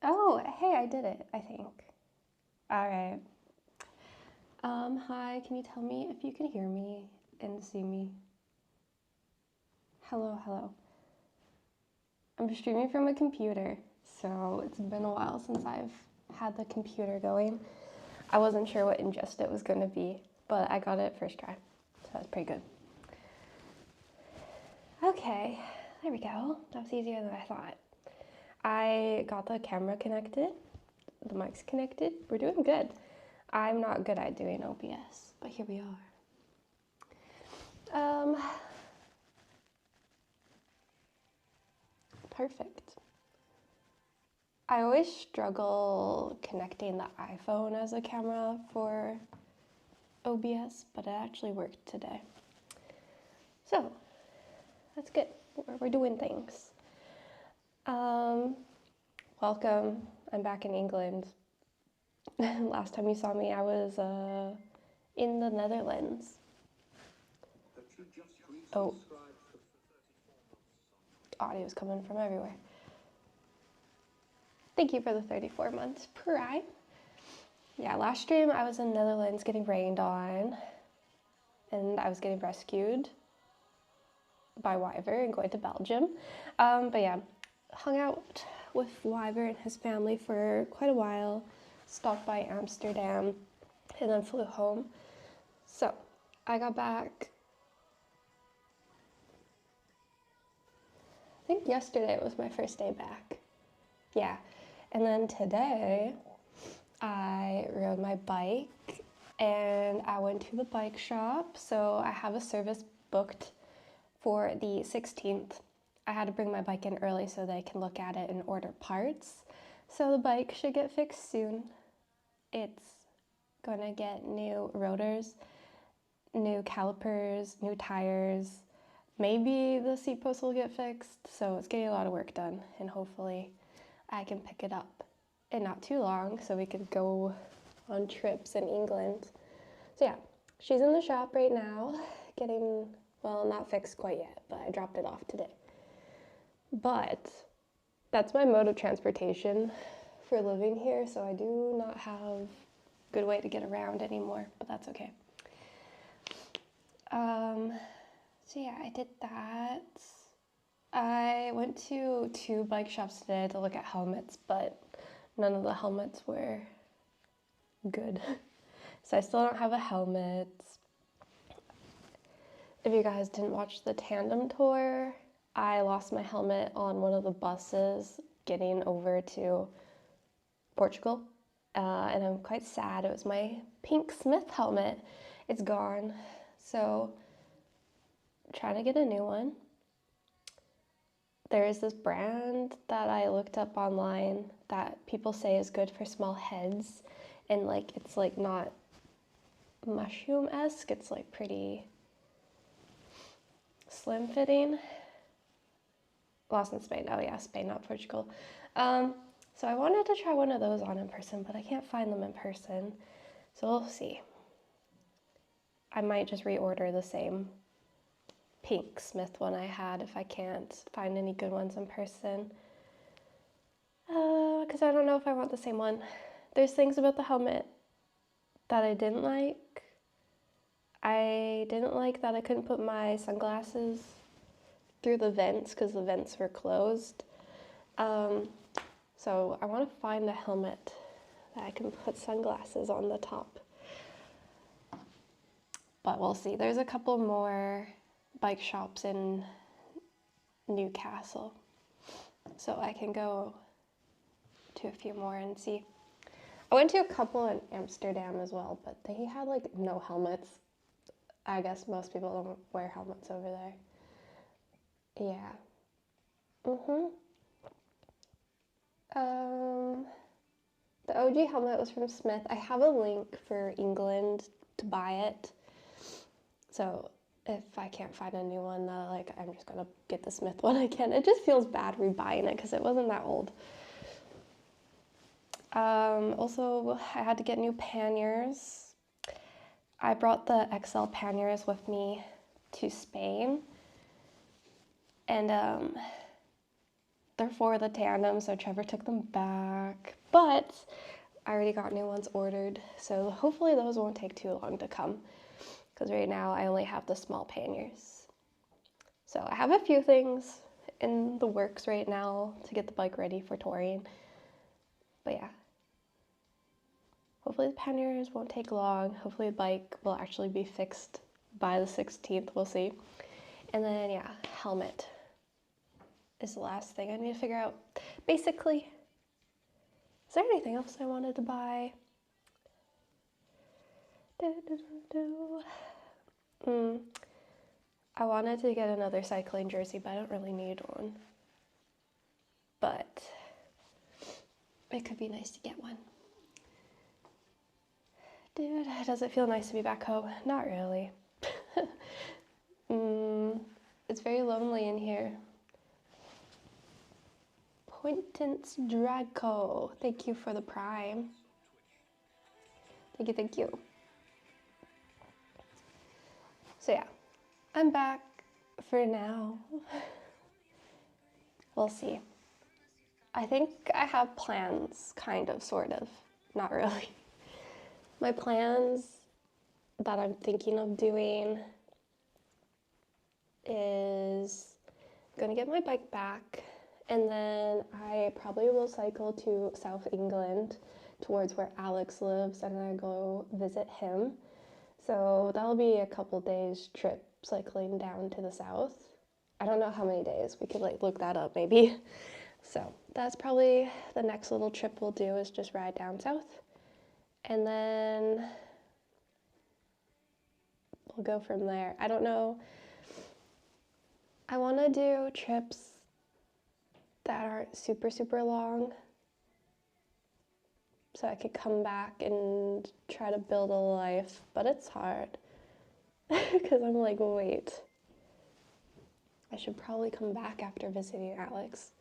Oh, hey, I did it, I think. All right. Hi, can you tell me if you can hear me and see me? Hello, hello. I'm streaming from a computer, so it's been a while since I've had the computer going. I wasn't sure what ingest it was going to be, but I got it first try, so that's pretty good. Okay, there we go. That was easier than I thought. I got the camera connected, the mic's connected. We're doing good. I'm not good at doing OBS, but here we are. Perfect. I always struggle connecting the iPhone as a camera for OBS, but it actually worked today. So, that's good. We're doing things. Welcome. I'm back in England. Last time you saw me, I was in the Netherlands. Oh, audio's coming from everywhere. Thank you for the 34 months Prime. Yeah, last stream I was in Netherlands getting rained on, and I was getting rescued by Wyver and going to Belgium. But yeah, hung out with Wyver and his family for quite a while, stopped by Amsterdam, and then flew home. So I got back, I think yesterday was my first day back. Yeah, and then today I rode my bike and I went to the bike shop. So I have a service booked for the 16th. I had to bring my bike in early so they can look at it and order parts. So the bike should get fixed soon. It's gonna get new rotors, new calipers, new tires. Maybe the seat post will get fixed. So it's getting a lot of work done, and hopefully I can pick it up in not too long so we could go on trips in England. So yeah, she's in the shop right now, getting, well, not fixed quite yet, but I dropped it off today. But that's my mode of transportation for living here, so I do not have a good way to get around anymore, but that's okay. So yeah, I did that. I went to 2 bike shops today to look at helmets, but none of the helmets were good. So I still don't have a helmet. If you guys didn't watch the tandem tour, I lost my helmet on one of the buses getting over to Portugal, and I'm quite sad. It was my pink Smith helmet. It's gone, so I'm trying to get a new one. There is this brand that I looked up online that people say is good for small heads, and like it's like not mushroom-esque, it's like pretty slim fitting. Lost in Spain. Oh yeah, Spain, not Portugal. So I wanted to try one of those on in person, but I can't find them in person. So we'll see. I might just reorder the same pink Smith one I had if I can't find any good ones in person. Because I don't know if I want the same one. There's things about the helmet that I didn't like. I didn't like that I couldn't put my sunglasses through the vents because the vents were closed. So I want to find a helmet that I can put sunglasses on the top. But we'll see. There's a couple more bike shops in Newcastle, so I can go to a few more and see. I went to a couple in Amsterdam as well, but they had like no helmets. I guess most people don't wear helmets over there. Yeah. The OG helmet was from Smith. I have a link for England to buy it. So if I can't find a new one, I'm just gonna get the Smith one again. It just feels bad rebuying it because it wasn't that old. Also, I had to get new panniers. I brought the XL panniers with me to Spain, and they're for the tandem, so Trevor took them back. But I already got new ones ordered, so hopefully those won't take too long to come. Because right now I only have the small panniers. So I have a few things in the works right now to get the bike ready for touring. But yeah. Hopefully the panniers won't take long. Hopefully the bike will actually be fixed by the 16th. We'll see. And then, yeah, helmet is the last thing I need to figure out. Basically, is there anything else I wanted to buy? I wanted to get another cycling jersey, but I don't really need one. But it could be nice to get one. Dude, does it feel nice to be back home? Not really. It's very lonely in here. Pointance Draco, thank you for the prime. Thank you. So yeah, I'm back for now. We'll see. I think I have plans, kind of, sort of, not really. My plans that I'm thinking of doing is gonna get my bike back, and then I probably will cycle to South England towards where Alex lives, and I go visit him. So that'll be a couple days trip cycling down to the south. I don't know how many days. We could like look that up maybe. So that's probably the next little trip we'll do, is just ride down south. And then we'll go from there. I don't know. I want to do trips that aren't super, super long, so I could come back and try to build a life, but it's hard because I'm like, wait, I should probably come back after visiting Alex.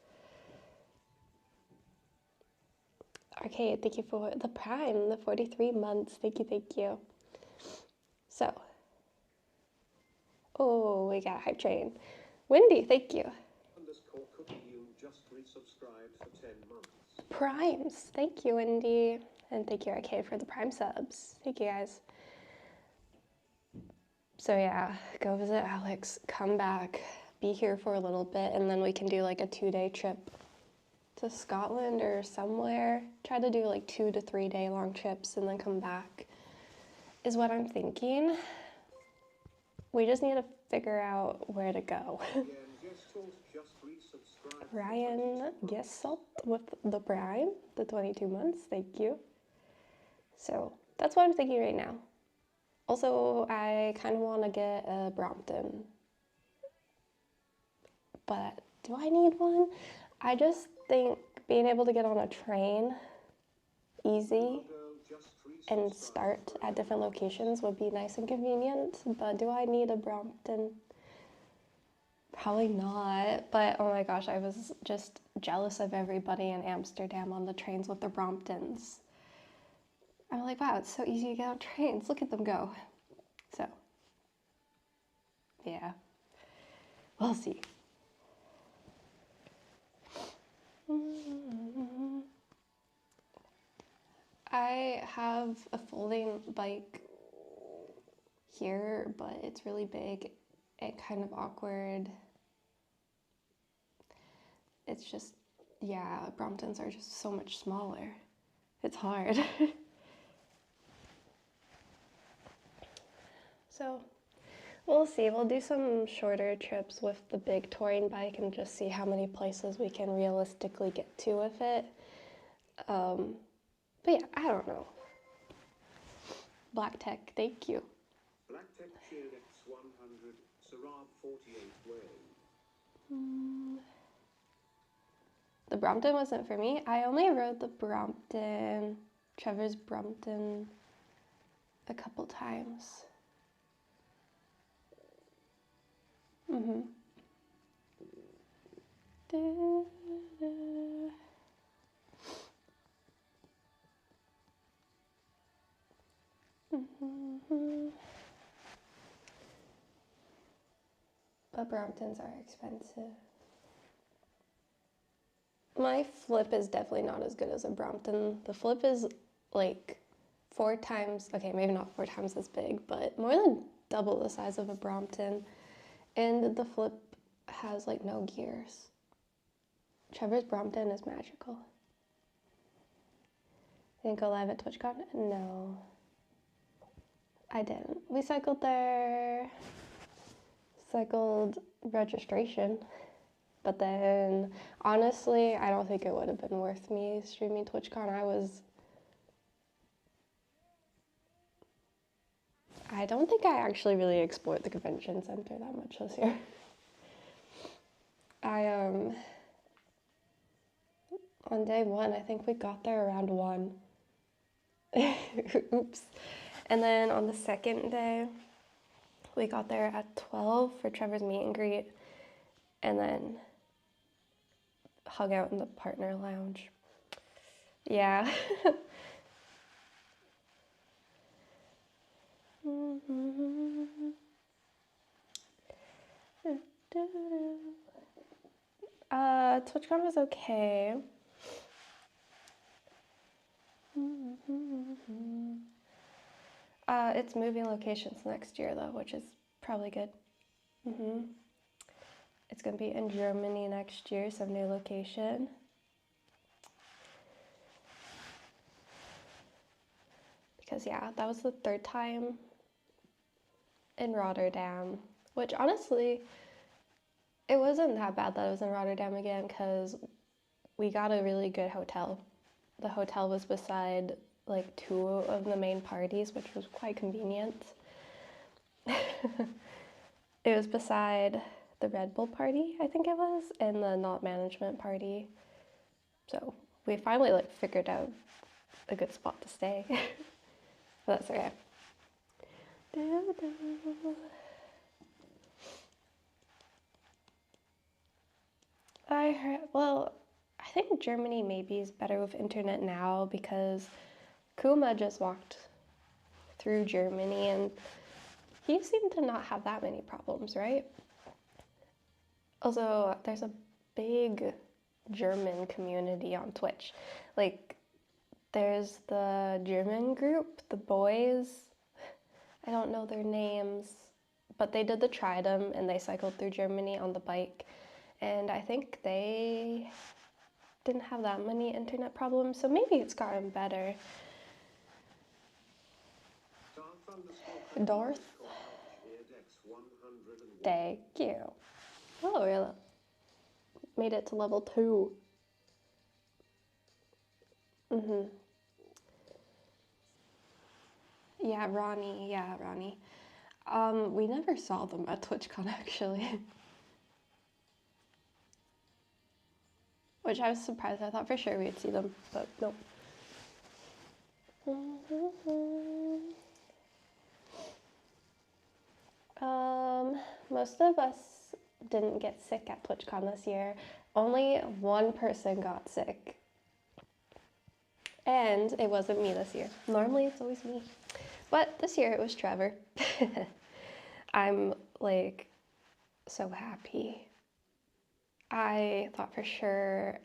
Arcade, thank you for the prime, the 43 months. Thank you. So, oh, we got a hype train. Wendy, thank you. You just resubscribed for 10 months. Primes, thank you, Wendy. And thank you, Arcade, for the prime subs. Thank you, guys. So yeah, go visit Alex, come back, be here for a little bit, and then we can do like a 2-day trip to Scotland or somewhere. Try to do like 2 to 3 day long trips and then come back is what I'm thinking. We just need to figure out where to go. Ryan Gessalt with the prime, the 22 months, thank you. So that's what I'm thinking right now. Also, I kind of want to get a Brompton, but do I need one? I just think being able to get on a train easy and start at different locations would be nice and convenient, but do I need a Brompton? Probably not, but oh my gosh, I was just jealous of everybody in Amsterdam on the trains with their Bromptons. I'm like, wow, it's so easy to get on trains. Look at them go. So, yeah, we'll see. I have a folding bike here, but it's really big and kind of awkward. It's just, yeah, Bromptons are just so much smaller. It's hard. So we'll see. We'll do some shorter trips with the big touring bike and just see how many places we can realistically get to with it. But yeah, I don't know. Black Tech, thank you. Black Tech Shield X100, Sarab 48 way. The Brompton wasn't for me. I only rode the Brompton, Trevor's Brompton, a couple times. But Bromptons are expensive. My flip is definitely not as good as a Brompton. The flip is like 4 times, okay, maybe not 4 times as big, but more than double the size of a Brompton. And the flip has like no gears. Trevor's Brompton is magical. Didn't go live at TwitchCon? No, I didn't. We cycled there, cycled registration, but then honestly, I don't think it would have been worth me streaming TwitchCon. I don't think I actually really explored the convention center that much this year. On day one, I think we got there around 1. Oops. And then on the second day, we got there at 12 for Trevor's meet and greet, and then hung out in the partner lounge. Yeah. TwitchCon was okay. It's moving locations next year though, which is probably good. It's gonna be in Germany next year, some new location. Because yeah, that was the 3rd time in Rotterdam, which honestly, it wasn't that bad that I was in Rotterdam again because we got a really good hotel. The hotel was beside like 2 of the main parties, which was quite convenient. It was beside the Red Bull party, I think it was, and the Not Management party. So we finally like figured out a good spot to stay. But that's okay. I heard, well, I think Germany maybe is better with internet now because Kuma just walked through Germany and he seemed to not have that many problems, right? Also, there's a big German community on Twitch. Like, there's the German group, the boys. I don't know their names, but they did the Tridom and they cycled through Germany on the bike. And I think they didn't have that many internet problems, so maybe it's gotten better. Darth? Thank you. Oh, really? Made it to level 2. Yeah, Ronnie. We never saw them at TwitchCon actually. Which I was surprised. I thought for sure we'd see them, but nope. Most of us didn't get sick at TwitchCon this year. Only one person got sick. And it wasn't me this year. Normally it's always me. But this year it was Trevor. I'm like so happy. I thought for sure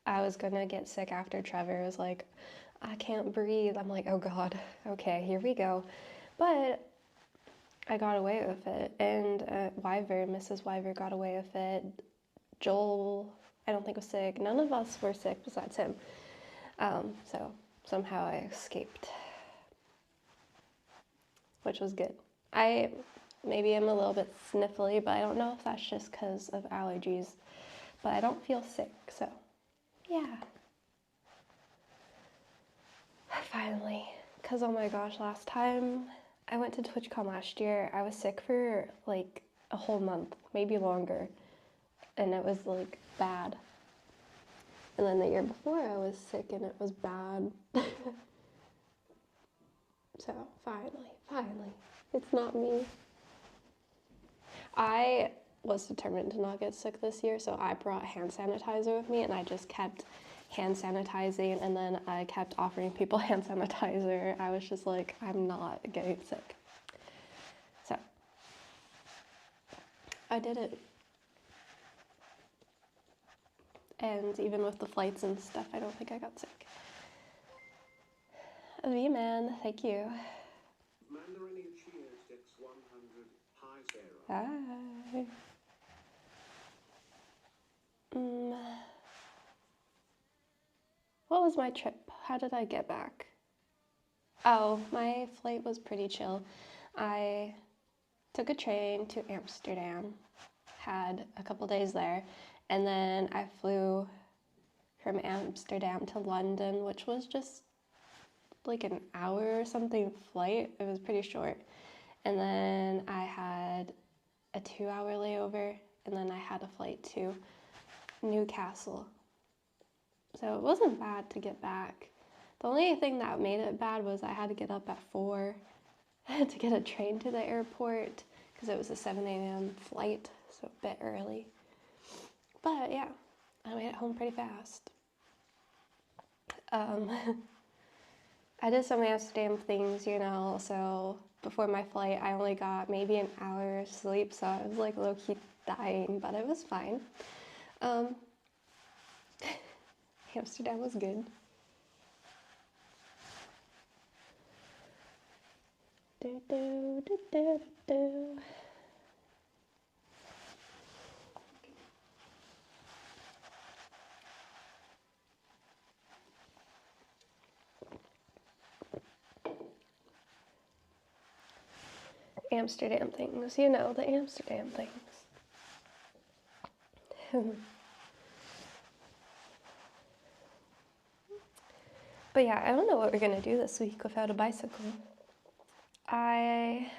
I was gonna get sick after Trevor was like, I can't breathe. I'm like, oh God, okay, here we go. But I got away with it, and Mrs. Wyver got away with it. Joel, I don't think was sick. None of us were sick besides him. So somehow I escaped, which was good. Maybe I'm a little bit sniffly, but I don't know if that's just because of allergies. But I don't feel sick, so yeah. Finally, because oh my gosh, last time I went to TwitchCon last year, I was sick for like a whole month, maybe longer, and it was like bad. And then the year before I was sick and it was bad. So finally, it's not me. I was determined to not get sick this year, so I brought hand sanitizer with me and I just kept hand sanitizing, and then I kept offering people hand sanitizer. I was just like, I'm not getting sick. So I did it. And even with the flights and stuff, I don't think I got sick. V-Man, thank you. Mandarini Cheers X100. Hi, Sarah. Hi. What was my trip? How did I get back? Oh, my flight was pretty chill. I took a train to Amsterdam, had a couple days there, and then I flew from Amsterdam to London, which was just like an hour or something flight. It was pretty short. And then I had a 2-hour layover, and then I had a flight to Newcastle. So it wasn't bad to get back. The only thing that made it bad was I had to get up at 4 to get a train to the airport because it was a 7 a.m. flight, so a bit early. But yeah, I made it home pretty fast. I did some Amsterdam things, you know, so before my flight I only got maybe an hour of sleep, so I was like low-key dying, but it was fine. Amsterdam was good. Amsterdam things, you know, the Amsterdam things. But yeah, I don't know what we're gonna do this week without a bicycle. I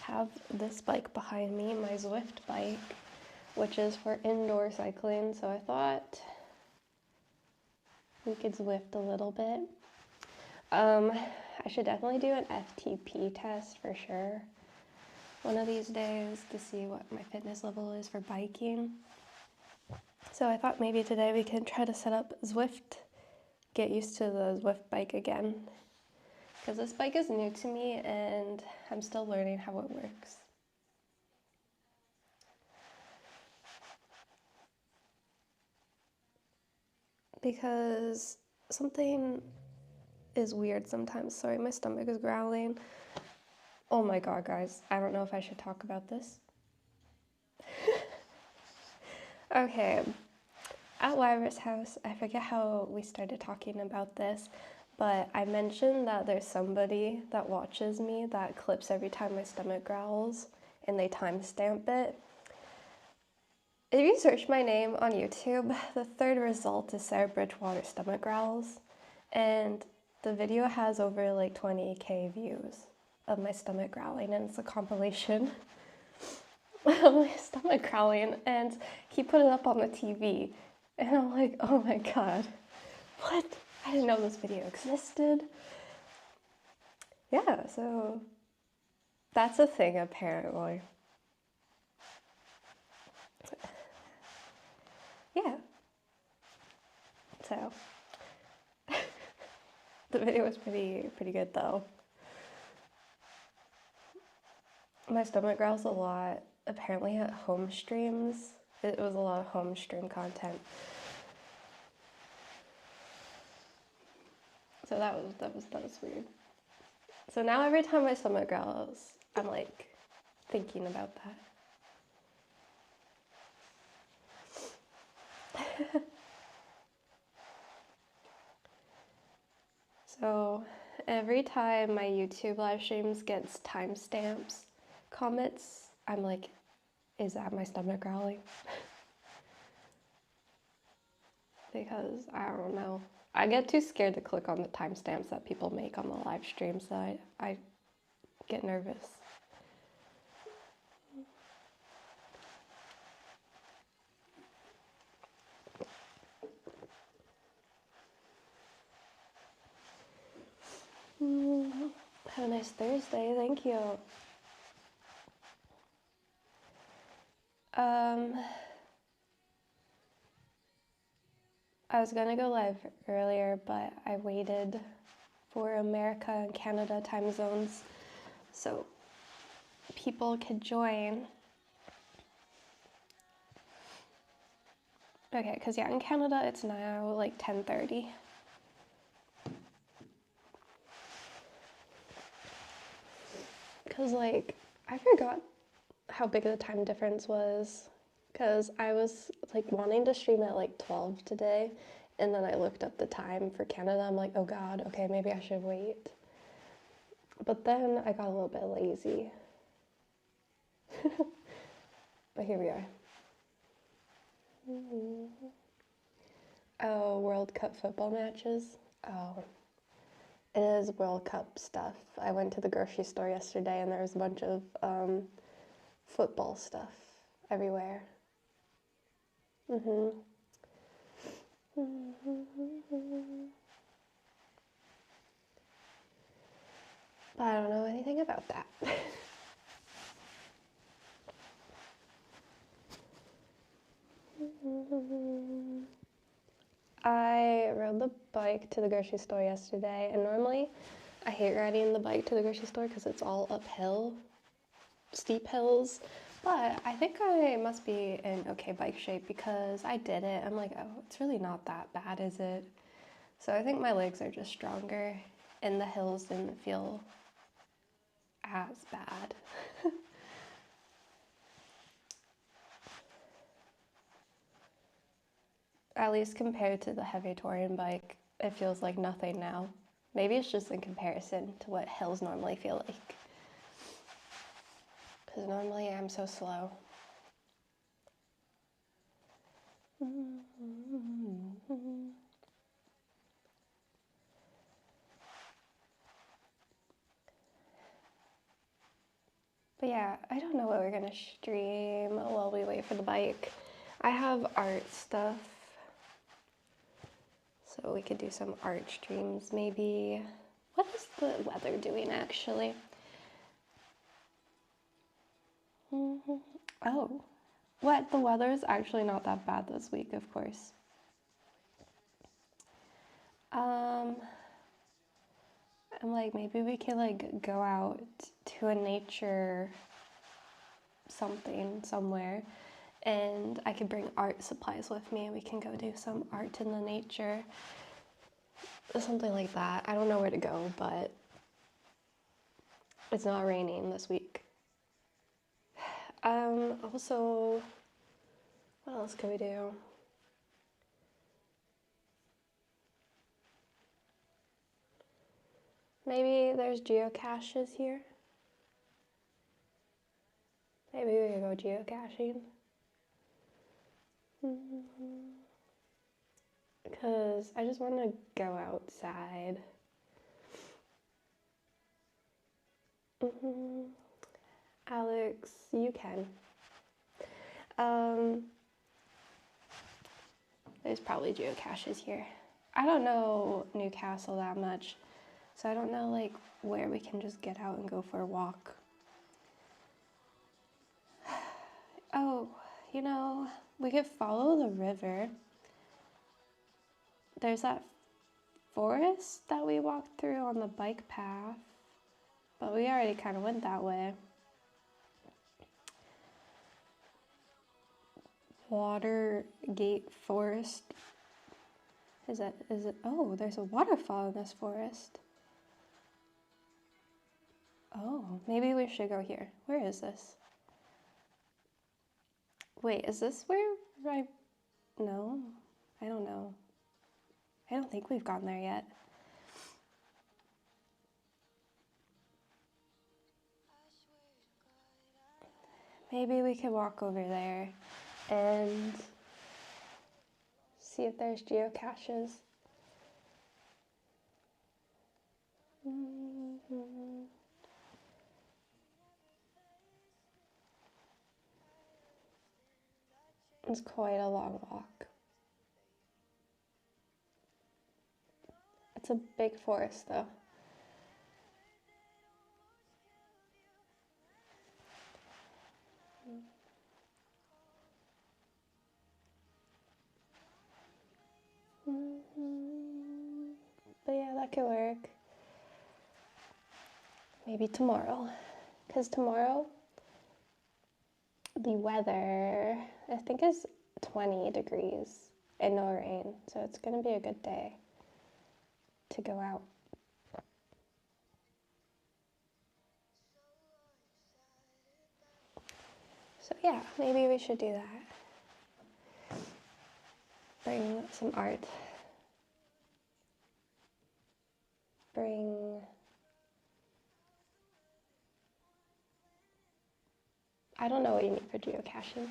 have this bike behind me, my Zwift bike, which is for indoor cycling, so I thought we could Zwift a little bit. I should definitely do an FTP test for sure one of these days to see what my fitness level is for biking. So I thought maybe today we could try to set up Zwift, get used to the Zwift bike again, because this bike is new to me and I'm still learning how it works. Because something is weird sometimes. Sorry, my stomach is growling. Oh my god, guys, I don't know if I should talk about this. Okay, at Lyra's house, I forget how we started talking about this, but I mentioned that there's somebody that watches me that clips every time my stomach growls, and they timestamp it. If you search my name on YouTube, the third result is Sarah Bridgewater stomach growls, and the video has over like 20k views of my stomach growling, and it's a compilation of my stomach growling, and he put it up on the TV, and I'm like, oh my god, what? I didn't know this video existed. Yeah, so that's a thing apparently. Yeah. So the video was pretty good though. My stomach growls a lot. Apparently at home streams, it was a lot of home stream content. So that was weird. So now every time my stomach growls, I'm like thinking about that. So every time my YouTube live streams gets timestamps, comments, I'm like, is that my stomach growling? Because I don't know. I get too scared to click on the timestamps that people make on the live stream, so I get nervous. Have a nice Thursday, thank you. I was gonna go live earlier, but I waited for America and Canada time zones so people could join. Okay, because yeah, in Canada it's now like 10:30. Because like, I forgot how big of the time difference was. Because I was like wanting to stream at like 12 today. And then I looked up the time for Canada. I'm like, oh God, okay, maybe I should wait. But then I got a little bit lazy. But here we are. Oh, World Cup football matches. Oh, it is World Cup stuff. I went to the grocery store yesterday and there was a bunch of football stuff everywhere. But I don't know anything about that. I rode the bike to the grocery store yesterday, and normally I hate riding the bike to the grocery store because it's all uphill, steep hills. But I think I must be in okay bike shape because I did it. I'm like, oh, it's really not that bad, is it? So I think my legs are just stronger, and the hills didn't feel as bad. At least compared to the heavy touring bike, it feels like nothing now. Maybe it's just in comparison to what hills normally feel like. Because normally I'm so slow. But yeah, I don't know what we're gonna stream while we wait for the bike. I have art stuff. So we could do some art streams maybe. What is the weather doing actually? Oh, what? The weather is actually not that bad this week, of course. I'm like, maybe we could like go out to a nature something somewhere and I could bring art supplies with me and we can go do some art in the nature. Something like that. I don't know where to go, but it's not raining this week. Also, what else can we do? Maybe there's geocaches here. Maybe we could go geocaching. Because I just want to go outside. Alex, you can. There's probably geocaches here. I don't know Newcastle that much, so I don't know like where we can just get out and go for a walk. Oh, you know, we could follow the river. There's that forest that we walked through on the bike path, but we already kind of went that way. Watergate Forest. Is it? Oh, there's a waterfall in this forest. Oh, maybe we should go here. Where is this? Wait, is this where I... No, I don't know. I don't think we've gotten there yet. Maybe we could walk over there and see if there's geocaches. It's quite a long walk. It's a big forest though. But yeah, that could work. Maybe tomorrow. Because tomorrow, the weather, I think is 20 degrees. and no rain. So it's going to be a good day to go out. So yeah, maybe we should do that. Bring some art. Bring... I don't know what you need for geocaching.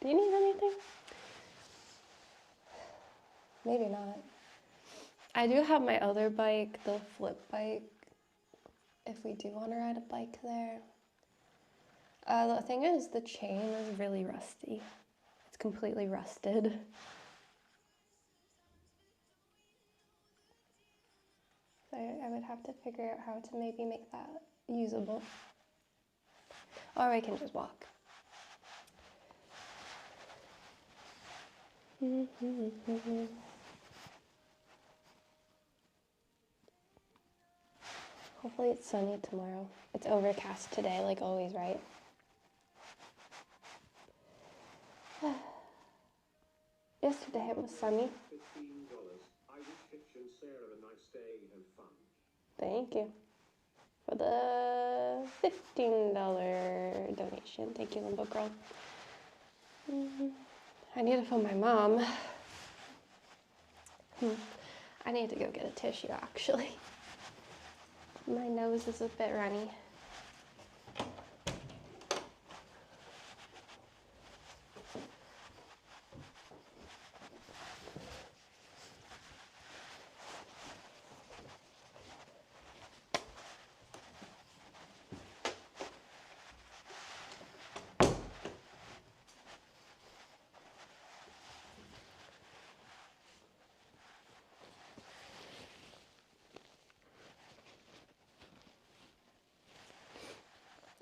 Do you need anything? Maybe not. I do have my other bike, the flip bike, if we do want to ride a bike there. The thing is, the chain is really rusty. It's completely rusted. So I would have to figure out how to maybe make that usable. Or I can just walk. Hopefully it's sunny tomorrow. It's overcast today, like always, right? Yesterday it was sunny. $15. I wish Hitch and Sarah a nice day and fun. Thank you for the $15 donation. Thank you, Limbo Girl. I need to phone my mom. I need to go get a tissue, actually. My nose is a bit runny.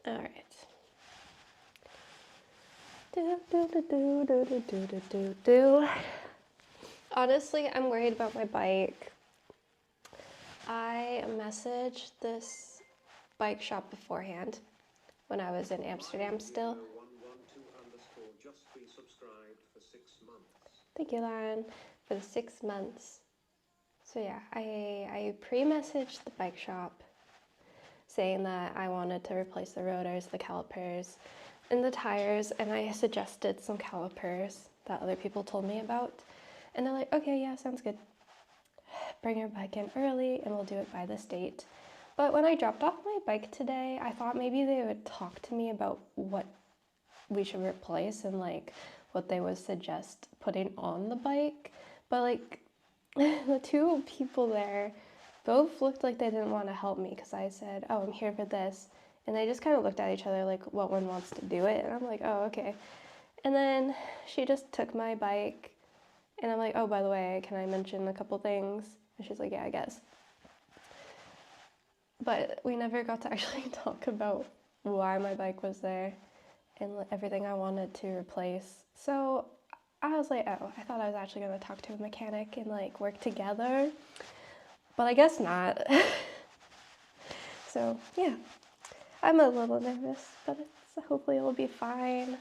All right. Honestly, I'm worried about my bike. I messaged this bike shop beforehand when I was in Amsterdam still. Just be subscribed for 6 months. Thank you, Lauren, for the 6 months. So yeah, I pre-messaged the bike shop saying that I wanted to replace the rotors, the calipers, and the tires, and I suggested some calipers that other people told me about. And they're like, okay, yeah, sounds good. Bring your bike in early and we'll do it by this date. But when I dropped off my bike today, I thought maybe they would talk to me about what we should replace and like what they would suggest putting on the bike. But like the two people there both looked like they didn't want to help me because I said, oh, I'm here for this. And they just kind of looked at each other like, what one wants to do it? And I'm like, oh, okay. And then she just took my bike and I'm like, oh, by the way, can I mention a couple things? And she's like, yeah, I guess. But we never got to actually talk about why my bike was there and everything I wanted to replace. So I was like, oh, I thought I was actually going to talk to a mechanic and like work together. But I guess not. So yeah, I'm a little nervous, but hopefully it'll be fine.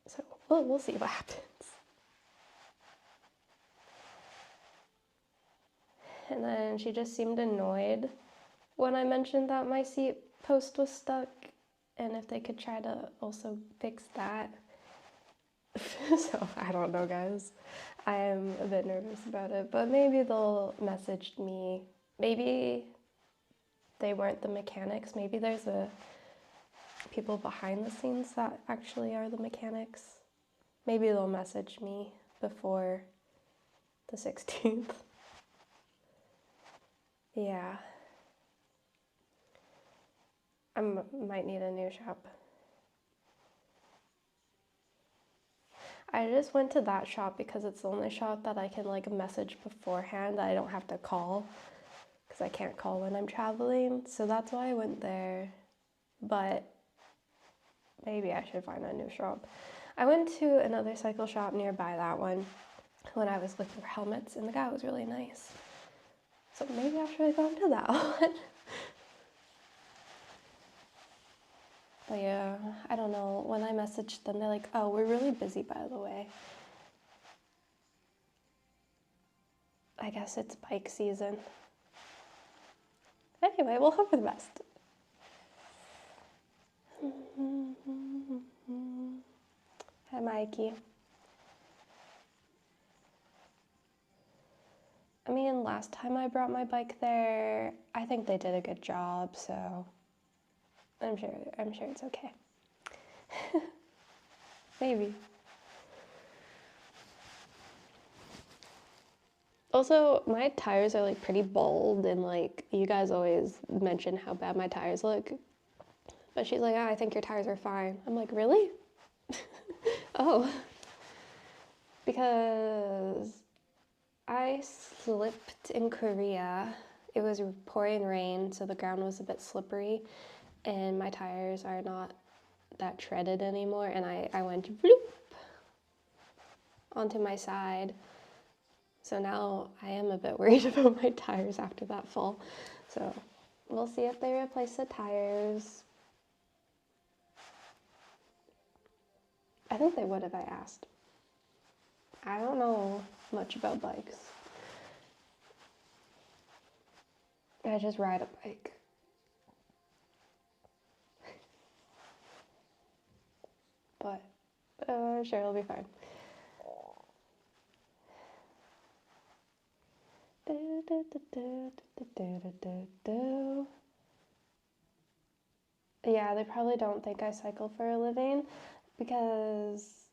So we'll see what happens. And then she just seemed annoyed when I mentioned that my seat post was stuck and if they could try to also fix that. So I don't know, guys. I am a bit nervous about it, but maybe they'll message me. Maybe they weren't the mechanics. Maybe there's people behind the scenes that actually are the mechanics. Maybe they'll message me before the 16th. Yeah. I might need a new shop. I just went to that shop because it's the only shop that I can like message beforehand that I don't have to call because I can't call when I'm traveling. So that's why I went there. But maybe I should find a new shop. I went to another cycle shop nearby that one when I was looking for helmets and the guy was really nice. So maybe I should have gone to that one. But yeah, I don't know. When I messaged them, they're like, oh, we're really busy, by the way. I guess it's bike season. Anyway, we'll hope for the best. Hi, Mikey. I mean, last time I brought my bike there, I think they did a good job, so I'm sure it's okay. Maybe. Also, my tires are like pretty bald, and like you guys always mention how bad my tires look. But she's like, I think your tires are fine. I'm like, really? Oh. Because I slipped in Korea. It was pouring rain, so the ground was a bit slippery, and my tires are not that treaded anymore, and I went bloop onto my side. So now I am a bit worried about my tires after that fall. So we'll see if they replace the tires. I think they would if I asked. I don't know much about bikes. I just ride a bike. But I'm sure it'll be fine. Yeah, they probably don't think I cycle for a living because,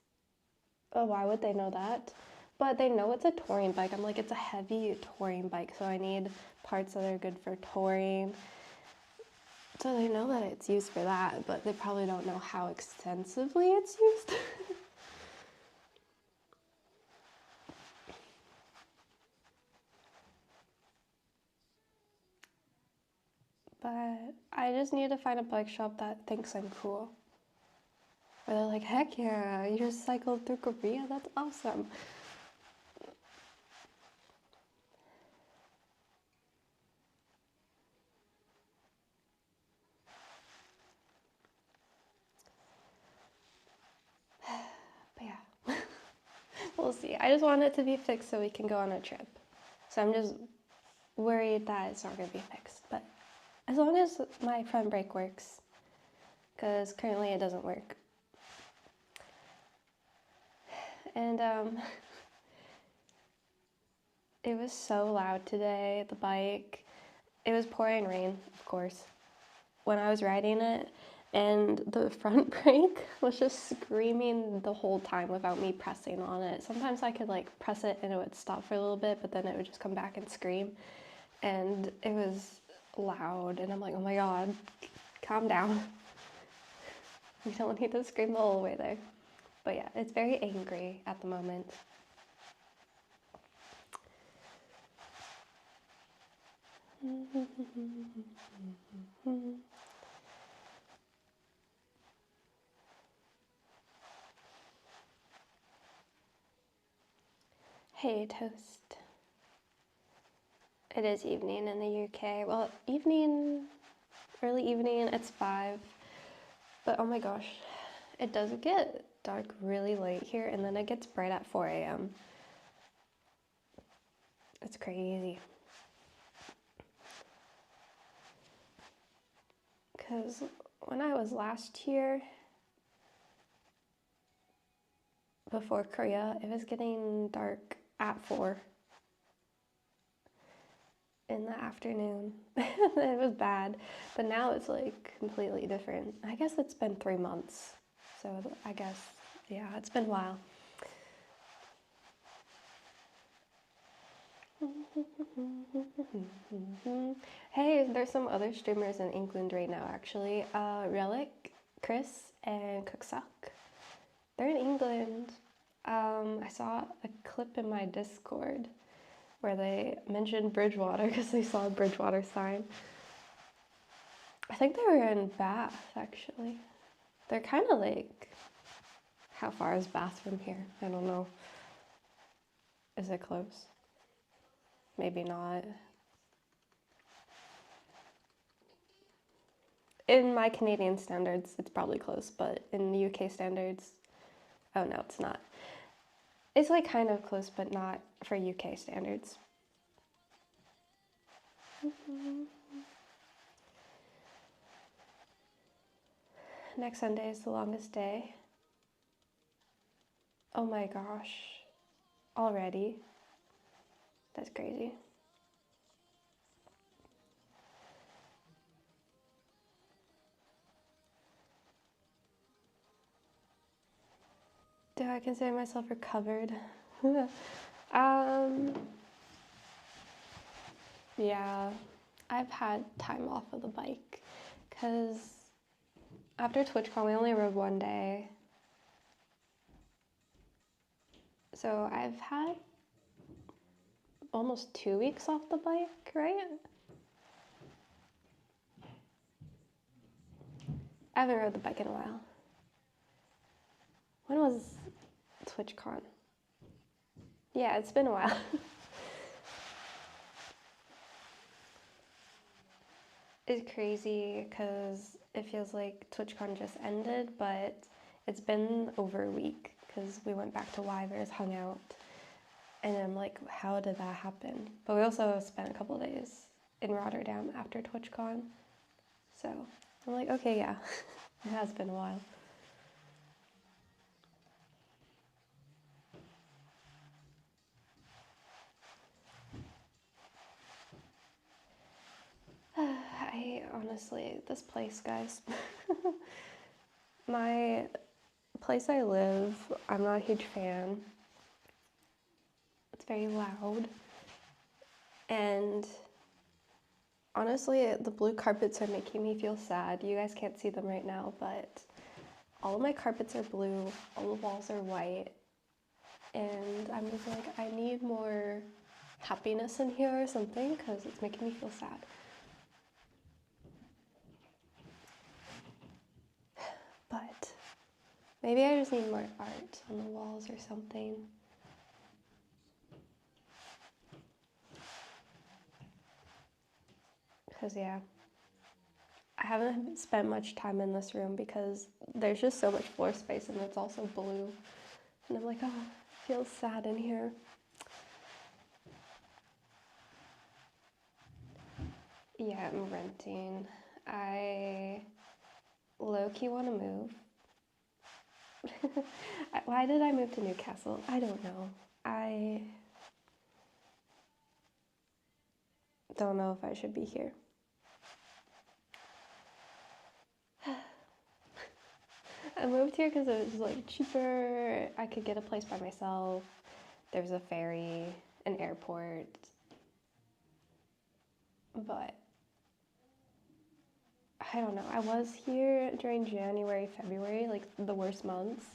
oh, why would they know that? But they know it's a touring bike. I'm like, it's a heavy touring bike, so I need parts that are good for touring. So they know that it's used for that, but they probably don't know how extensively it's used. But I just need to find a bike shop that thinks I'm cool. Or they're like, heck yeah, you just cycled through Korea? That's awesome. But yeah, we'll see. I just want it to be fixed so we can go on a trip. So I'm just worried that it's not going to be fixed. But as long as my front brake works, because currently it doesn't work. And it was so loud today, the bike. It was pouring rain, of course, when I was riding it. And the front brake was just screaming the whole time without me pressing on it. Sometimes I could like press it and it would stop for a little bit, but then it would just come back and scream. And it was loud, and I'm like, oh my god, calm down. We don't need to scream the whole way there. But yeah, it's very angry at the moment. Hey, Toast. It is evening in the UK. Well, early evening, it's 5. But oh my gosh, it does get dark really late here, and then it gets bright at 4 a.m. It's crazy. Because when I was last here, before Korea, it was getting dark at 4 in the afternoon. It was bad, but now it's like completely different. I guess it's been 3 months, so I guess, yeah, it's been a while. Hey, there's some other streamers in England right now, actually. Relic, Chris, and Cooksock. They're in England. I saw a clip in my Discord where they mentioned Bridgewater because they saw a Bridgewater sign. I think they were in Bath, actually. They're kind of like, how far is Bath from here? I don't know. Is it close? Maybe not. in my Canadian standards, it's probably close, but in the UK standards, oh no, it's not. It's like kind of close, but not for UK standards. Next Sunday is the longest day. Oh my gosh. Already? That's crazy. Do I consider myself recovered? Yeah, I've had time off of the bike because after TwitchCon we only rode one day. So I've had almost 2 weeks off the bike, right? I haven't rode the bike in a while. When was TwitchCon? Yeah, it's been a while. It's crazy because it feels like TwitchCon just ended, but it's been over a week because we went back to Wyvers, hung out, and I'm like, how did that happen? But we also spent a couple of days in Rotterdam after TwitchCon, so I'm like, okay, yeah, it has been a while. I honestly, this place, guys, my place I live, I'm not a huge fan. It's very loud. And honestly, the blue carpets are making me feel sad. You guys can't see them right now, but all of my carpets are blue, all the walls are white. And I'm just like, I need more happiness in here or something because it's making me feel sad. But maybe I just need more art on the walls or something. Because, yeah, I haven't spent much time in this room because there's just so much floor space and it's also blue. And I'm like, oh, it feels sad in here. Yeah, I'm renting. I low-key want to move. Why did I move to Newcastle? I don't know. I don't know if I should be here. I moved here because it was like cheaper. I could get a place by myself. There's a ferry, an airport. But I don't know. I was here during January, February, like the worst months.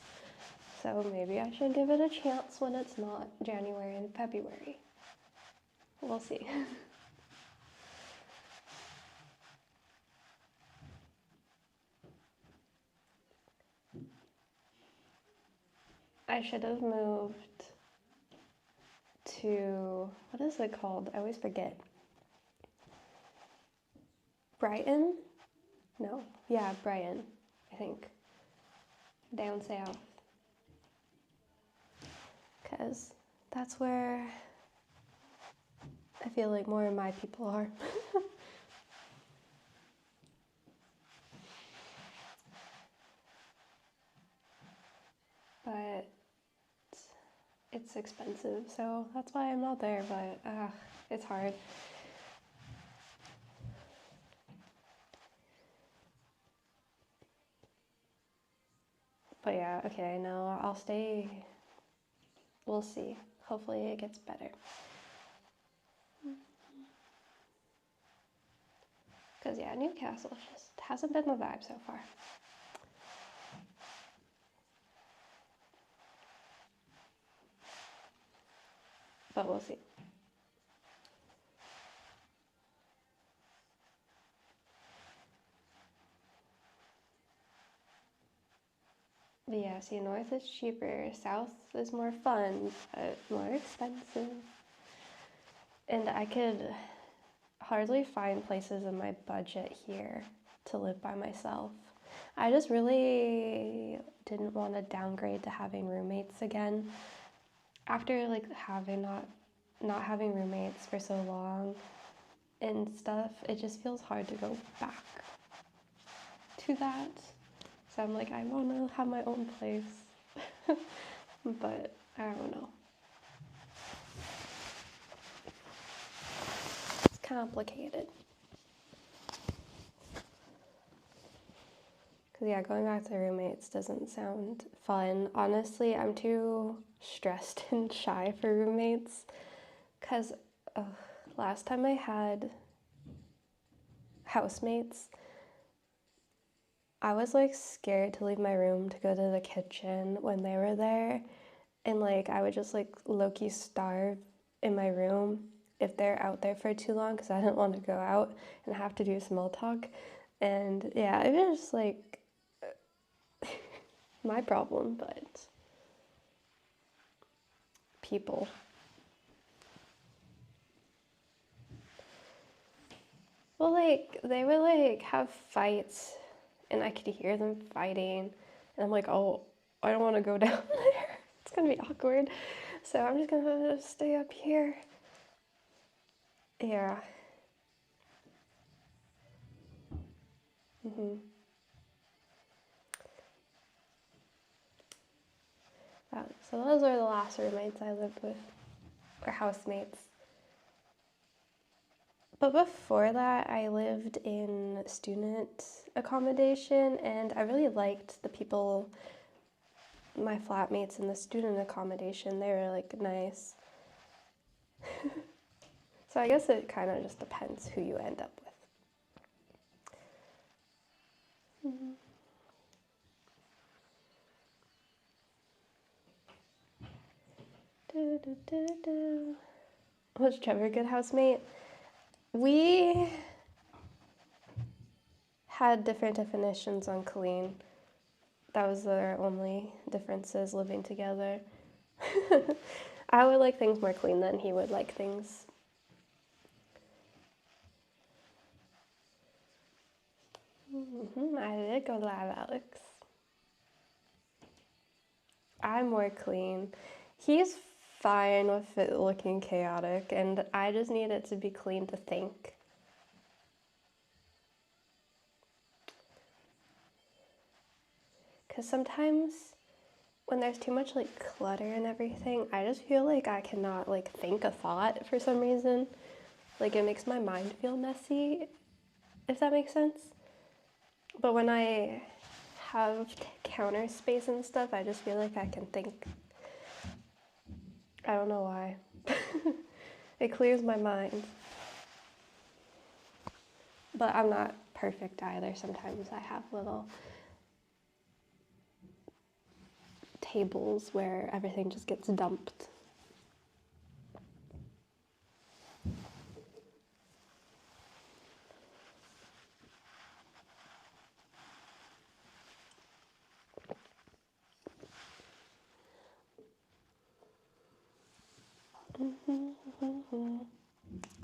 So maybe I should give it a chance when it's not January and February. We'll see. I should have moved to, what is it called? I always forget. Brighton? No. Yeah, Brighton, I think. Down south. Because that's where I feel like more of my people are. But it's expensive, so that's why I'm not there, but it's hard. But yeah, okay, no, I'll stay. We'll see. Hopefully it gets better. Because yeah, Newcastle just hasn't been the vibe so far. But we'll see. But yeah, see, north is cheaper, south is more fun, but more expensive. And I could hardly find places in my budget here. to live by myself. I just really didn't want to downgrade to having roommates again. After like having not having roommates for so long and stuff, it just feels hard to go back to that. So I'm like, I want to have my own place. But I don't know. It's complicated. Because yeah, going back to roommates doesn't sound fun. Honestly, I'm too stressed and shy for roommates. Because last time I had housemates, I was like scared to leave my room to go to the kitchen when they were there. And like I would just like low-key starve in my room if they're out there for too long because I didn't want to go out and have to do small talk. And yeah, it was just like my problem, but people. Well, like they would like have fights and I could hear them fighting and I'm like, oh, I don't want to go down there. It's gonna be awkward. So I'm just gonna stay up here. Yeah. So those were the last roommates I lived with, or housemates. But before that, I lived in student accommodation, and I really liked the people, my flatmates in the student accommodation. They were like nice. So I guess it kind of just depends who you end up with. Was Trevor a good housemate? We had different definitions on clean. That was our only differences living together. I would like things more clean than he would like things. I did go live, Alex. I'm more clean. He's fine with it looking chaotic, and I just need it to be clean to think. Because sometimes when there's too much like clutter and everything, I just feel like I cannot like think a thought for some reason. Like it makes my mind feel messy, if that makes sense. But when I have counter space and stuff, I just feel like I can think. I don't know why. It clears my mind. But I'm not perfect either. Sometimes I have little tables where everything just gets dumped.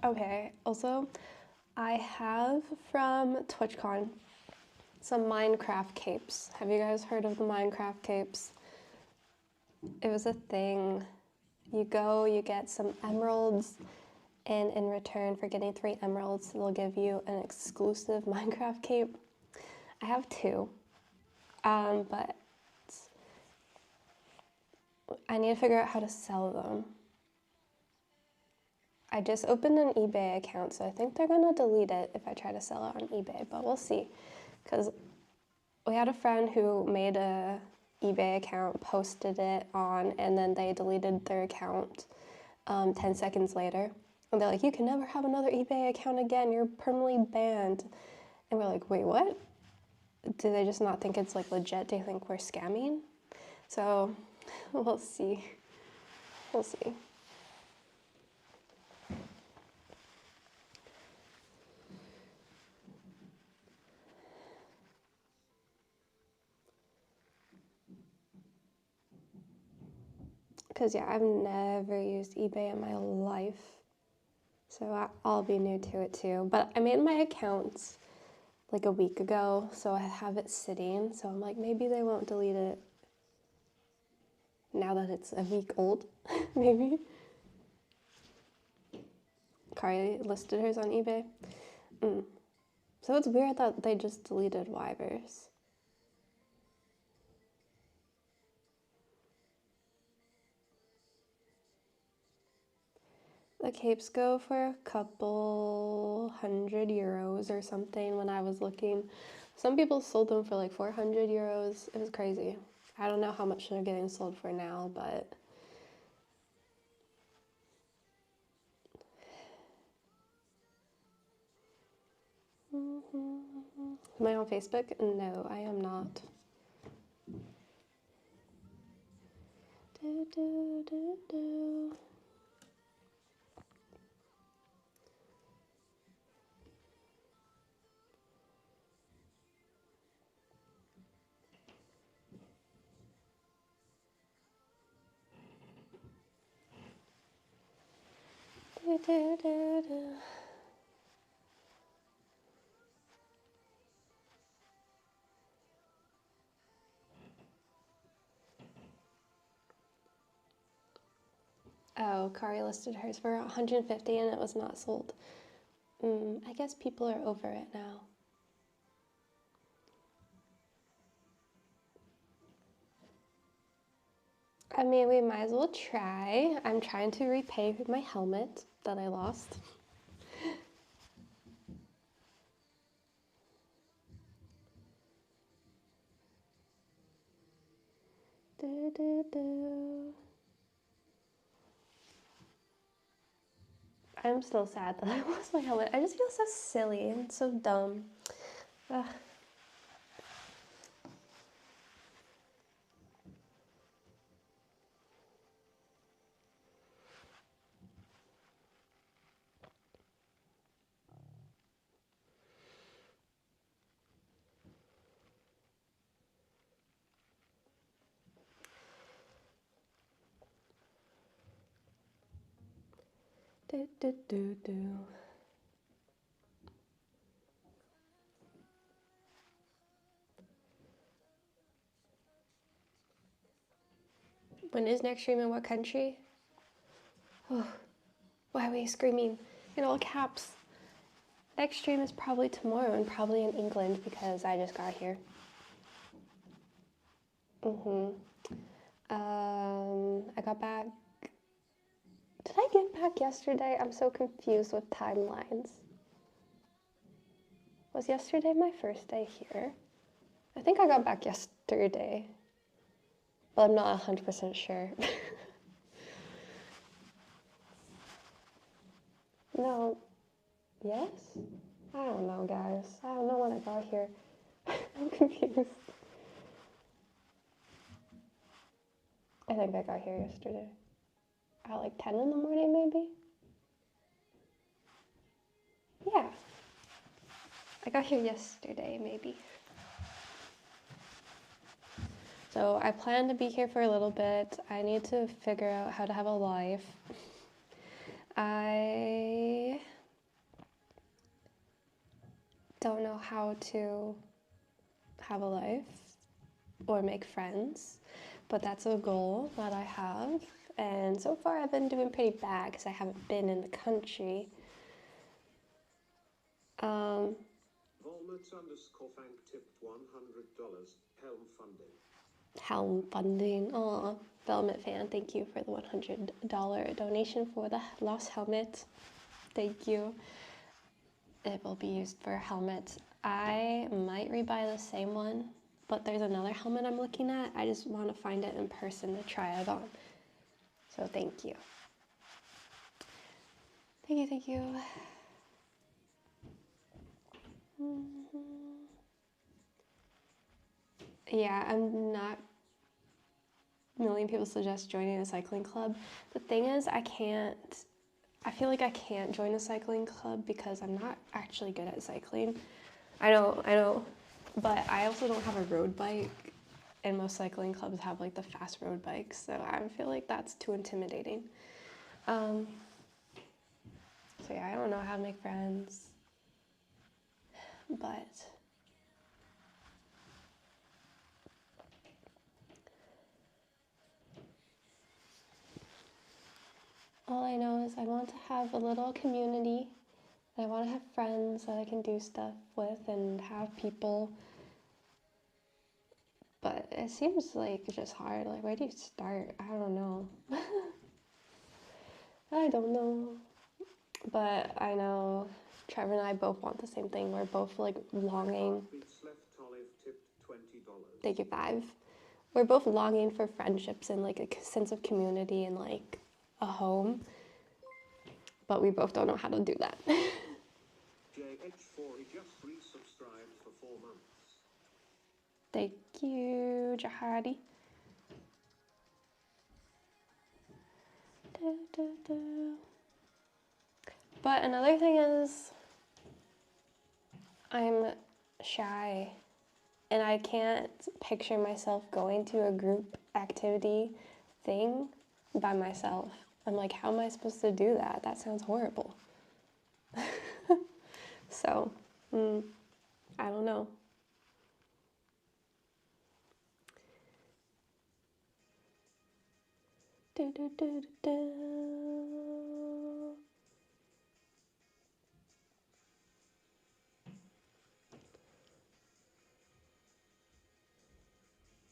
Okay, also, I have from TwitchCon some Minecraft capes. Have you guys heard of the Minecraft capes? It was a thing. You go, you get some emeralds, and in return for getting 3 emeralds, they'll give you an exclusive Minecraft cape. I have 2, but I need to figure out how to sell them. I just opened an eBay account, so I think they're gonna delete it if I try to sell it on eBay, but we'll see. Because we had a friend who made a eBay account, posted it on, and then they deleted their account 10 seconds later. And they're like, you can never have another eBay account again, you're permanently banned. And we're like, wait, what? Do they just not think it's like legit? Do they think we're scamming? So we'll see. We'll see. Because yeah, I've never used eBay in my life. So I'll be new to it too. But I made my accounts like a week ago, so I have it sitting. So I'm like, maybe they won't delete it now that it's a week old, maybe. Carly listed hers on eBay. So it's weird that they just deleted Wyvers. The capes go for a couple €100 or something when I was looking. Some people sold them for like €400. It was crazy. I don't know how much they're getting sold for now, but am I on Facebook? No, I am not. Do, do, do, do. Do, do, do, do. Oh, Kari listed hers for 150 and it was not sold. I guess people are over it now. I mean, we might as well try. I'm trying to repay my helmet that I lost. Do, do, do. I'm still sad that I lost my helmet. I just feel so silly and so dumb. Ugh. Do, do, do, do. When is next stream in what country? Oh, why are we screaming in all caps? Next stream is probably tomorrow and probably in England because I just got here. I got back. Did I get back yesterday? I'm so confused with timelines. Was yesterday my first day here? I think I got back yesterday, but I'm not 100% sure. No, yes? I don't know, guys. I don't know when I got here. I'm confused. I think I got here yesterday. At like 10 in the morning, maybe? Yeah. I got here yesterday, maybe. So I plan to be here for a little bit. I need to figure out how to have a life. I don't know how to have a life or make friends, but that's a goal that I have. And so far I've been doing pretty bad because I haven't been in the country. Volmut _ Fank tipped $100. Helm funding. Helm funding. Aw, Velvet fan, thank you for the $100 donation for the lost helmet. Thank you. It will be used for a helmet. I might rebuy the same one, but there's another helmet I'm looking at. I just want to find it in person to try it on. So thank you. Thank you, thank you. Yeah, I'm not. A million people suggest joining a cycling club. The thing is, I feel like I can't join a cycling club because I'm not actually good at cycling. I know, but I also don't have a road bike, and most cycling clubs have like the fast road bikes, so I feel like that's too intimidating. So yeah, I don't know how to make friends, but All I know is I want to have a little community. I want to have friends that I can do stuff with and have people. But it seems like just hard. Like, where do you start? I don't know. I don't know. But I know Trevor and I both want the same thing. We're both like longing. Thank you, 5. We're both longing for friendships and like a sense of community and like a home. But we both don't know how to do that. JH4, he just resubscribed for 4 months. Thank you, Jahadi. But another thing is, I'm shy and I can't picture myself going to a group activity thing by myself. I'm like, how am I supposed to do that? That sounds horrible. So, I don't know. Do, do, do, do, do.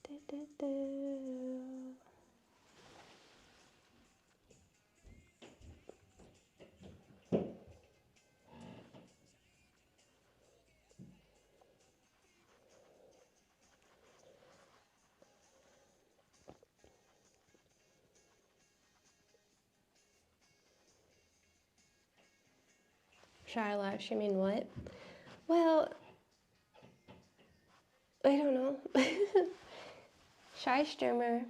Do, do, do. Shy live streaming what? Well, I don't know. Shy streamer.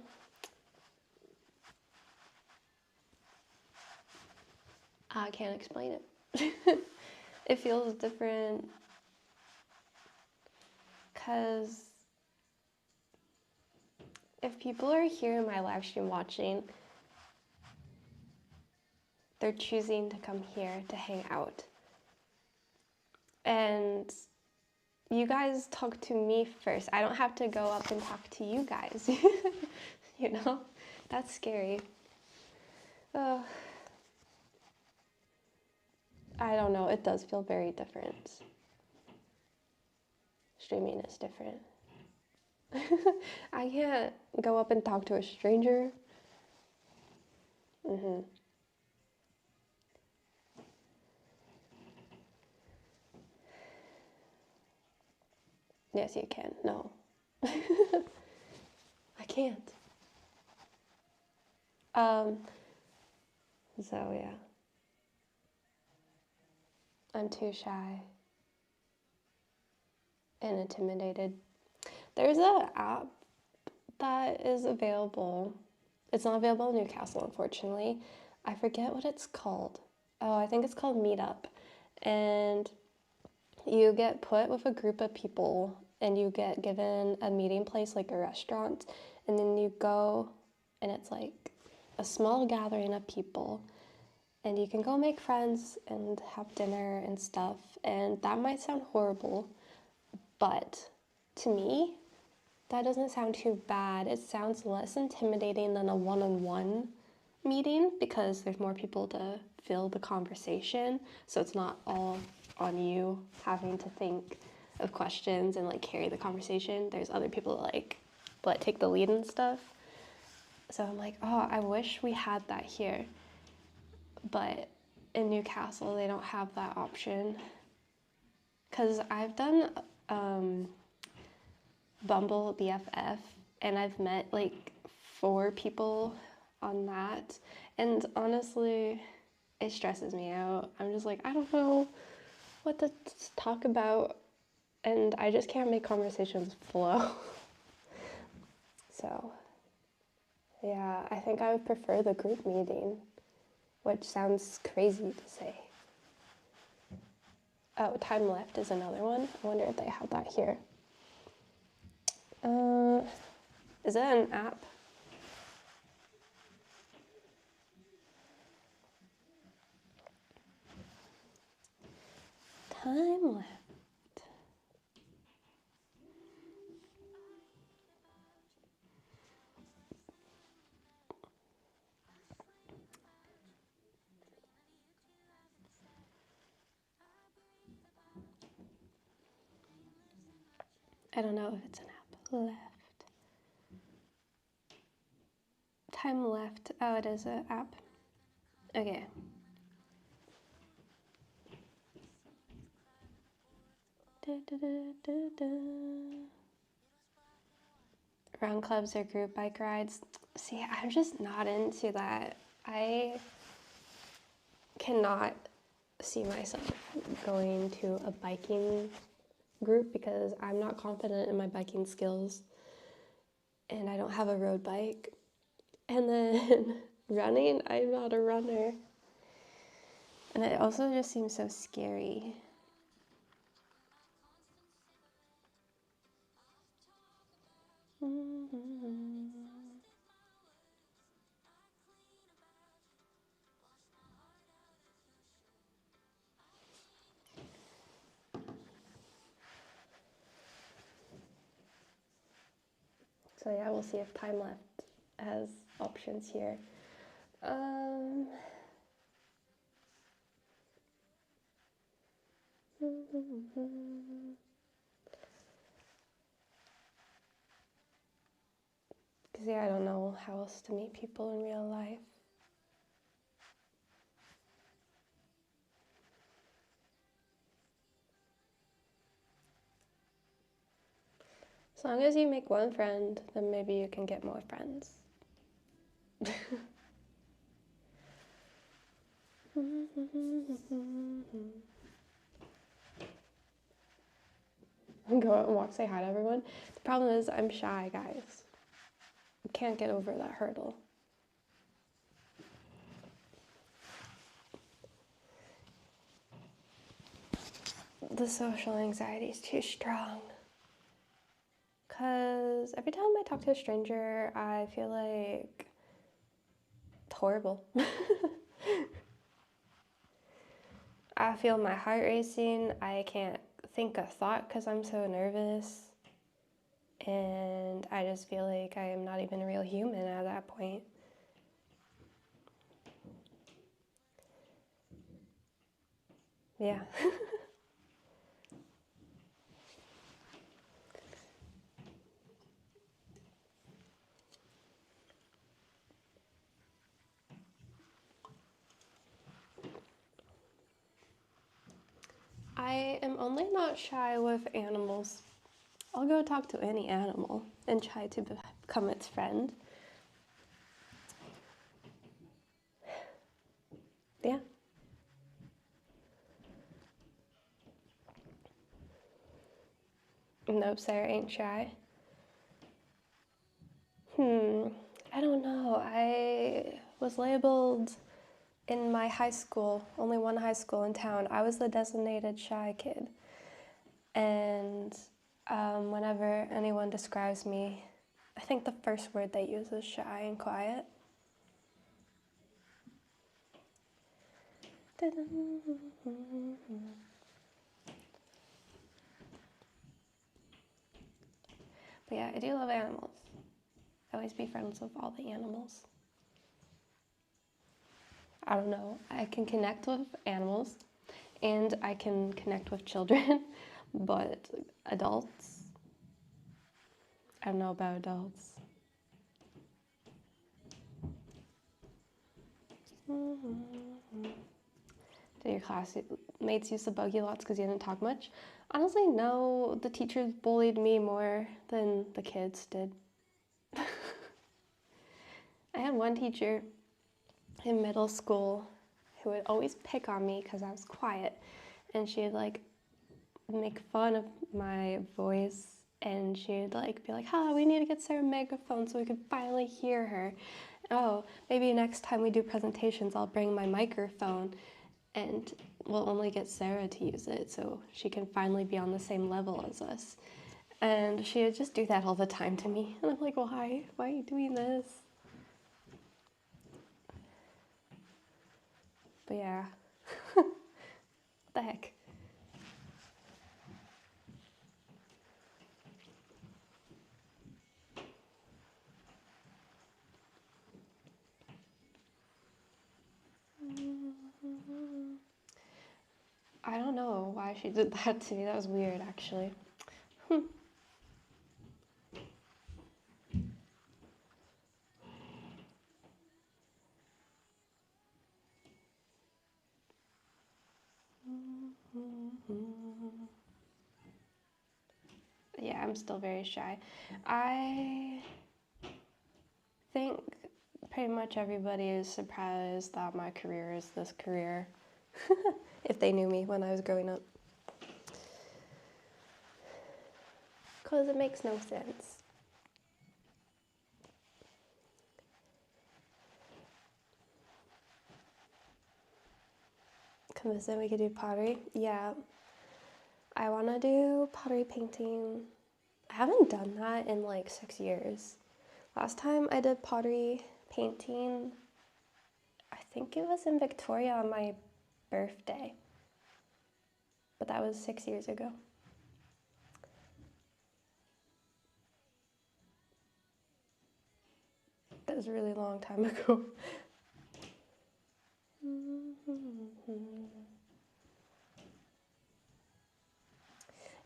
I can't explain it. It feels different because if people are here in my live stream watching, they're choosing to come here to hang out. And you guys talk to me first. I don't have to go up and talk to you guys. You know? That's scary. I don't know. It does feel very different. Streaming is different. I can't go up and talk to a stranger. Yes, you can. No. I can't. So yeah. I'm too shy and intimidated. There's an app that is available. It's not available in Newcastle, unfortunately. I forget what it's called. Oh, I think it's called Meetup. And you get put with a group of people and you get given a meeting place like a restaurant. And then you go and it's like a small gathering of people. And you can go make friends and have dinner and stuff. And that might sound horrible, but to me, that doesn't sound too bad. It sounds less intimidating than a one-on-one meeting because there's more people to fill the conversation. So it's not all on you having to think of questions and like carry the conversation. There's other people that like take the lead and stuff. So I'm like, oh, I wish we had that here. But in Newcastle, they don't have that option. Because I've done Bumble BFF, and I've met like 4 people on that. And honestly, it stresses me out. I'm just like, I don't know what to talk about. And I just can't make conversations flow. So, yeah, I think I would prefer the group meeting. Which sounds crazy to say. Oh, Time Left is another one. I wonder if they have that here. Is it an app? Time Left. I don't know if it's an app. Left. Time left. Oh, it is an app. Okay. Da, da, da, da, da. Run clubs or group bike rides. See, I'm just not into that. I cannot see myself going to a biking group because I'm not confident in my biking skills and I don't have a road bike. And then running, I'm not a runner. And it also just seems so scary. So yeah, we'll see if time left has options here. Because yeah, I don't know how else to meet people in real life. As long as you make one friend, then maybe you can get more friends. Go out and walk, say hi to everyone. The problem is I'm shy, guys. I can't get over that hurdle. The social anxiety is too strong. Because every time I talk to a stranger, I feel like it's horrible. I feel my heart racing. I can't think a thought because I'm so nervous. And I just feel like I am not even a real human at that point. Yeah. I am only not shy with animals. I'll go talk to any animal and try to become its friend. Yeah. Nope, Sarah ain't shy. I don't know. I was labeled in my high school, only one high school in town. I was the designated shy kid. And whenever anyone describes me, I think the first word they use is shy and quiet. But yeah, I do love animals. I always be friends with all the animals. I don't know. I can connect with animals and I can connect with children, but adults, I don't know about adults. Did your classmates used to bug you lots because you didn't talk much? Honestly, no. The teachers bullied me more than the kids did. I had one teacher in middle school who would always pick on me because I was quiet, and she'd like make fun of my voice, and she'd like be like, "Oh, we need to get Sarah a megaphone so we can finally hear her. Oh, maybe next time we do presentations, I'll bring my microphone, and we'll only get Sarah to use it so she can finally be on the same level as us." And she would just do that all the time to me, and I'm like, "Why? Why are you doing this?" But yeah, what the heck. I don't know why she did that to me. That was weird, actually. I'm still very shy. I think pretty much everybody is surprised that my career is this career if they knew me when I was growing up. Because it makes no sense. Come visit, we could do pottery. Yeah. I want to do pottery painting. I haven't done that in like 6 years. Last time I did pottery painting, I think it was in Victoria on my birthday. But that was 6 years ago. That was a really long time ago.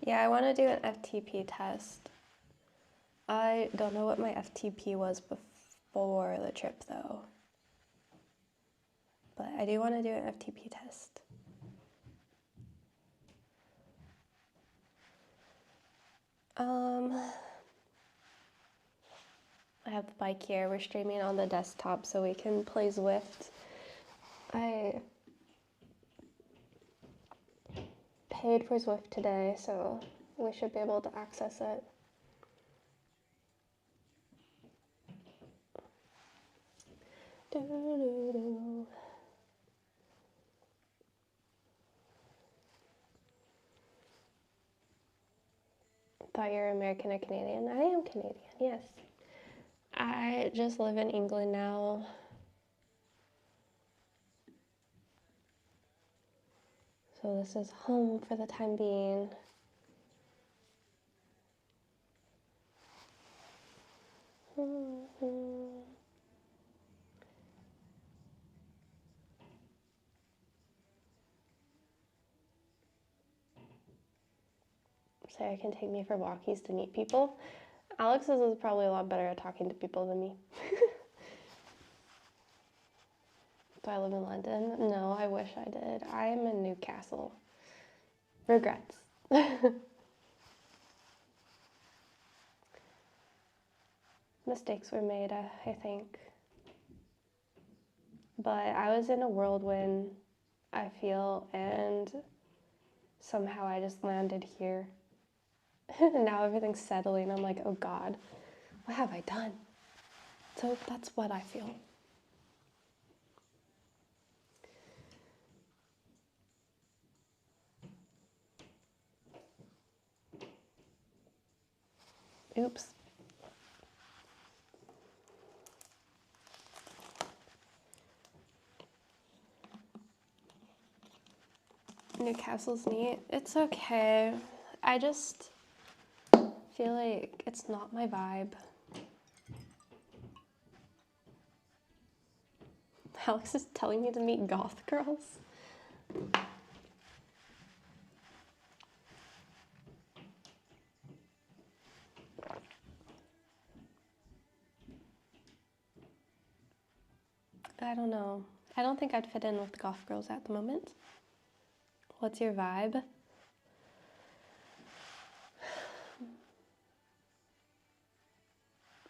Yeah, I want to do an FTP test. I don't know what my FTP was before the trip though. But I do want to do an FTP test. I have the bike here. We're streaming on the desktop so we can play Zwift. I paid for Zwift today, so we should be able to access it. Thought you were American or Canadian? I am Canadian, yes. I just live in England now. So this is home for the time being. Sarah can take me for walkies to meet people. Alex's is probably a lot better at talking to people than me. Do I live in London? No, I wish I did. I am in Newcastle. Regrets. Mistakes were made, I think. But I was in a whirlwind, I feel, and somehow I just landed here. And now everything's settling. I'm like, oh God, what have I done? So that's what I feel. Oops. Newcastle's neat. It's okay. I just feel like it's not my vibe. Alex is telling me to meet goth girls. I don't know. I don't think I'd fit in with goth girls at the moment. What's your vibe?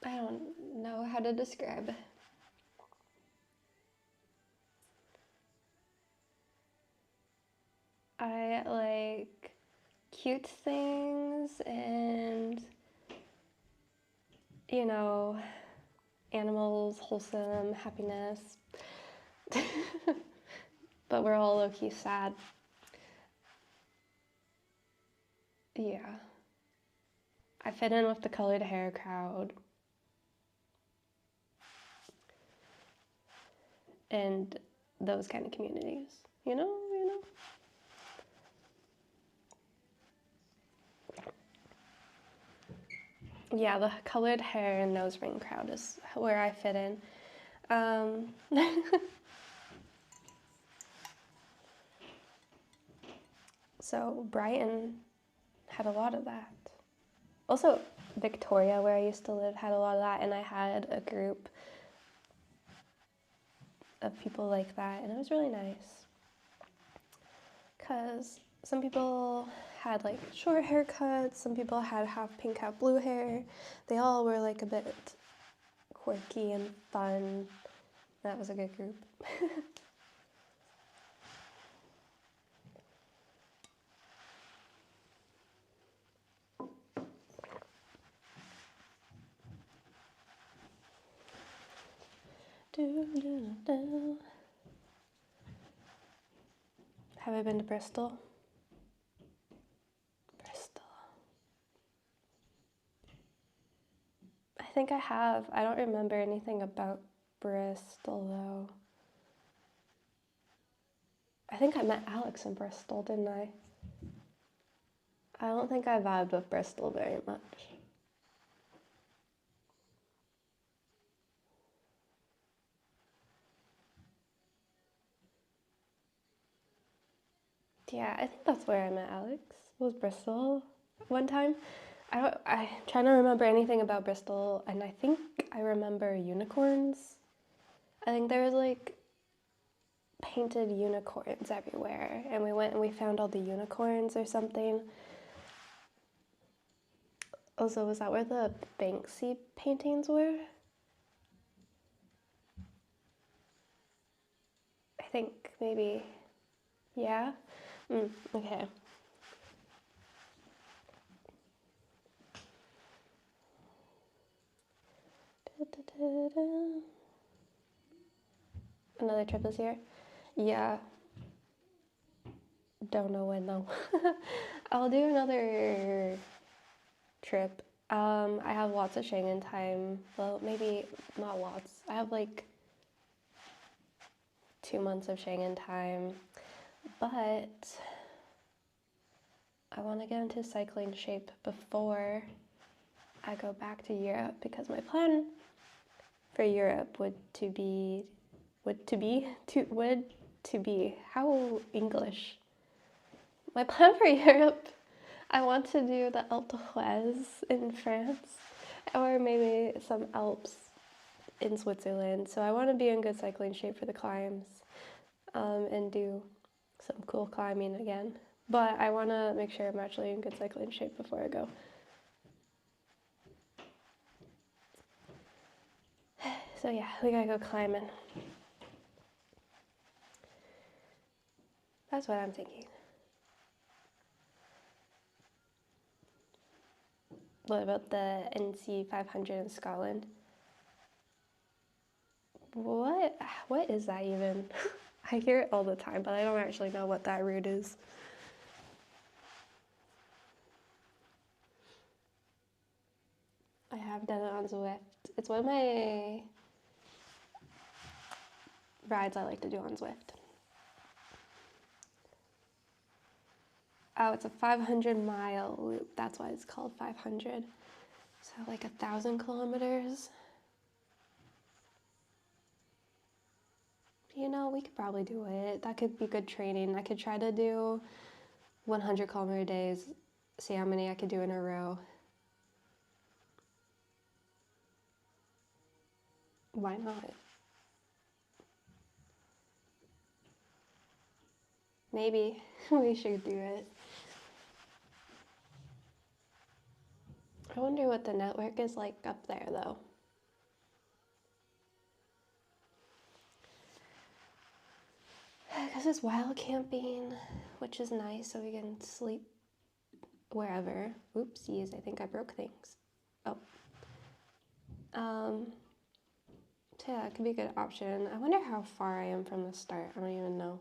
I don't know how to describe. I like cute things and, you know, animals, wholesome, happiness. But we're all low-key sad. Yeah. I fit in with the colored hair crowd. And those kind of communities, you know? Yeah, the colored hair and nose ring crowd is where I fit in. So Brighton had a lot of that. Also, Victoria, where I used to live, had a lot of that, and I had a group of people like that, and it was really nice. Because some people had like short haircuts, some people had half pink, half blue hair. They all were like a bit quirky and fun. That was a good group. Have I been to Bristol? Bristol. I think I have. I don't remember anything about Bristol though. I think I met Alex in Bristol, didn't I? I don't think I vibed with Bristol very much. Yeah, I think that's where I met Alex, was Bristol one time. I'm trying to remember anything about Bristol, and I think I remember unicorns. I think there was like painted unicorns everywhere, and we went and we found all the unicorns or something. Also, was that where the Banksy paintings were? I think maybe, yeah? Okay. Another trip this year? Yeah. Don't know when though. I'll do another trip. I have lots of Schengen time. Well, maybe not lots. I have like 2 months of Schengen time. But I want to get into cycling shape before I go back to Europe, because my plan for Europe would to be how English. My plan for Europe, I want to do the Alpe d'Huez in France, or maybe some Alps in Switzerland. So I want to be in good cycling shape for the climbs, and do some cool climbing again. But I want to make sure I'm actually in good cycling shape before I go. So yeah, we gotta go climbing. That's what I'm thinking. What about the NC 500 in Scotland? What is that even? I hear it all the time, but I don't actually know what that route is. I have done it on Zwift. It's one of my rides I like to do on Zwift. Oh, it's a 500-mile loop. That's why it's called 500. So like 1,000 kilometers. You know, we could probably do it. That could be good training. I could try to do 100-kilometer days, see how many I could do in a row. Why not? Maybe we should do it. I wonder what the network is like up there, though. Because it's wild camping, which is nice, so we can sleep wherever. Oopsies, I think I broke things. Oh. So yeah, it could be a good option. I wonder how far I am from the start. I don't even know.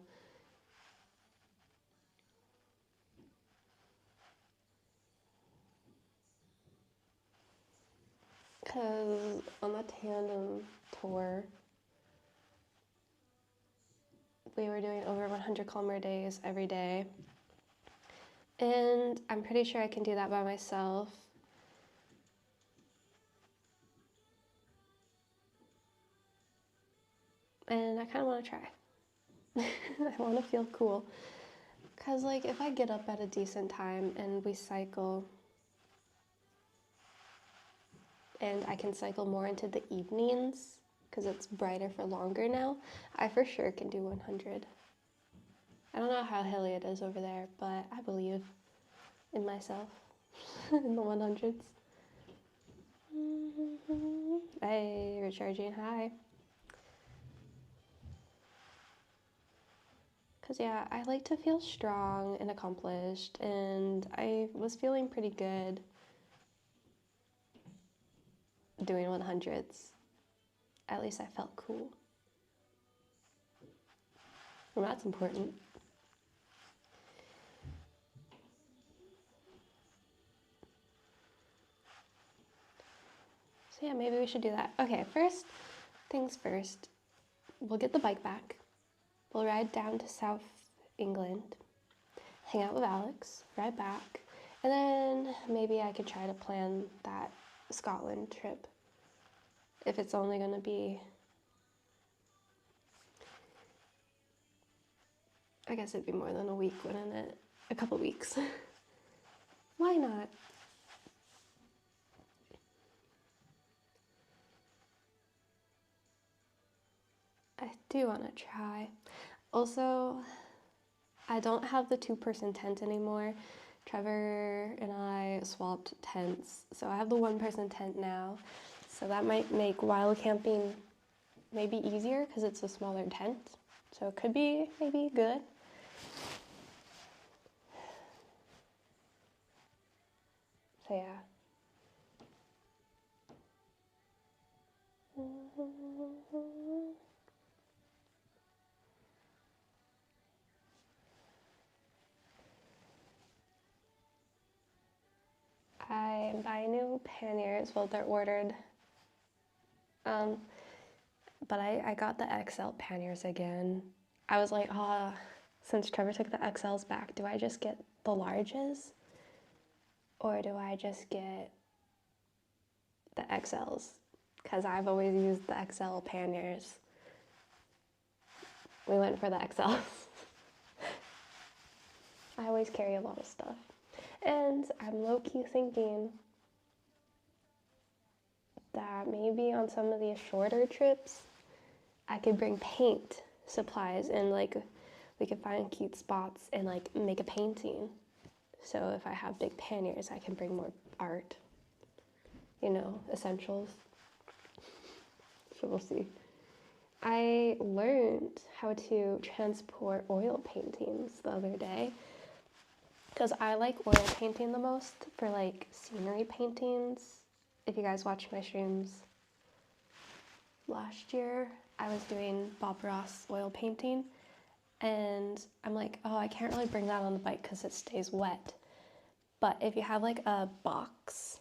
Because on the tandem tour, we were doing over 100-kilometer days every day. And I'm pretty sure I can do that by myself. And I kind of want to try. I want to feel cool. Because, like, if I get up at a decent time and we cycle, and I can cycle more into the evenings, because it's brighter for longer now, I for sure can do 100. I don't know how hilly it is over there, but I believe. in myself in the 100s. Hey, recharging high. Because, yeah, I like to feel strong and accomplished, and I was feeling pretty good doing 100s. At least I felt cool. Well, that's important. So, yeah, maybe we should do that. Okay, first things first, we'll get the bike back. We'll ride down to South England, hang out with Alex, ride back, and then maybe I could try to plan that Scotland trip. If it's only going to be, I guess it'd be more than a week, wouldn't it? A couple weeks. Why not? I do want to try. Also, I don't have the 2-person tent anymore. Trevor and I swapped tents, so I have the 1-person tent now. So that might make wild camping maybe easier because it's a smaller tent. So it could be maybe good. So yeah. I am buying new panniers. Well, they're ordered. But I got the XL panniers again. I was like, since Trevor took the XLs back, do I just get the larges? Or do I just get the XLs? Because I've always used the XL panniers. We went for the XLs. I always carry a lot of stuff. And I'm low-key thinking that maybe on some of these shorter trips, I could bring paint supplies and like we could find cute spots and like make a painting. So if I have big panniers, I can bring more art, essentials. So we'll see. I learned how to transport oil paintings the other day because I like oil painting the most for like scenery paintings. If you guys watched my streams last year, I was doing Bob Ross oil painting, and I'm like, I can't really bring that on the bike because it stays wet. But if you have like a box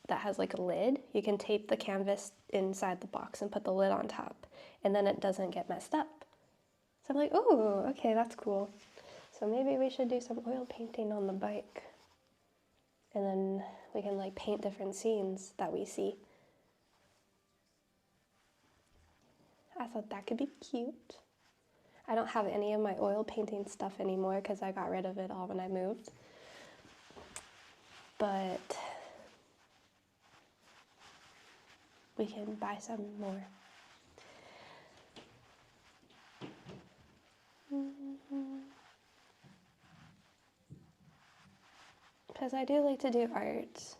that has like a lid, you can tape the canvas inside the box and put the lid on top, and then it doesn't get messed up. So I'm like, oh, okay, that's cool. So maybe we should do some oil painting on the bike, and then we can like paint different scenes that we see. I thought that could be cute. I don't have any of my oil painting stuff anymore because I got rid of it all when I moved. But we can buy some more. Because I do like to do art.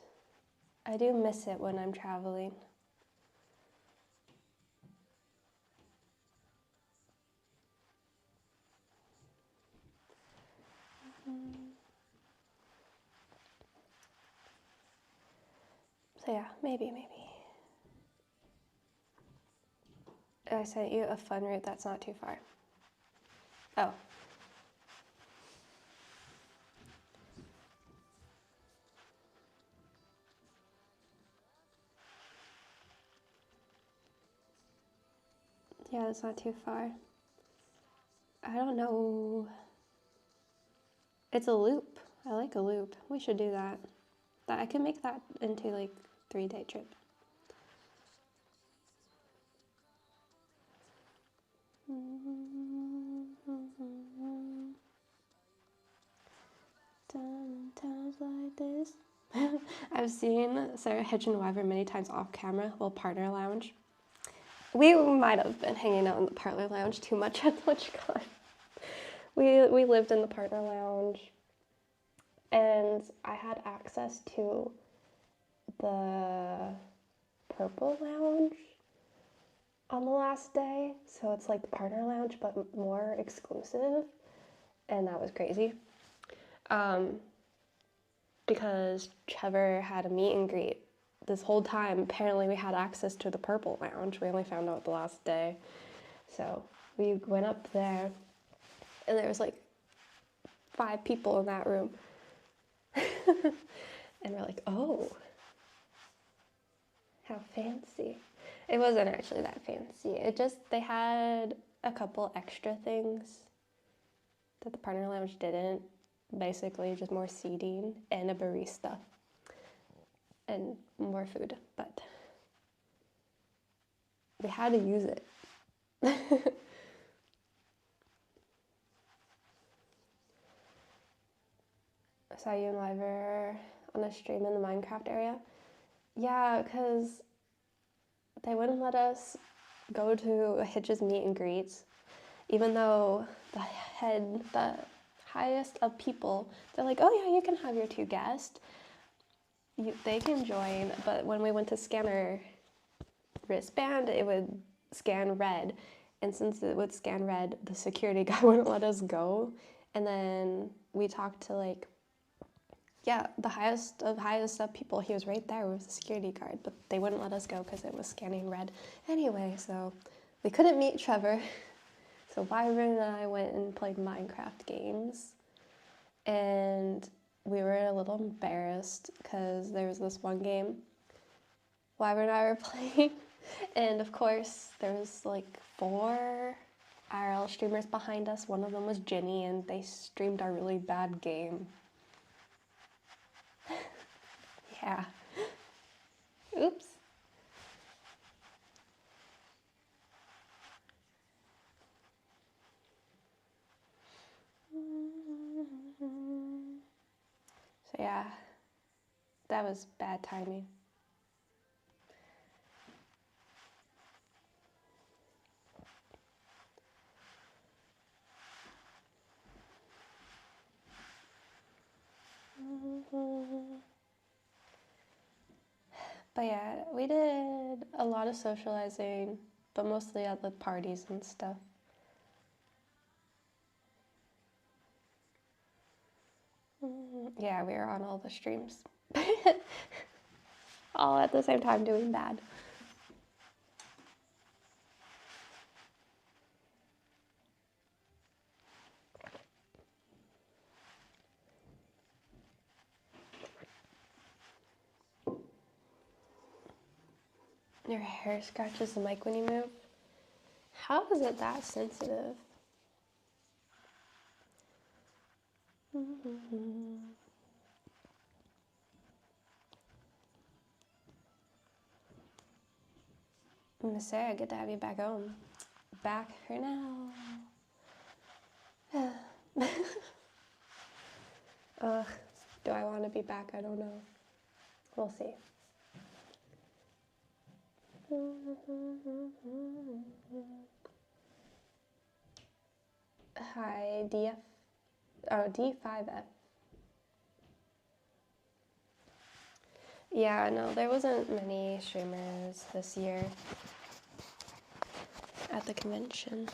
I do miss it when I'm traveling. So yeah, maybe. I sent you a fun route that's not too far. Oh. Yeah, it's not too far. I don't know. It's a loop. I like a loop. We should do that. I can make that into like 3-day trip. Times like this. I've seen Sarah Hitchin-Weaver many times off camera while partner lounge. We might have been hanging out in the partner lounge too much at TwitchCon. We lived in the partner lounge And I had access to the Purple Lounge on the last day. So it's like the partner lounge, but more exclusive. And that was crazy. Because Trevor had a meet and greet this whole time. Apparently we had access to the Purple Lounge. We only found out the last day. So we went up there, and there was like 5 people in that room. And we're like, oh, how fancy. It wasn't actually that fancy. They had a couple extra things that the partner lounge didn't. Basically, just more seating and a barista and more food, but we had to use it. I saw you and Liver on a stream in the Minecraft area. Yeah, because they wouldn't let us go to Hitch's meet and greets, even though the highest of people, they're like, oh yeah, you can have your 2 guests. They can join, but when we went to scan our wristband, it would scan red. And since it would scan red, the security guy wouldn't let us go. And then we talked to the highest of people. He was right there with the security guard, but they wouldn't let us go because it was scanning red. Anyway, so we couldn't meet Trevor. So Byron and I went and played Minecraft games. And we were a little embarrassed because there was this one game Wyver and I were playing, and of course there was like 4 IRL streamers behind us. One of them was Ginny, and they streamed a really bad game. Yeah. Oops. So yeah, that was bad timing. But yeah, we did a lot of socializing, but mostly at the parties and stuff. Yeah, we were on all the streams. All at the same time doing bad. Your hair scratches the mic when you move? How is it that sensitive? Miss Sarah, good to have you back home. Back for now. Ugh, do I want to be back? I don't know. We'll see. Hi, D5F. Yeah, no, there wasn't many streamers this year at the convention.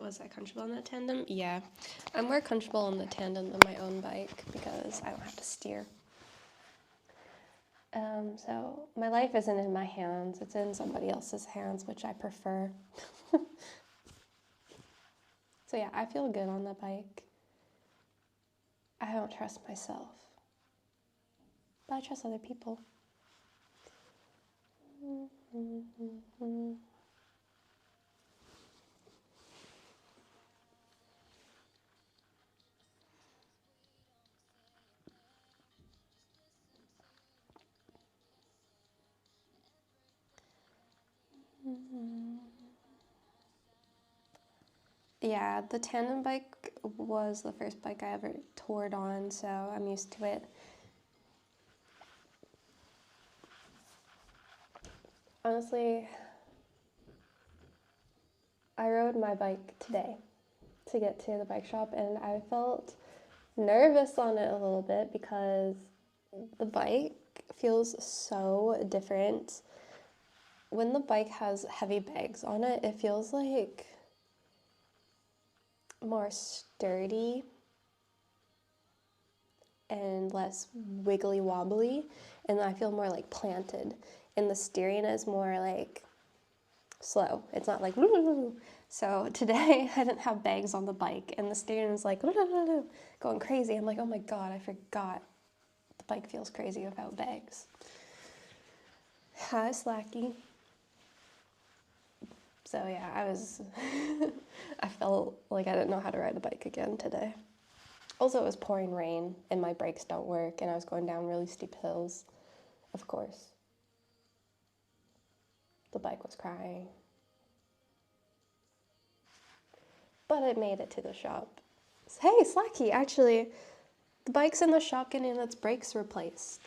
Was I comfortable on the tandem? Yeah, I'm more comfortable on the tandem than my own bike because I don't have to steer. So my life isn't in my hands, it's in somebody else's hands, which I prefer. So yeah, I feel good on the bike. I don't trust myself, but I trust other people. Yeah, the tandem bike was the first bike I ever toured on, so I'm used to it. Honestly, I rode my bike today to get to the bike shop, and I felt nervous on it a little bit because the bike feels so different. When the bike has heavy bags on it, it feels like more sturdy and less wiggly wobbly, and I feel more like planted. And the steering is more like slow. It's not like woo. So today I didn't have bags on the bike, and the steering was like going crazy. I'm like, oh my god, I forgot the bike feels crazy without bags. Hi, Slacky. So yeah, I felt like I didn't know how to ride the bike again today. Also, it was pouring rain, and my brakes don't work, and I was going down really steep hills. Of course. The bike was crying. But it made it to the shop. Hey, Slacky, actually, the bike's in the shop getting its brakes replaced.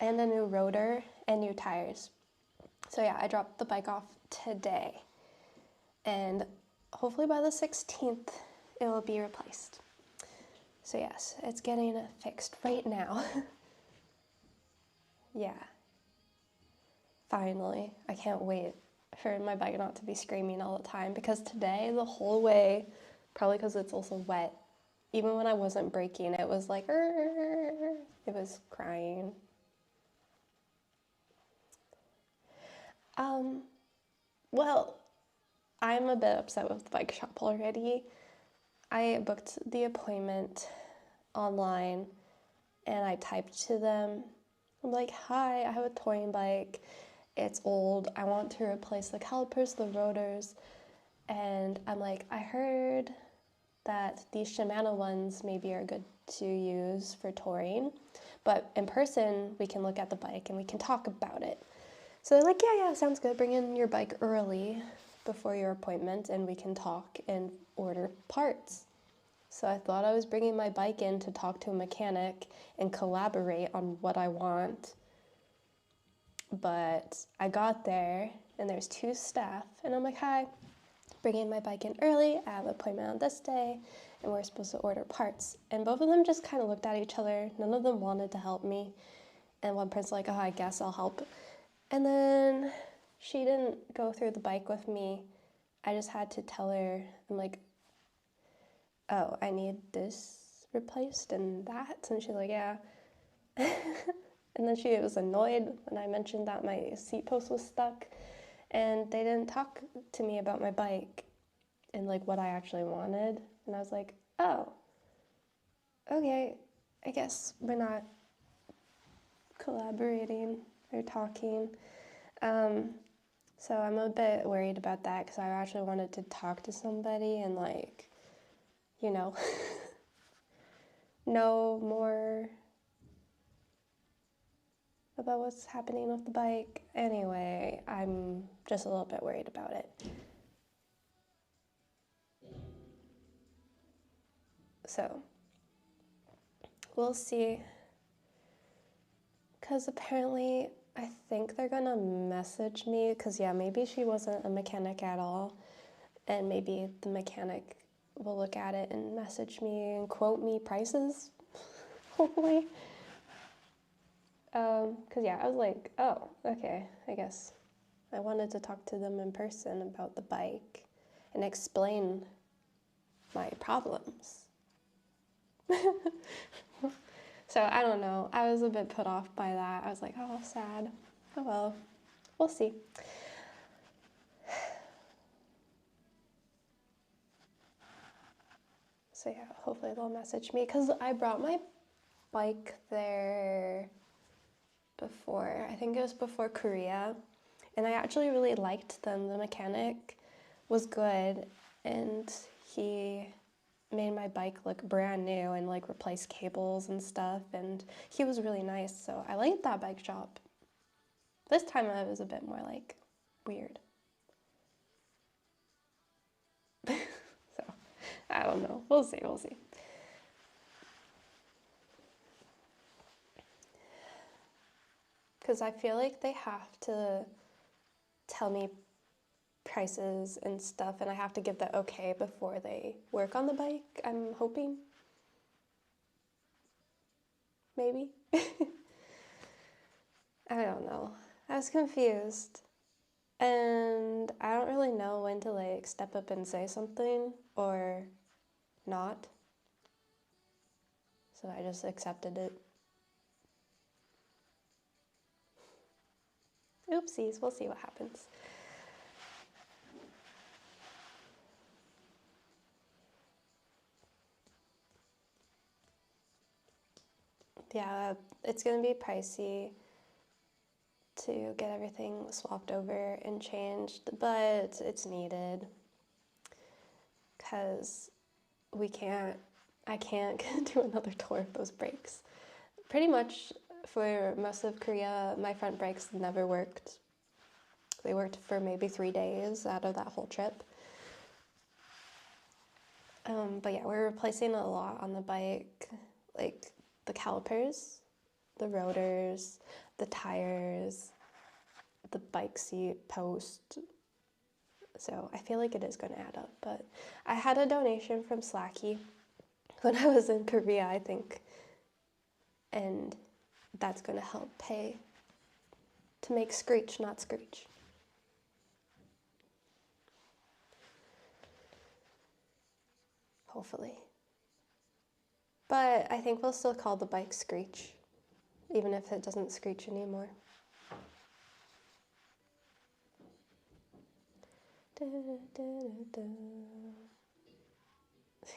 And a new rotor and new tires. So yeah, I dropped the bike off today. And hopefully by the 16th, it will be replaced. So yes, it's getting fixed right now. Yeah. Finally. I can't wait for my bike not to be screaming all the time, because today, the whole way, probably because it's also wet, even when I wasn't braking, it was like, it was crying. Well, I'm a bit upset with the bike shop already. I booked the appointment online and I typed to them. I'm like, hi, I have a touring bike. It's old. I want to replace the calipers, the rotors. And I'm like, I heard that these Shimano ones maybe are good to use for touring, but in person we can look at the bike and we can talk about it. So they're like, yeah, sounds good. Bring in your bike early before your appointment and we can talk and order parts. So I thought I was bringing my bike in to talk to a mechanic and collaborate on what I want. But I got there and there's two staff and I'm like, hi, bringing my bike in early. I have an appointment on this day and we're supposed to order parts. And both of them just kind of looked at each other. None of them wanted to help me. And one person's like, oh, I guess I'll help. And then she didn't go through the bike with me. I just had to tell her, I'm like, oh, I need this replaced and that. And she's like, yeah. And then she was annoyed when I mentioned that my seat post was stuck. And they didn't talk to me about my bike and like what I actually wanted. And I was like, oh, okay, I guess we're not collaborating or talking. So I'm a bit worried about that because I actually wanted to talk to somebody and like, you know, know more about what's happening with the bike. Anyway, I'm just a little bit worried about it. So we'll see. Because apparently I think they're gonna message me because yeah, maybe she wasn't a mechanic at all, and maybe the mechanic will look at it and message me and quote me prices, hopefully. Because yeah, I was like, oh, okay, I guess I wanted to talk to them in person about the bike and explain my problems. So I don't know, I was a bit put off by that. I was like, oh, sad. Oh well, we'll see. So yeah, hopefully they'll message me because I brought my bike there before. I think it was before Korea. And I actually really liked them. The mechanic was good and he made my bike look brand new and like replaced cables and stuff, and he was really nice. So I liked that bike shop. This time it was a bit more like weird. So I don't know. We'll see. Because I feel like they have to tell me prices and stuff, and I have to give the okay before they work on the bike, I'm hoping. Maybe? I don't know. I was confused. And I don't really know when to like step up and say something or not. So I just accepted it. Oopsies, we'll see what happens. Yeah, it's gonna be pricey to get everything swapped over and changed, but it's needed because I can't do another tour of those brakes. Pretty much for most of Korea, my front brakes never worked. They worked for maybe 3 days out of that whole trip. But yeah, we're replacing a lot on the bike, like the calipers, the rotors, the tires, the bike seat post. So I feel like it is going to add up. But I had a donation from Slacky when I was in Korea, I think. And that's going to help pay to make Screech not Screech. Hopefully. But I think we'll still call the bike Screech, even if it doesn't screech anymore. Da, da, da,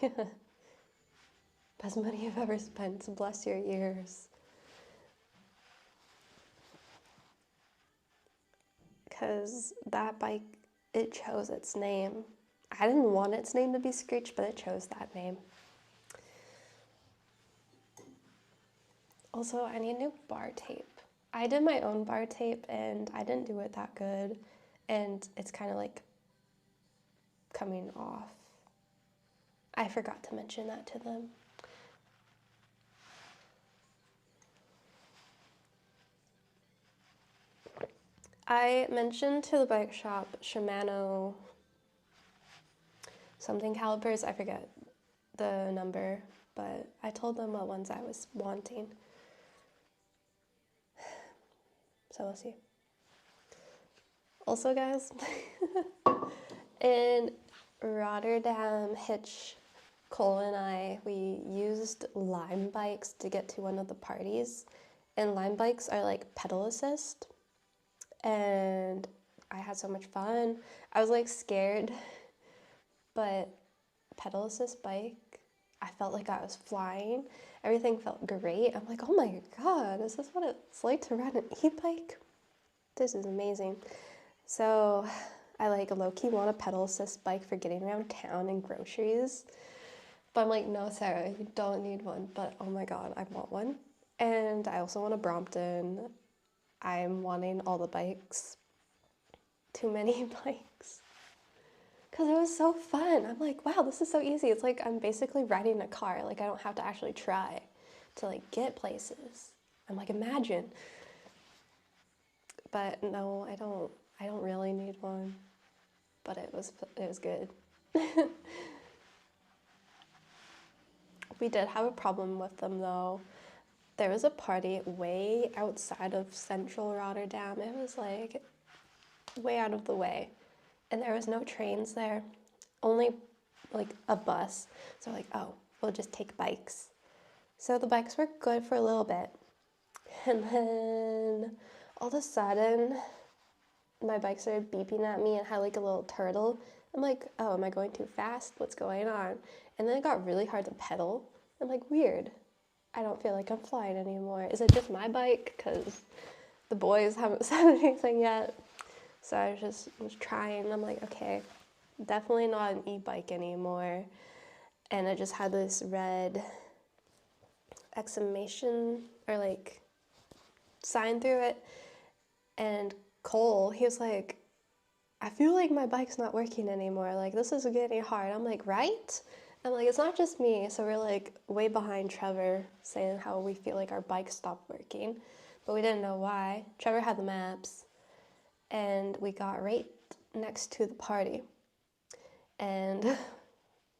da. Best money I've ever spent, so bless your ears. Because that bike, it chose its name. I didn't want its name to be Screech, but it chose that name. Also, I need new bar tape. I did my own bar tape and I didn't do it that good. And it's kind of like coming off. I forgot to mention that to them. I mentioned to the bike shop Shimano something calipers, I forget the number, but I told them what ones I was wanting. So we'll see. Also, guys, in Rotterdam, Cole and I, we used Lime bikes to get to one of the parties. And Lime bikes are like pedal assist. And I had so much fun. I was like scared, but pedal assist bike, I felt like I was flying. Everything felt great. I'm like, oh my God, is this what it's like to ride an e-bike? This is amazing. So I like low-key want a pedal assist bike for getting around town and groceries. But I'm like, no, Sarah, you don't need one. But oh my God, I want one. And I also want a Brompton. I'm wanting all the bikes. Too many bikes. Because it was so fun. I'm like, wow, this is so easy. It's like I'm basically riding a car. Like I don't have to actually try to like get places. I'm like, imagine. But no, I don't really need one. But it was good. We did have a problem with them though. There was a party way outside of central Rotterdam. It was like way out of the way. And there was no trains there, only like a bus. So like, oh, we'll just take bikes. So the bikes were good for a little bit. And then all of a sudden, my bike started beeping at me and had like a little turtle. I'm like, oh, am I going too fast? What's going on? And then it got really hard to pedal. I'm like, weird. I don't feel like I'm flying anymore. Is it just my bike? Because the boys haven't said anything yet. So I was trying. I'm like, okay, definitely not an e-bike anymore. And I just had this red exclamation or like sign through it. And Cole, he was like, I feel like my bike's not working anymore. Like, this is getting hard. I'm like, right? I'm like, it's not just me. So we're like way behind Trevor saying how we feel like our bike stopped working. But we didn't know why. Trevor had the maps. And we got right next to the party. And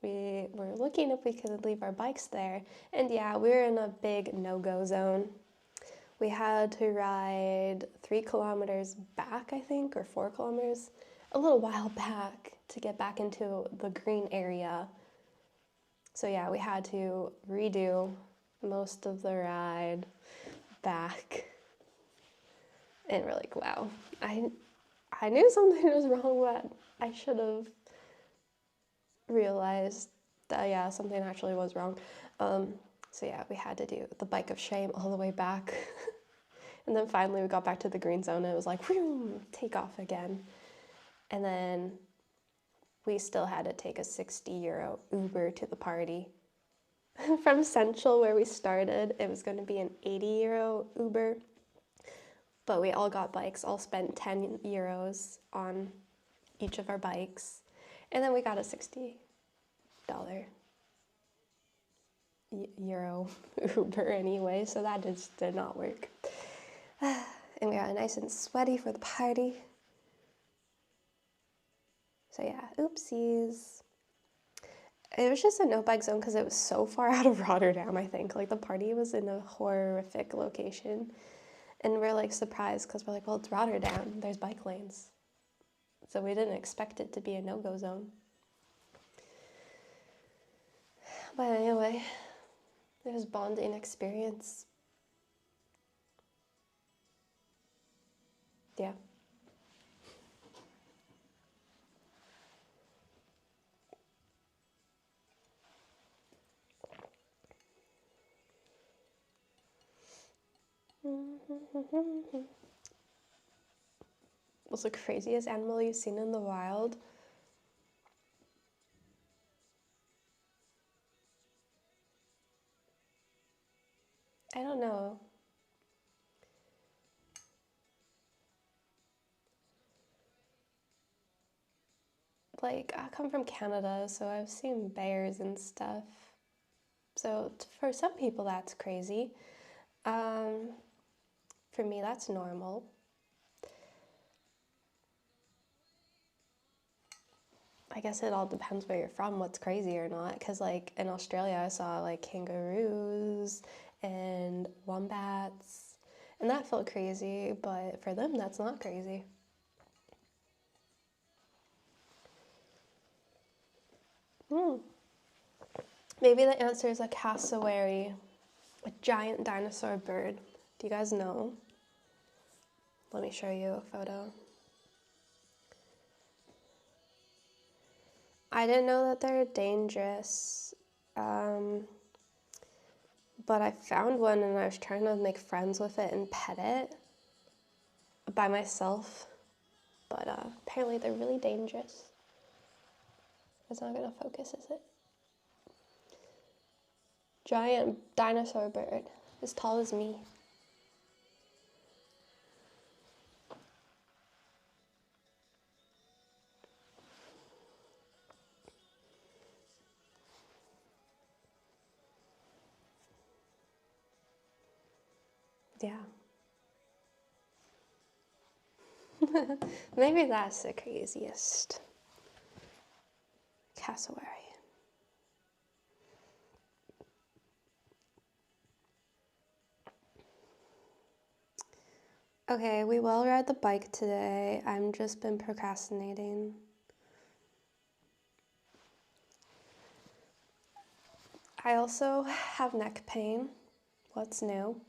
we were looking if we could leave our bikes there. And yeah, we were in a big no-go zone. We had to ride 3 kilometers back, I think, or 4 kilometers, a little while back to get back into the green area. So yeah, we had to redo most of the ride back. And we're like, wow, I knew something was wrong, but I should have realized that, yeah, something actually was wrong. So yeah, we had to do the bike of shame all the way back. And then finally we got back to the green zone and it was like, whew, take off again. And then we still had to take a 60 euro Uber to the party. From Central, where we started, it was going to be an 80 euro Uber. But we all got bikes, all spent 10 euros on each of our bikes. And then we got a $60 euro Uber anyway, so that just did not work. And we got nice and sweaty for the party. So yeah, oopsies. It was just a no bike zone because it was so far out of Rotterdam, I think. Like the party was in a horrific location. And we're like surprised because we're like, well, it's Rotterdam, there's bike lanes. So we didn't expect it to be a no-go zone. But anyway, it was bonding experience. Yeah. What's the craziest animal you've seen in the wild? I don't know. Like, I come from Canada, so I've seen bears and stuff. So for some people, that's crazy. For me, that's normal. I guess it all depends where you're from, what's crazy or not. Because, like, in Australia, I saw, like, kangaroos and wombats. And that felt crazy, but for them, that's not crazy. Maybe the answer is a cassowary, a giant dinosaur bird. Do you guys know? Let me show you a photo. I didn't know that they're dangerous, but I found one and I was trying to make friends with it and pet it by myself, but apparently they're really dangerous. It's not gonna focus, is it? Giant dinosaur bird, as tall as me. Yeah. Maybe that's the craziest. Cassowary. Okay, we will ride the bike today. I've just been procrastinating. I also have neck pain. What's new?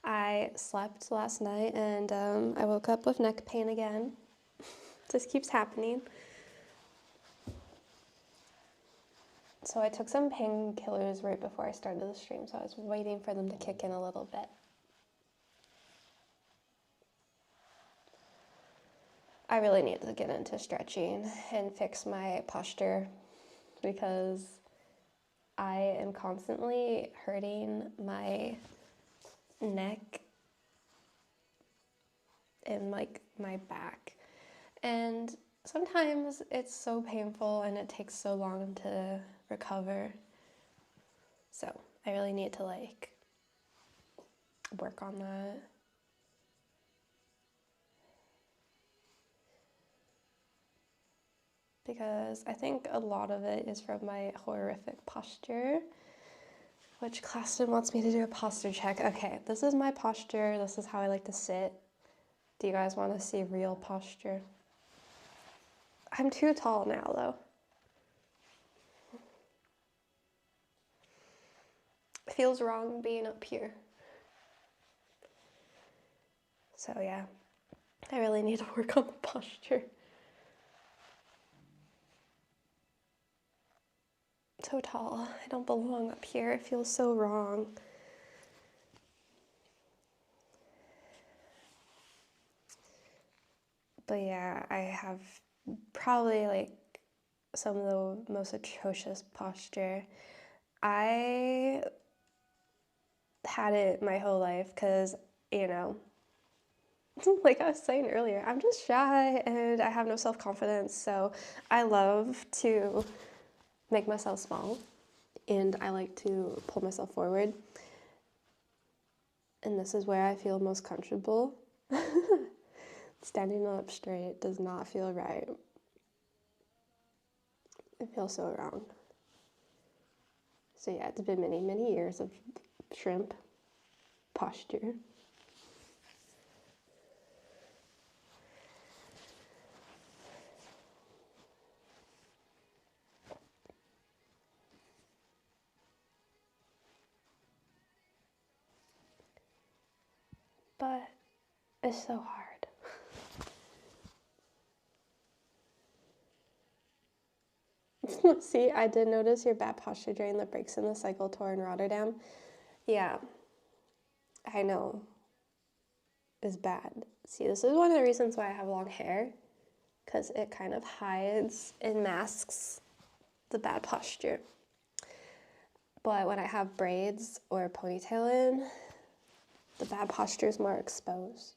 I slept last night and I woke up with neck pain again. This keeps happening. So I took some painkillers right before I started the stream, so I was waiting for them to kick in a little bit. I really need to get into stretching and fix my posture because I am constantly hurting my neck and like my back. And sometimes it's so painful and it takes so long to recover. So I really need to like work on that. because I think a lot of it is from my horrific posture, which Claston wants me to do a posture check. Okay, this is my posture. This is how I like to sit. Do you guys want to see real posture? I'm too tall now, though. It feels wrong being up here. So yeah, I really need to work on the posture. So tall. I don't belong up here. It feels so wrong. But yeah, I have probably like some of the most atrocious posture. I had it my whole life because, you know, like I was saying earlier, I'm just shy and I have no self-confidence. So I love to make myself small and I like to pull myself forward. And this is where I feel most comfortable. Standing up straight does not feel right. It feels so wrong. So yeah, it's been many, many years of shrimp posture. But it's so hard. See, I did notice your bad posture during the breaks in the cycle tour in Rotterdam. Yeah, I know. It's bad. See, this is one of the reasons why I have long hair, because it kind of hides and masks the bad posture. But when I have braids or a ponytail in, the bad posture is more exposed.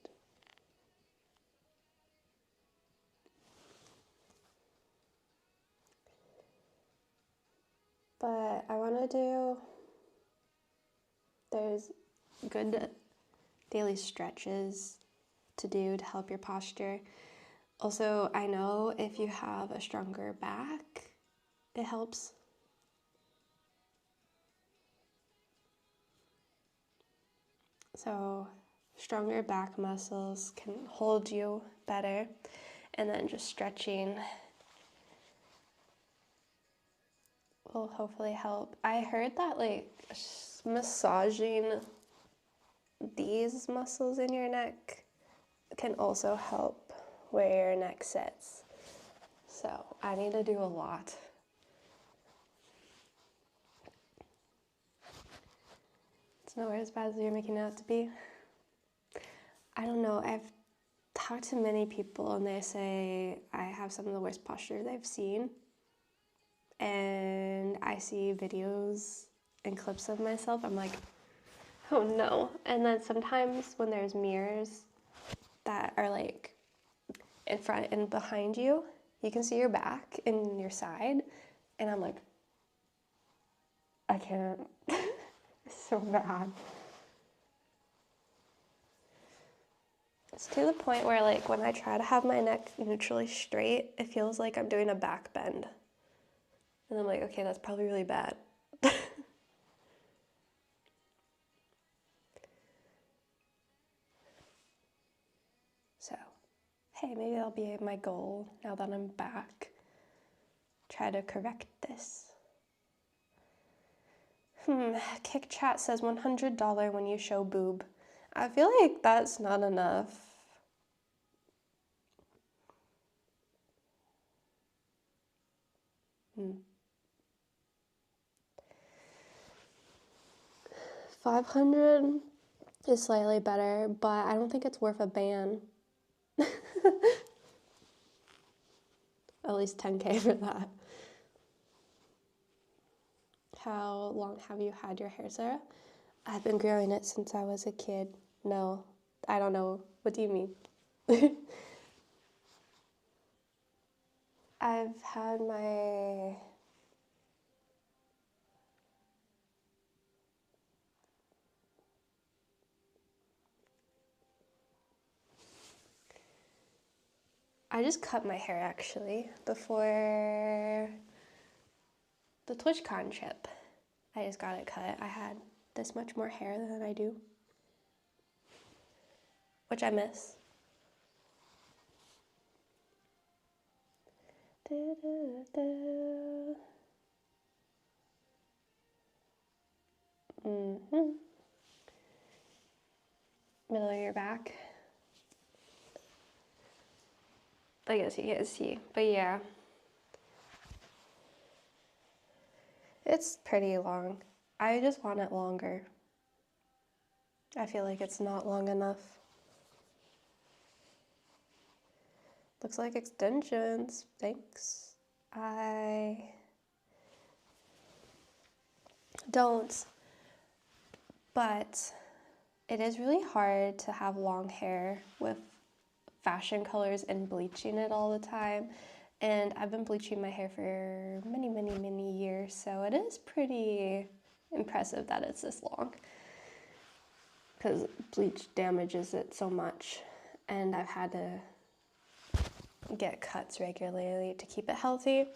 But I want to do, there's good daily stretches to do to help your posture. Also, I know if you have a stronger back, it helps. So stronger back muscles can hold you better, and then just stretching will hopefully help. I heard that like massaging these muscles in your neck can also help where your neck sits. So I need to do a lot. It's nowhere as bad as you're making it out to be. I don't know, I've talked to many people and they say I have some of the worst posture they've seen. And I see videos and clips of myself, I'm like, oh no. And then sometimes when there's mirrors that are like in front and behind you, you can see your back and your side. And I'm like, I can't. It's so bad. It's to the point where like when I try to have my neck neutrally straight, it feels like I'm doing a back bend. And I'm like, okay, that's probably really bad. So, hey, maybe that'll be my goal now that I'm back. Try to correct this. Kick chat says $100 when you show boob. I feel like that's not enough. $500 is slightly better, but I don't think it's worth a ban. At least $10K for that. How long have you had your hair, Sarah? I've been growing it since I was a kid. No, I don't know. What do you mean? I've had my... I just cut my hair actually before the TwitchCon trip. I just got it cut. I had this much more hair than I do, which I miss. Middle of your back. I guess you can't see, but yeah. It's pretty long. I just want it longer. I feel like it's not long enough. Looks like extensions. Thanks. I don't, but it is really hard to have long hair with fashion colors and bleaching it all the time. And I've been bleaching my hair for many years, so it is pretty impressive that it's this long, because bleach damages it so much, and I've had to get cuts regularly to keep it healthy.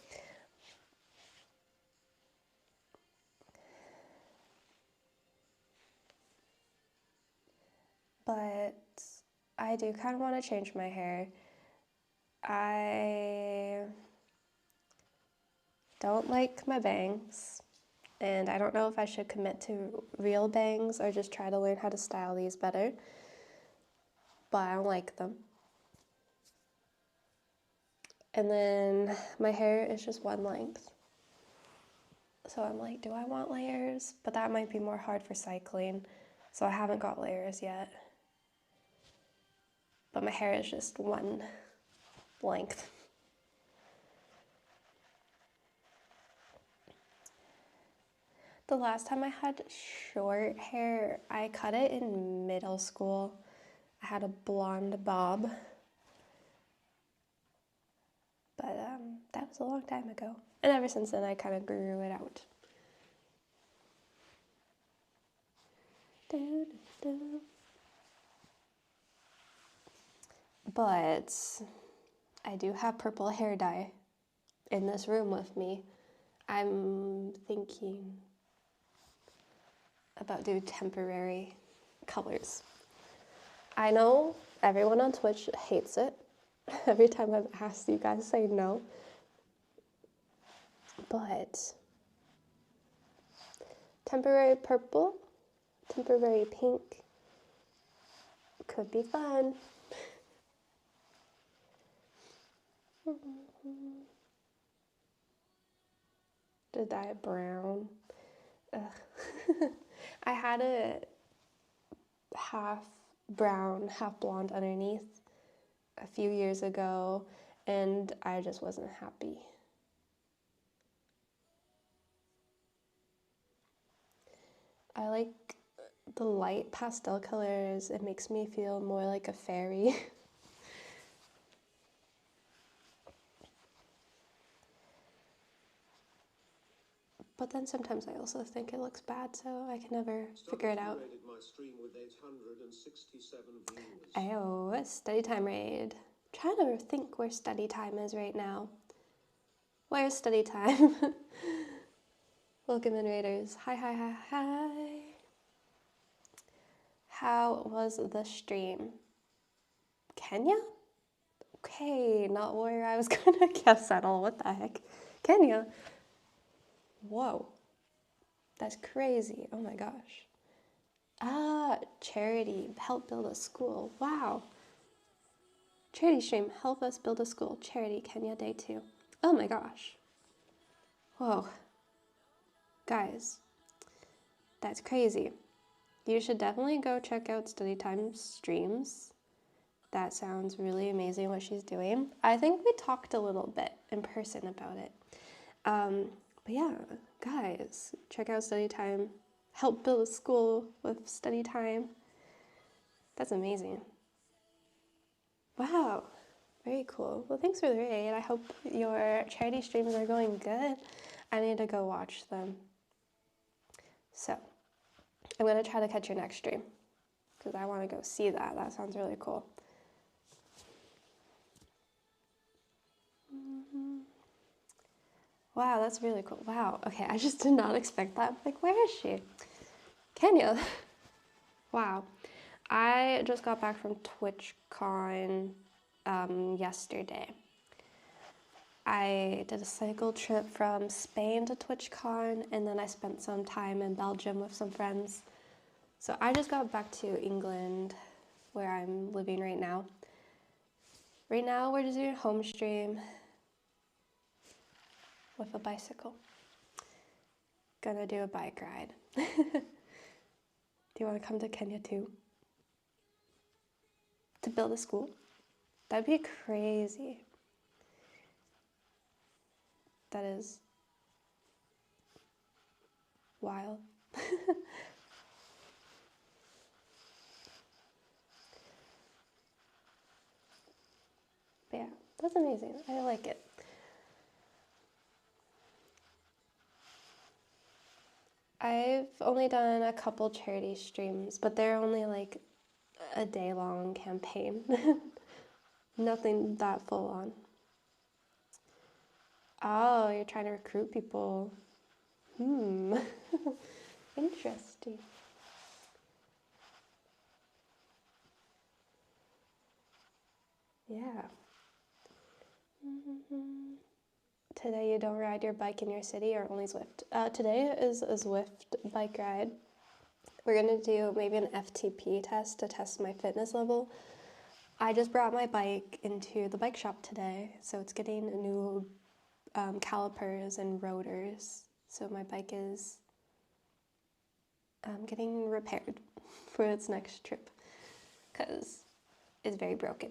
But I do kind of want to change my hair. I don't like my bangs, and I don't know if I should commit to real bangs or just try to learn how to style these better, but I don't like them. And then my hair is just one length. So I'm like, do I want layers? But that might be more hard for cycling, so I haven't got layers yet. But my hair is just one length. The last time I had short hair, I cut it in middle school. I had a blonde bob. But that was a long time ago. And ever since then, I kind of grew it out. But I do have purple hair dye in this room with me. I'm thinking about doing temporary colors. I know everyone on Twitch hates it. Every time I've asked, you guys say no. But temporary purple, temporary pink could be fun. To dye it brown. I had it half brown, half blonde underneath a few years ago, and I just wasn't happy. I like the light pastel colors. It makes me feel more like a fairy. But then sometimes I also think it looks bad, so I can never figure it out. Ayo, study time raid. I'm trying to think where study time is right now. Where's study time? Welcome in, raiders. Hi. How was the stream? Kenya? Okay, not where I was gonna guess at all. What the heck? Kenya? Whoa. That's crazy. Oh my gosh. Ah, charity. Help build a school. Wow. Charity stream. Help us build a school. Charity, Kenya, day 2. Oh my gosh. Whoa. Guys, that's crazy. You should definitely go check out Study Time streams. That sounds really amazing what she's doing. I think we talked a little bit in person about it. But yeah, guys, check out Study Time. Help build a school with Study Time. That's amazing. Wow, very cool. Well, thanks for the raid. I hope your charity streams are going good. I need to go watch them. So, I'm gonna try to catch your next stream because I want to go see that. That sounds really cool. Wow, that's really cool. Wow, okay, I just did not expect that. Like, where is she? Kenya. Wow. I just got back from TwitchCon yesterday. I did a cycle trip from Spain to TwitchCon, and then I spent some time in Belgium with some friends. So I just got back to England, where I'm living right now. Right now, we're just doing a home stream with a bicycle. Gonna do a bike ride. Do you want to come to Kenya too? To build a school? That'd be crazy. That is wild. But yeah, that's amazing. I like it. I've only done a couple charity streams, but they're only like a day-long campaign. Nothing that full on. Oh, you're trying to recruit people. Interesting. Yeah. Today you don't ride your bike in your city or only Zwift? Today is a Zwift bike ride. We're gonna do maybe an FTP test to test my fitness level. I just brought my bike into the bike shop today, so it's getting new calipers and rotors. So my bike is getting repaired for its next trip because it's very broken.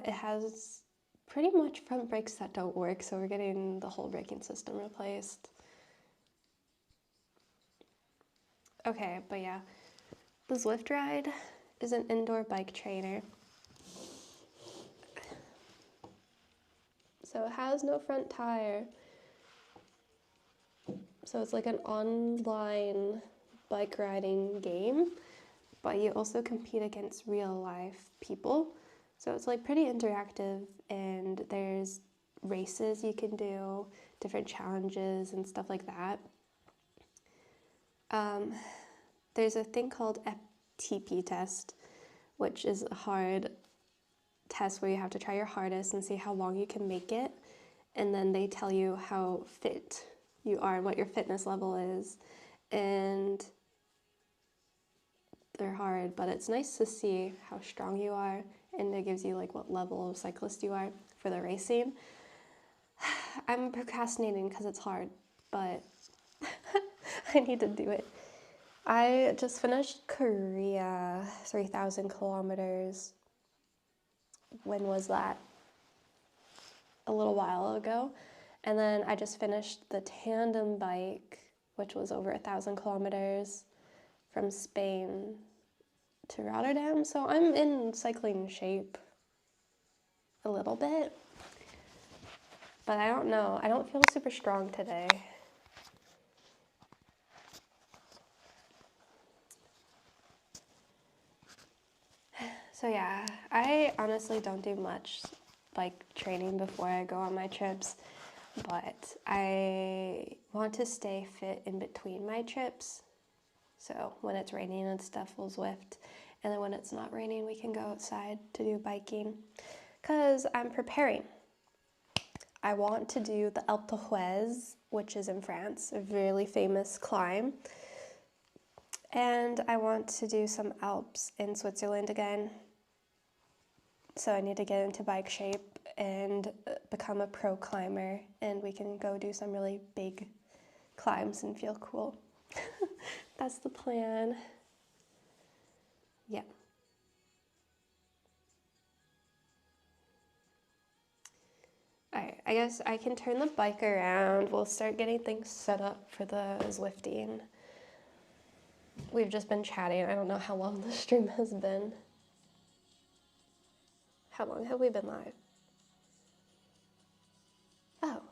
It has pretty much front brakes that don't work, so we're getting the whole braking system replaced. Okay, but yeah, the Zwift ride is an indoor bike trainer. So it has no front tire. So it's like an online bike riding game, but you also compete against real life people. So it's like pretty interactive, and there's races you can do, different challenges and stuff like that. There's a thing called FTP test, which is a hard test where you have to try your hardest and see how long you can make it. And then they tell you how fit you are and what your fitness level is. And they're hard, but it's nice to see how strong you are, and it gives you like what level of cyclist you are for the racing. I'm procrastinating because it's hard, but I need to do it. I just finished Korea, 3,000 kilometers. When was that? A little while ago. And then I just finished the tandem bike, which was over 1,000 kilometers from Spain to Rotterdam. So I'm in cycling shape a little bit, but I don't know. I don't feel super strong today. So yeah, I honestly don't do much bike training before I go on my trips, but I want to stay fit in between my trips. So when it's raining and stuff, we'll Zwift, and then when it's not raining, we can go outside to do biking, because I'm preparing. I want to do the Alpe d'Huez, which is in France, a really famous climb. And I want to do some Alps in Switzerland again. So I need to get into bike shape and become a pro climber, and we can go do some really big climbs and feel cool. That's the plan. Yeah. Alright, I guess I can turn the bike around. We'll start getting things set up for the Zwifting. We've just been chatting. I don't know how long the stream has been. How long have we been live? Oh,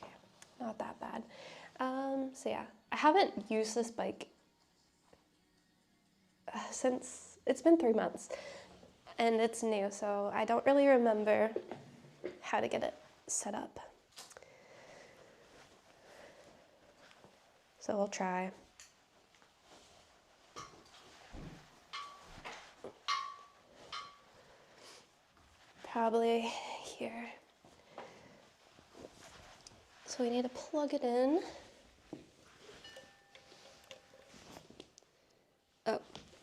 okay. Not that bad. So yeah, I haven't used this bike since, it's been 3 months, and it's new, so I don't really remember how to get it set up. So we'll try. Probably here. So we need to plug it in. Oh,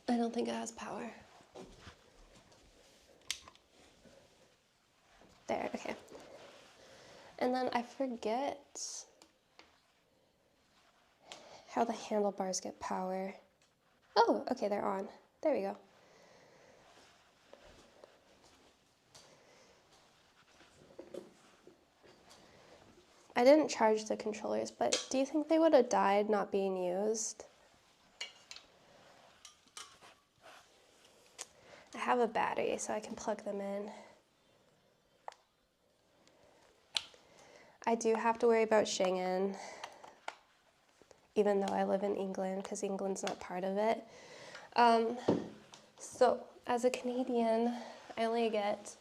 I don't think it has power. There, okay. And then I forget how the handlebars get power. Oh, okay, they're on. There we go. I didn't charge the controllers, but do you think they would have died not being used? I have a battery, so I can plug them in. I do have to worry about Schengen, even though I live in England, because England's not part of it. So, as a Canadian, I only get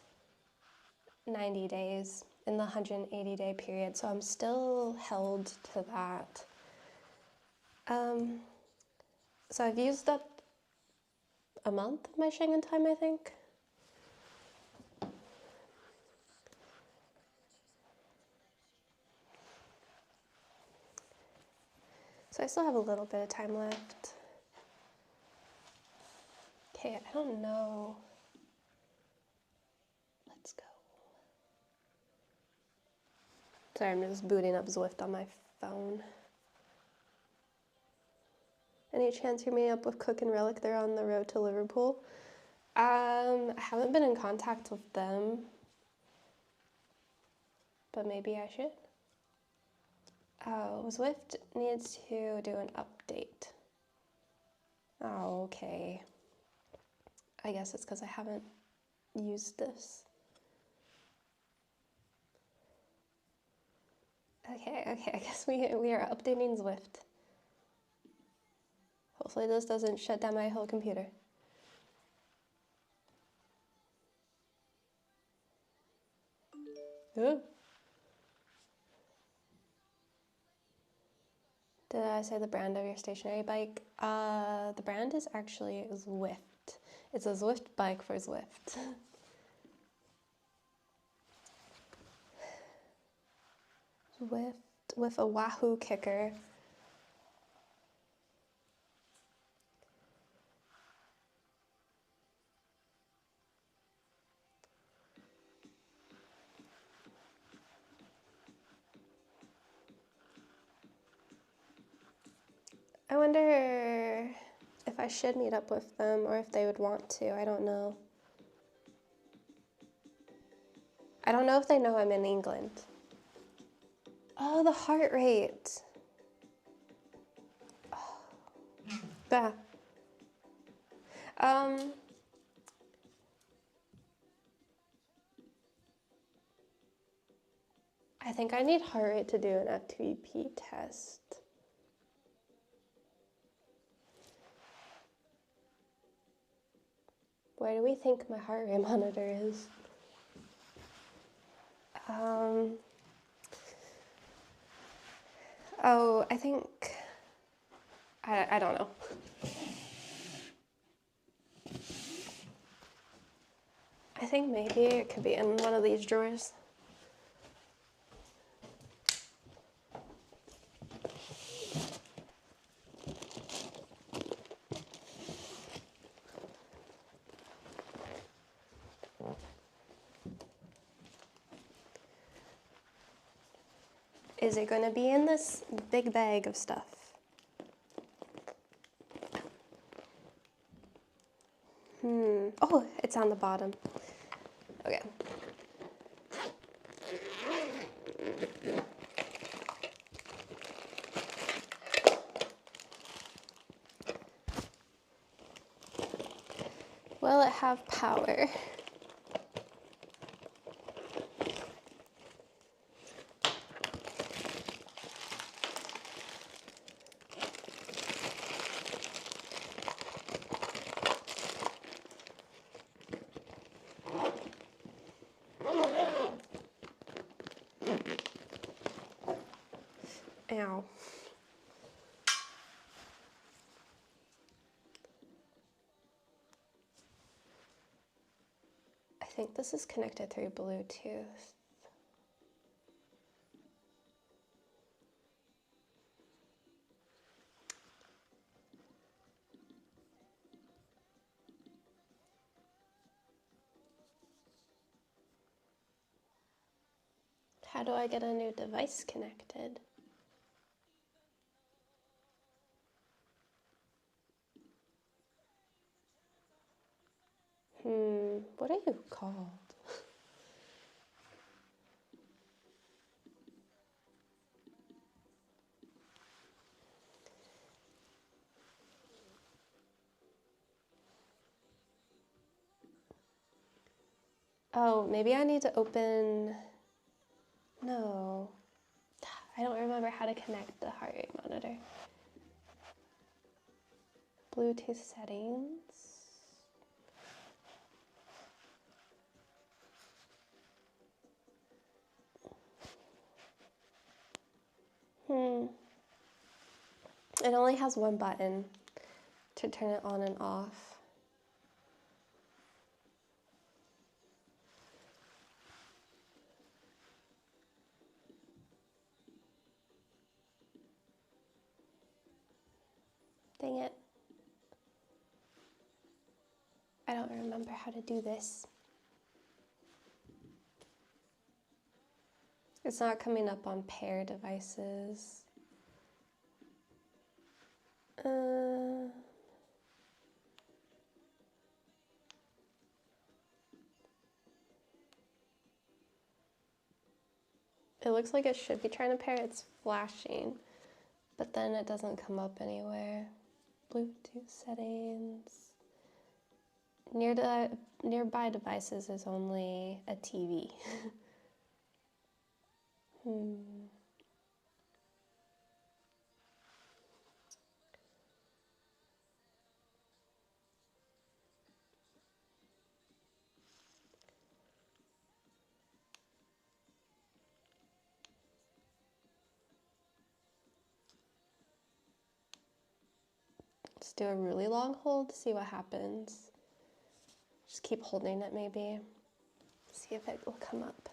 90 days in the 180-day period, so I'm still held to that. So I've used up a month of my Schengen time, I think. So I still have a little bit of time left. Okay, I don't know. Let's go. Sorry, I'm just booting up Zwift on my phone. Any chance you're meeting up with Cook and Relic? They're on the road to Liverpool. I haven't been in contact with them, but maybe I should. Oh, Zwift needs to do an update. Oh, okay. I guess it's because I haven't used this. Okay, I guess we are updating Zwift. Hopefully this doesn't shut down my whole computer. Ooh. Did I say the brand of your stationary bike? The brand is actually Zwift. It's a Zwift bike for Zwift. Zwift with a Wahoo kicker. I wonder if I should meet up with them or if they would want to. I don't know. I don't know if they know I'm in England. Oh, the heart rate. Oh. Bah. I think I need heart rate to do an FTP test. Where do we think my heart rate monitor is? Oh, I think, I don't know. I think maybe it could be in one of these drawers. Is it going to be in this big bag of stuff? Oh, it's on the bottom. Okay. Will it have power? Ow. I think this is connected through Bluetooth. How do I get a new device connected? What are you called? Oh, maybe I need to open... No. I don't remember how to connect the heart rate monitor. Bluetooth settings. It only has one button to turn it on and off. Dang it. I don't remember how to do this. It's not coming up on pair devices. It looks like it should be trying to pair. It's flashing, but then it doesn't come up anywhere. Bluetooth settings. Nearby devices is only a TV. Let's do a really long hold to see what happens. Just keep holding it maybe. See if it will come up.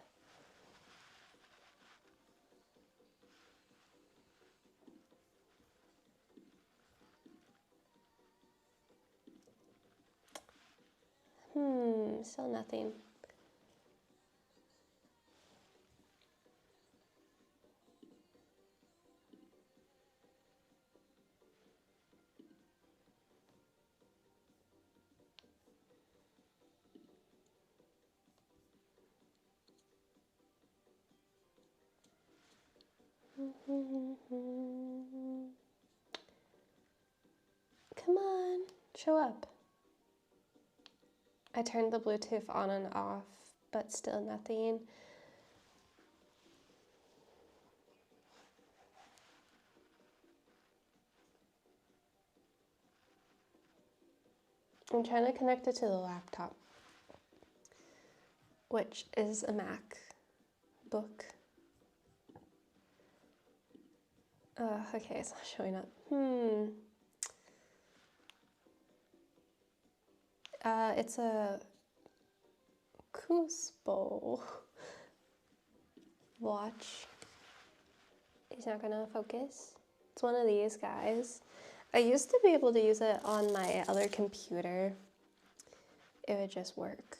Still nothing. Come on, show up. I turned the Bluetooth on and off, but still nothing. I'm trying to connect it to the laptop, which is a MacBook. Okay, it's not showing up. It's a Cuspo watch. It's not gonna focus. It's one of these guys. I used to be able to use it on my other computer. It would just work.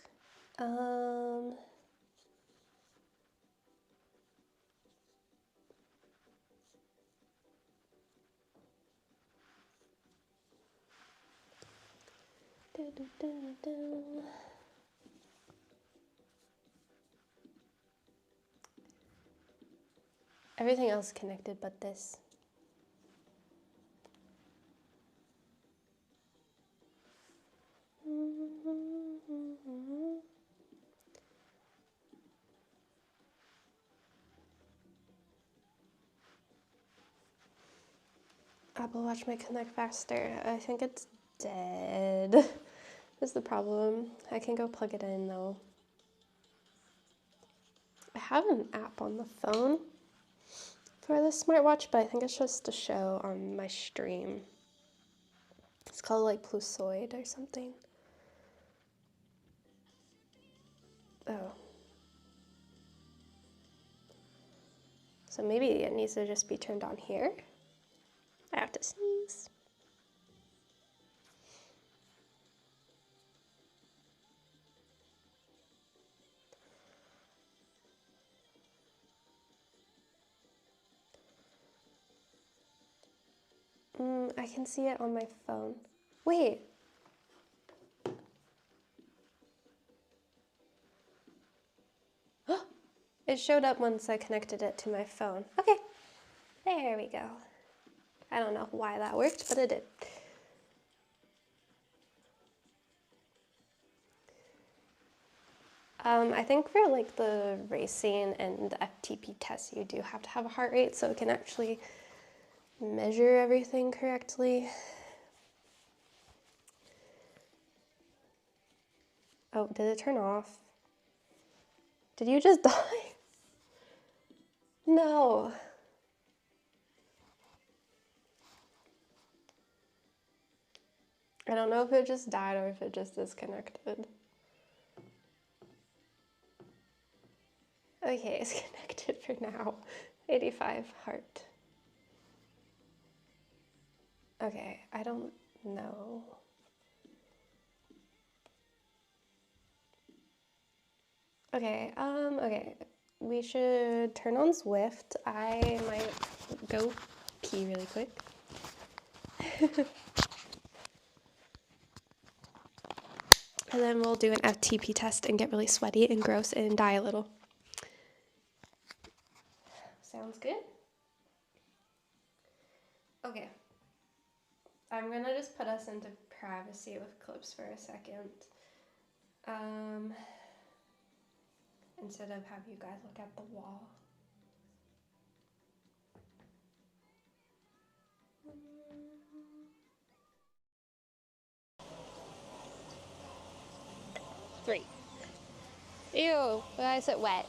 Everything else connected but this. Apple Watch might connect faster. I think it's dead. Is the problem. I can go plug it in though. I have an app on the phone for the smartwatch, but I think it's just a show on my stream. It's called like Plusoid or something. Oh. So maybe it needs to just be turned on here. I have to sneeze. I can see it on my phone. Wait. It showed up once I connected it to my phone. Okay, there we go. I don't know why that worked, but it did. I think for like the racing and the FTP tests, you do have to have a heart rate so it can actually measure everything correctly. Oh, did it turn off? Did you just die? No. I don't know if it just died or if it just disconnected. Okay, it's connected for now. 85 heart. Okay, I don't know. Okay, okay. We should turn on Zwift. I might go pee really quick. And then we'll do an FTP test and get really sweaty and gross and die a little. Sounds good? Okay. I'm gonna just put us into privacy with clips for a second. Instead of have you guys look at the wall. Three. Ew, why is it wet?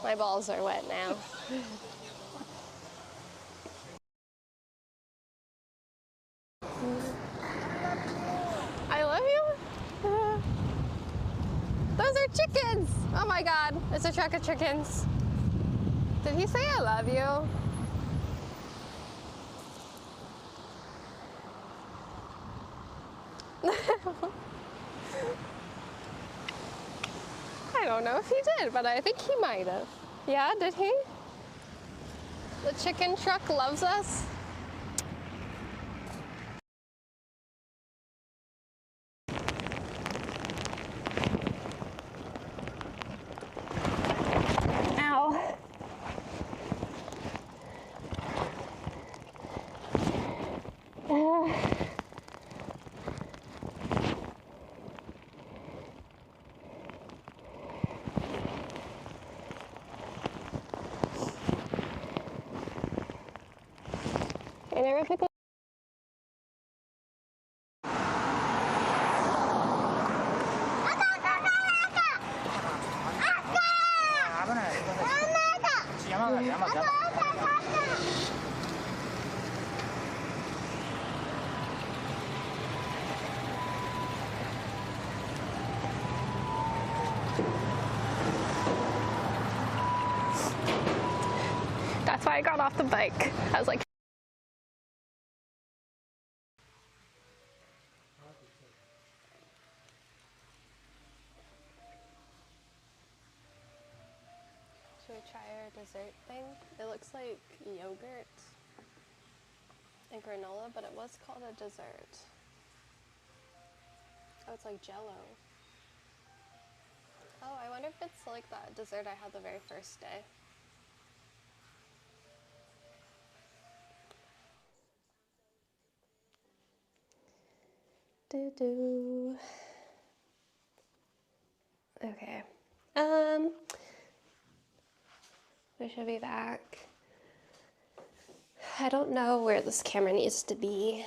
My balls are wet now. I love you? Those are chickens! Oh my god, it's a truck of chickens. Did he say I love you? I don't know if he did, but I think he might have. Yeah, did he? The chicken truck loves us. Ow. I never picked up. That's why I got off the bike. I was like, should we try our dessert thing? It looks like yogurt and granola, but it was called a dessert. Oh, it's like Jello. Oh, I wonder if it's like that dessert I had the very first day. Do-do. Okay. We should be back. I don't know where this camera needs to be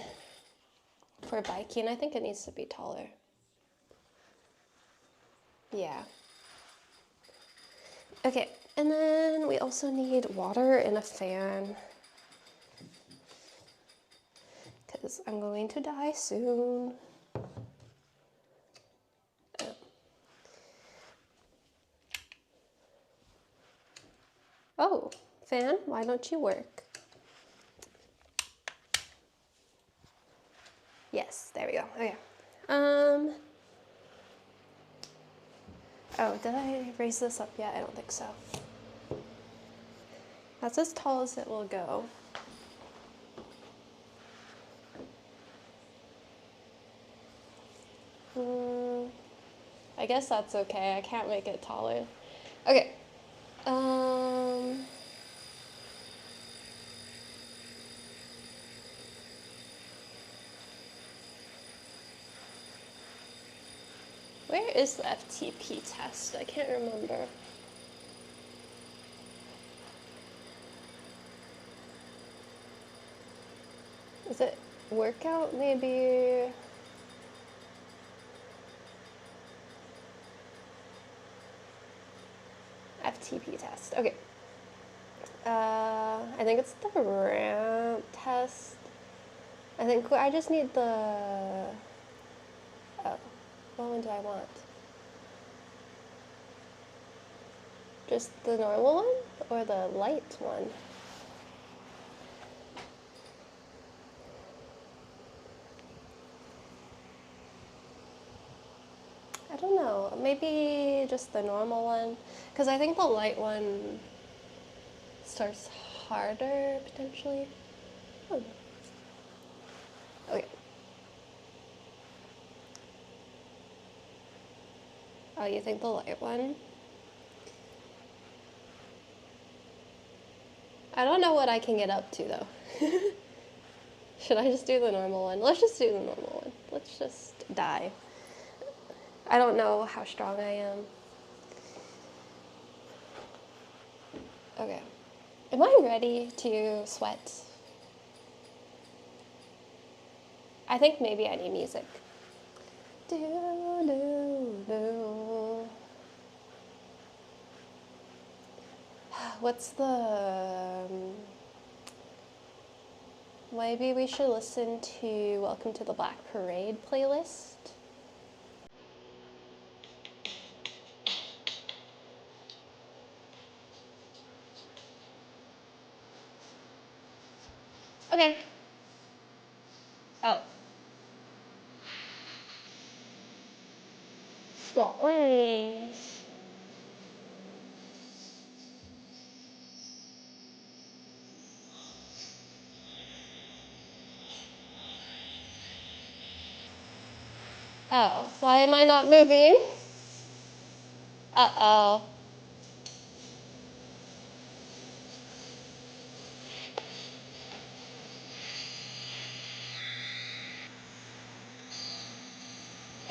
for biking. I think it needs to be taller. Yeah. Okay, And then we also need water and a fan because I'm going to die soon. Oh, fan, why don't you work? Yes, there we go. Okay. Oh, did I raise this up yet? I don't think so. That's as tall as it will go. I guess that's okay. I can't make it taller. Okay. Where is the FTP test? I can't remember. Is it workout maybe? FTP test. Okay. I think it's the ramp test. I think I just need the. Oh, what one do I want? Just the normal one or the light one? I don't know. Maybe just the normal one, because I think the light one starts harder potentially. Oh. Okay. Oh, you think the light one? I don't know what I can get up to though. Should I just do the normal one? Let's just do the normal one. Let's just die. I don't know how strong I am. Okay. Am I ready to sweat? I think maybe I need music. Do, do, do. What's the... maybe we should listen to Welcome to the Black Parade playlist. Okay. Oh. Wait. Oh, why am I not moving? Uh-oh.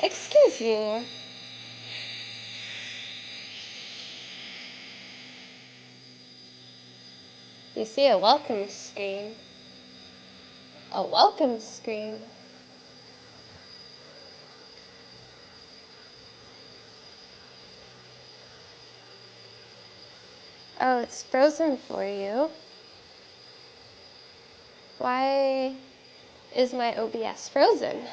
Excuse you. You see a welcome screen. A welcome screen. Oh, it's frozen for you. Why is my OBS frozen?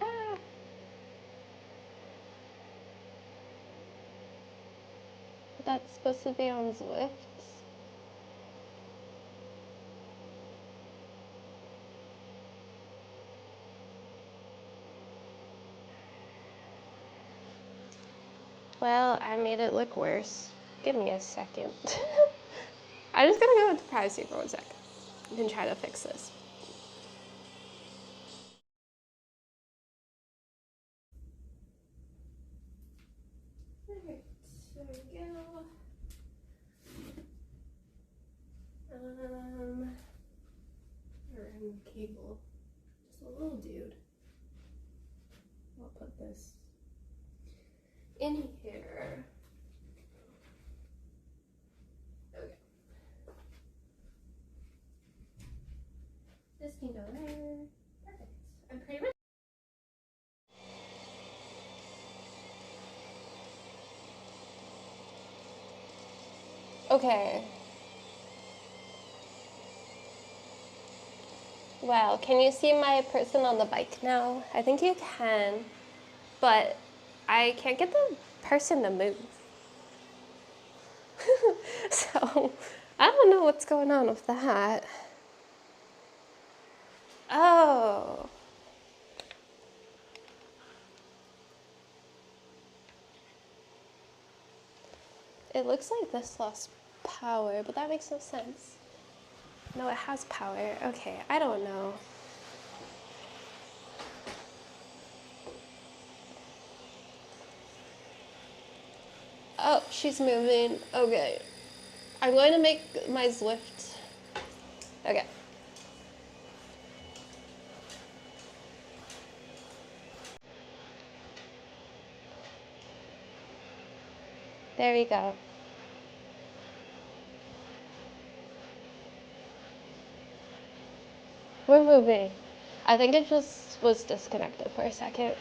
Ah. That's supposed to be on Zwift. Well, I made it look worse. Give me a second. I'm just gonna go into privacy for 1 second and try to fix this. Alright, there we go. Random cable. Just a little dude. can go there. Perfect. I'm pretty much. Okay. Wow, can you see my person on the bike now? I think you can, but I can't get the person to move. So, I don't know what's going on with that. Oh. It looks like this lost power, but that makes no sense. No, it has power. Okay, I don't know. Oh, she's moving. Okay. I'm going to make my Zwift. Okay. There we go. We're moving. I think it just was disconnected for a second.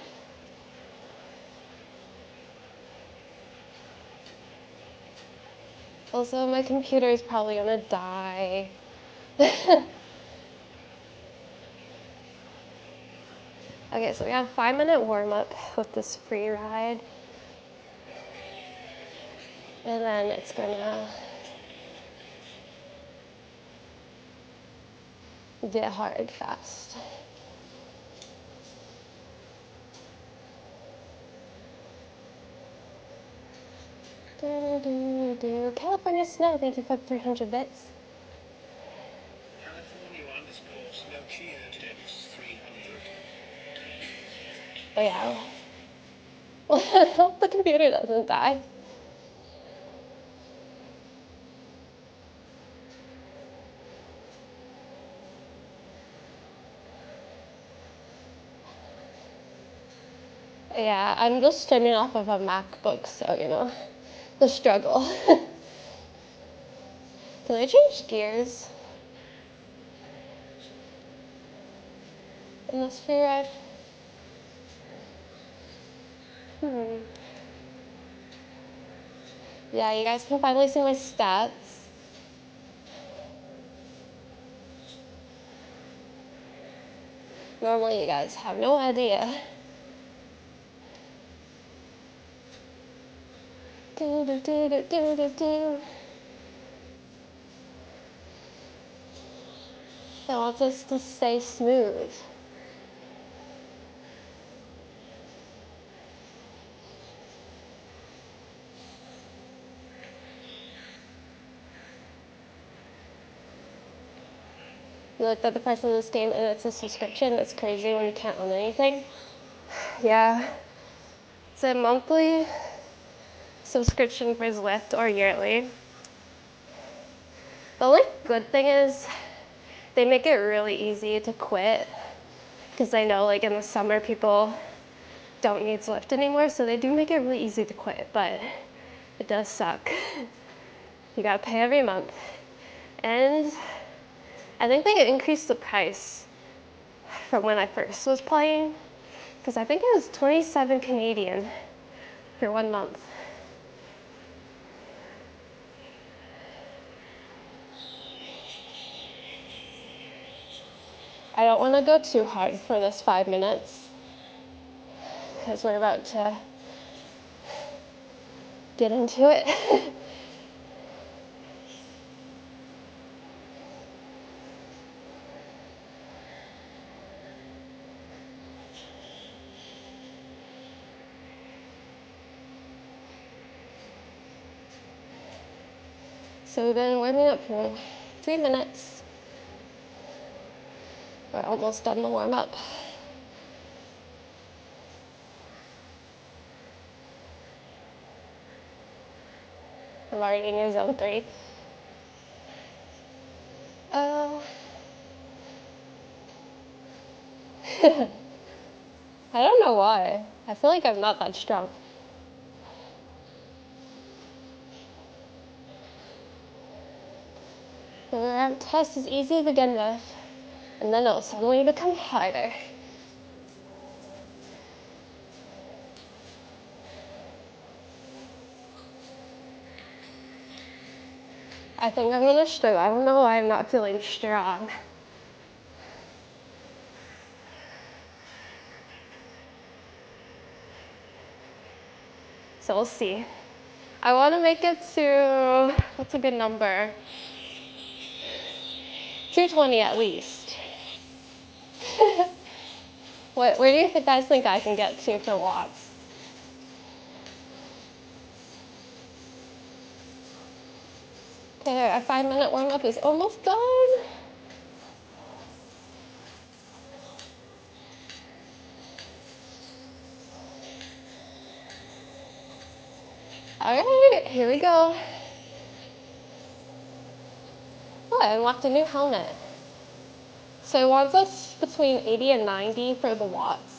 Also, my computer is probably gonna die. Okay, so we have a 5-minute warm-up with this free ride. And then it's gonna get hard fast. California Snow, thank you for 300 bits. California underscore Nokia Dennis 300. Oh yeah. Well, I hope the computer doesn't die. Yeah, I'm just streaming off of a MacBook, so you know, the struggle. Can I change gears in this free ride? Yeah, you guys can finally see my stats. Normally you guys have no idea. Do, do, do, do, do, do, do. They want us to stay smooth. You looked at the price of this game and it's a subscription. It's crazy when you can't own anything. Yeah. It's a monthly subscription for Zwift or yearly. The only good thing is they make it really easy to quit because I know like in the summer people don't need Zwift anymore, so they do make it really easy to quit, but it does suck. You gotta pay every month. And I think they increased the price from when I first was playing, because I think it was 27 Canadian for 1 month. I don't want to go too hard for this 5 minutes, because we're about to get into it. So we've been warming up for 3 minutes. We're almost done the warm up. I'm already in zone 3. I don't know why. I feel like I'm not that strong. The ramp test is easy to begin with. and then it'll suddenly become harder. I think I'm gonna struggle. I don't know why I'm not feeling strong. So we'll see. I want to make it to, what's a good number? 220 at least. Where do you guys think I can get to for watts? Okay, our 5-minute warm-up is almost done. All right, here we go. Oh, I unlocked a new helmet. So it wants us between 80 and 90 for the watts.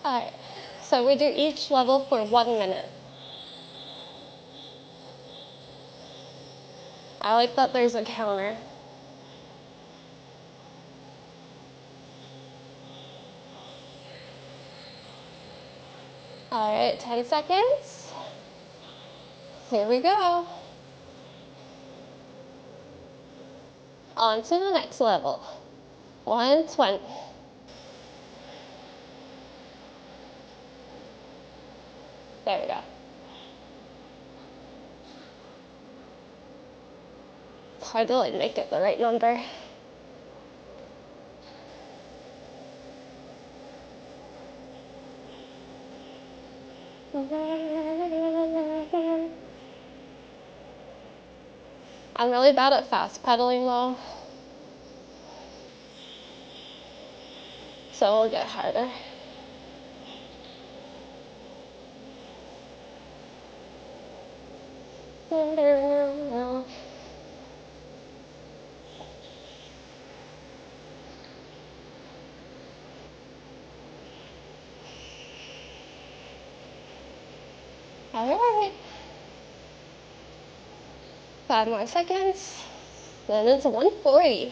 All right, so we do each level for 1 minute. I like that there's a counter. All right, 10 seconds. Here we go. On to the next level. 120. There we go. It's hard to like make it the right number. I'm really bad at fast pedaling though, so it'll get harder. Alright. 5 more seconds. Then it's 140.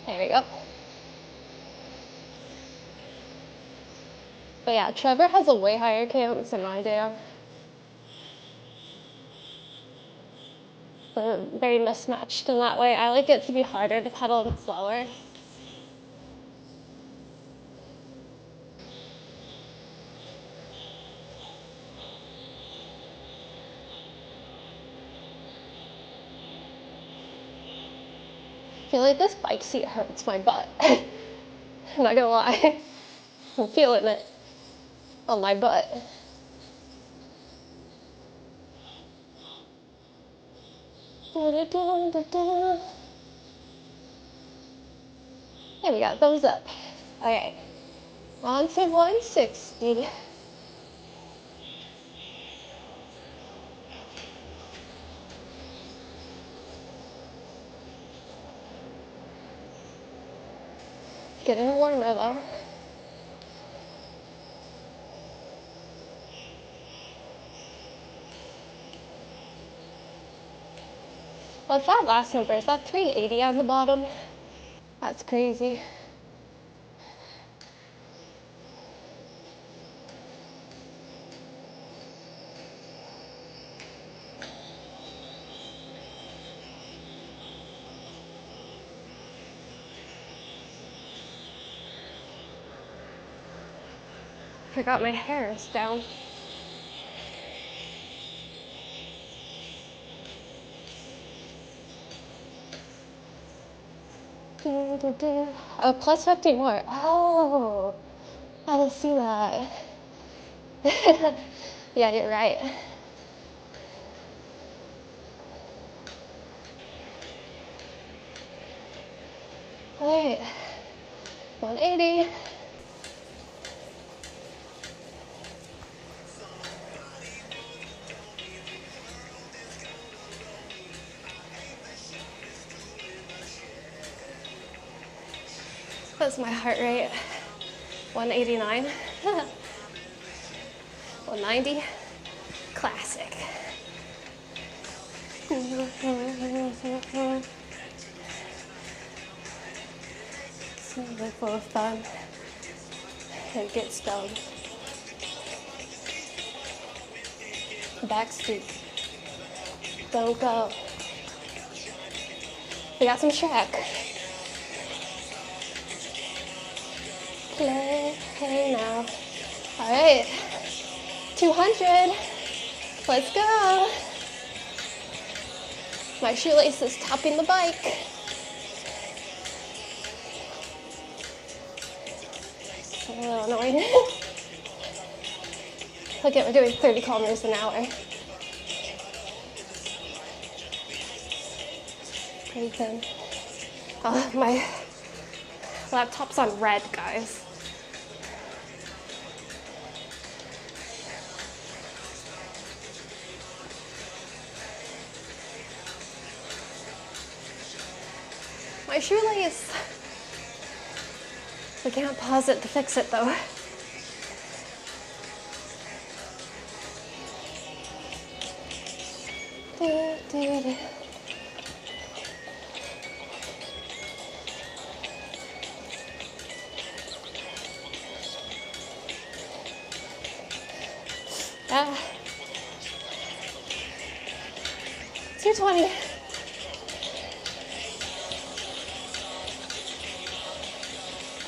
There we go. But yeah, Trevor has a way higher cadence than I do. Very mismatched in that way. I like it to be harder to pedal and slower. I feel like this bike seat hurts my butt. I'm not gonna lie. I'm feeling it on my butt. There we go, thumbs up. Okay, on to 160. Getting warmer though. What's that last number? Is that 380 on the bottom? That's crazy. Forgot my hair is down. Oh, plus 50 more. Oh, I didn't see that. Yeah, you're right. Alright, 180. That's my heart rate. 189. 190. Classic. Like full of fun. It gets done. Backstreet. Don't go. We got some Shrek. Play now. All right. 200. Let's go. My shoelace is topping the bike. A little annoying. Look at, we're doing 30 kilometers an hour. Pretty thin. Oh, my laptop's on red, guys. My shoelace. We can't pause it to fix it though. Ah. 220.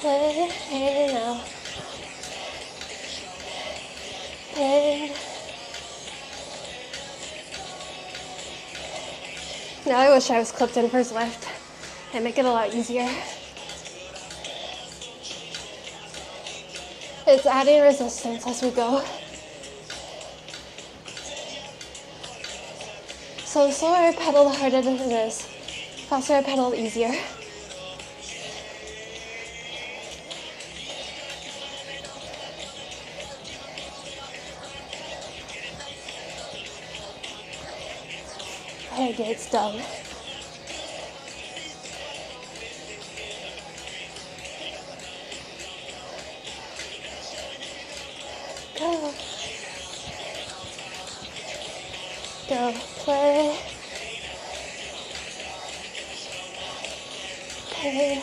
Play now. Play. Now I wish I was clipped in for Zwift. It'd make it a lot easier. It's adding resistance as we go. So the slower I pedal, the harder it is. Faster I pedal, the easier. It gets done. Go. Go play. Play.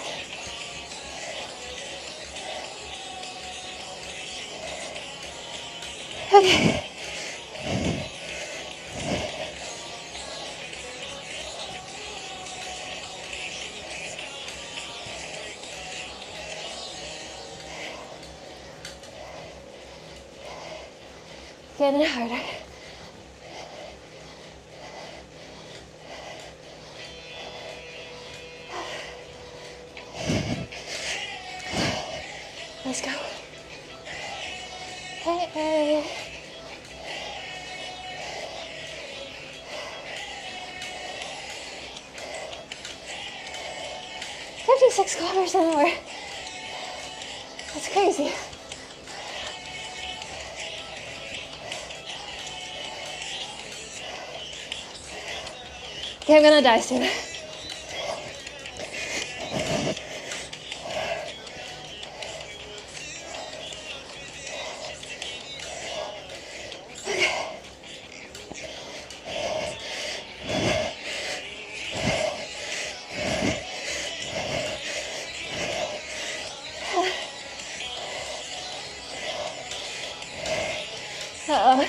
Okay. Getting harder. Let's go. Hey, hey. "56 kilometers an hour. That's crazy. Okay, I'm gonna die soon. Uh-oh.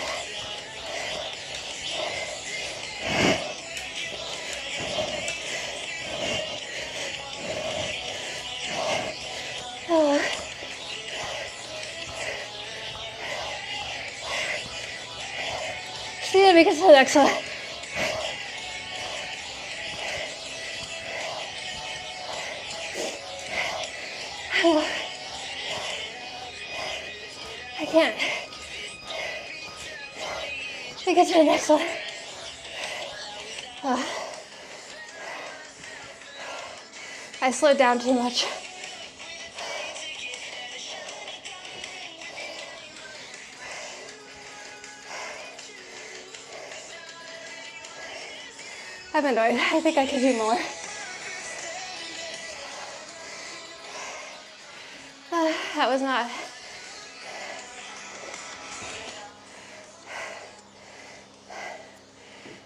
See you because of the next one. I can't. We get to the next one. I slowed down too much. I've enjoyed it. I think I could do more. That was not.